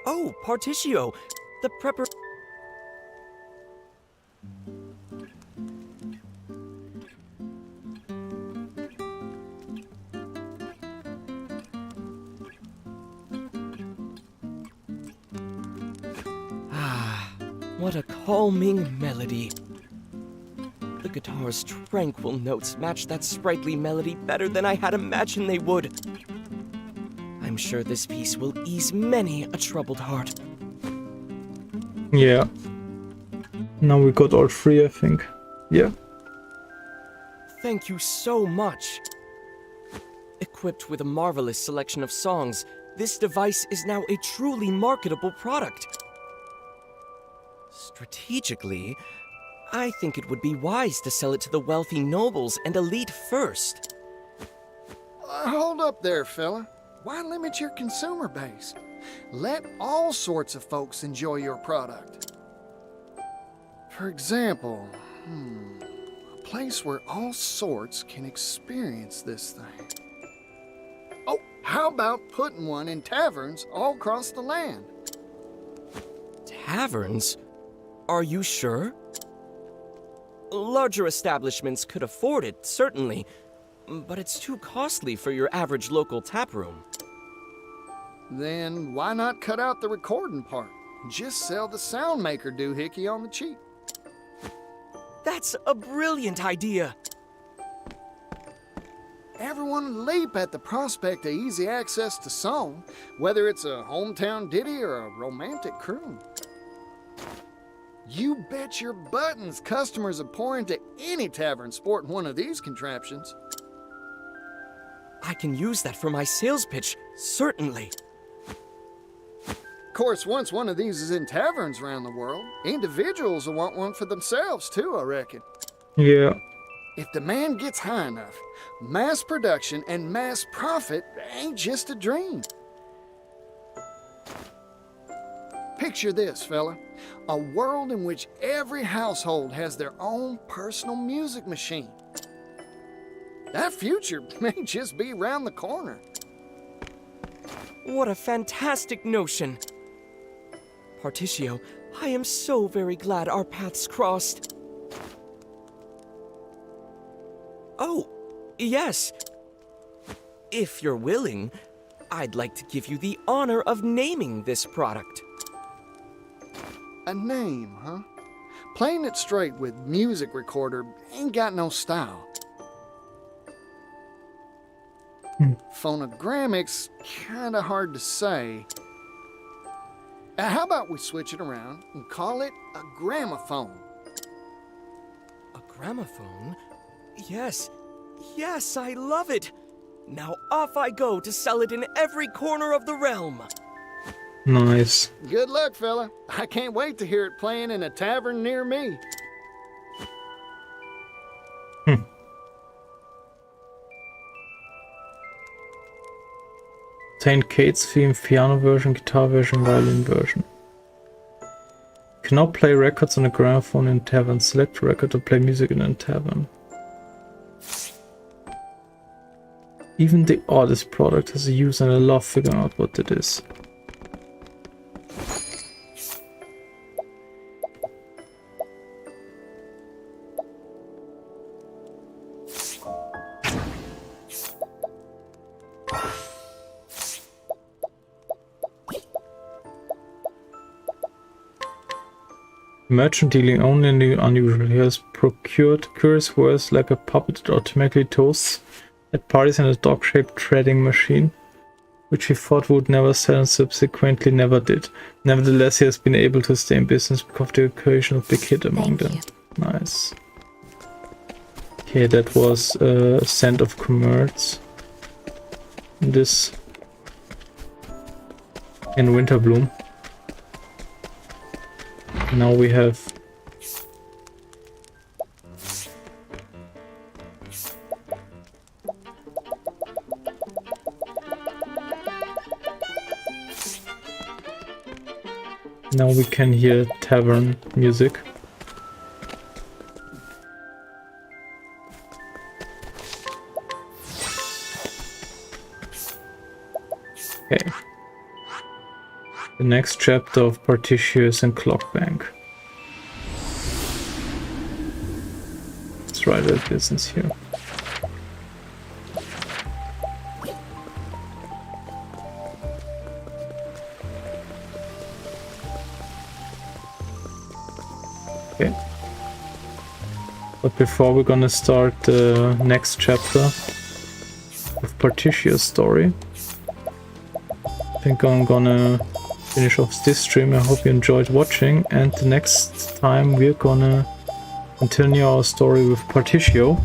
Oh, Particio, the prepper... What a calming melody. The guitar's tranquil notes match that sprightly melody better than I had imagined they would. I'm sure this piece will ease many a troubled heart. Yeah. Now we got all 3, I think. Yeah. Thank you so much. Equipped with a marvelous selection of songs, this device is now a truly marketable product. Strategically, I think it would be wise to sell it to the wealthy nobles and elite first. Hold up there, fella. Why limit your consumer base? Let all sorts of folks enjoy your product. For example, a place where all sorts can experience this thing. Oh, how about putting one in taverns all across the land? Taverns? Are you sure? Larger establishments could afford it, certainly, but it's too costly for your average local taproom. Then why not cut out the recording part? Just sell the sound maker doohickey on the cheap. That's a brilliant idea. Everyone leap at the prospect of easy access to song, whether it's a hometown ditty or a romantic croon. You bet your buttons customers are pouring to any tavern sporting one of these contraptions. I can use that for my sales pitch, certainly. Of course, once one of these is in taverns around the world, individuals will want one for themselves too, I reckon. Yeah. If demand gets high enough, mass production and mass profit ain't just a dream. Picture this, fella. A world in which every household has their own personal music machine. That future may just be around the corner. What a fantastic notion. Particio, I am so very glad our paths crossed. Oh, yes. If you're willing, I'd like to give you the honor of naming this product. A name, huh? Playing it straight with music recorder ain't got no style. Phonogrammic's kinda hard to say. How about we switch it around and call it a gramophone? A gramophone? Yes, yes, I love it. Now off I go to sell it in every corner of the realm. Nice. Good luck, fella. I can't wait to hear it playing in a tavern near me. Obtain Kate's theme, piano version, guitar version, violin version. You can now play records on a gramophone in tavern. Select a record to play music in a tavern. Even the oddest product has a use, and I love figuring out what it is. Merchant dealing only in the unusual. He has procured curious wares like a puppet that automatically toasts at parties and a dog-shaped threading machine, which he thought would never sell and subsequently never did. Nevertheless, he has been able to stay in business because of the occasional big hit among them. Nice. Okay, that was Scent of Commerce. This in Winterbloom. Now we have we can hear tavern music. Okay. The next chapter of Particio is in Clockbank. Let's write a business here. Okay. But before we're gonna start the next chapter of Particio's story, I think I'm gonna finish off this stream. I hope you enjoyed watching, and the next time we're gonna continue our story with Particio.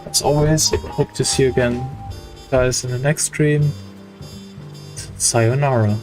As always, hope to see you again, guys, in the next stream. Sayonara.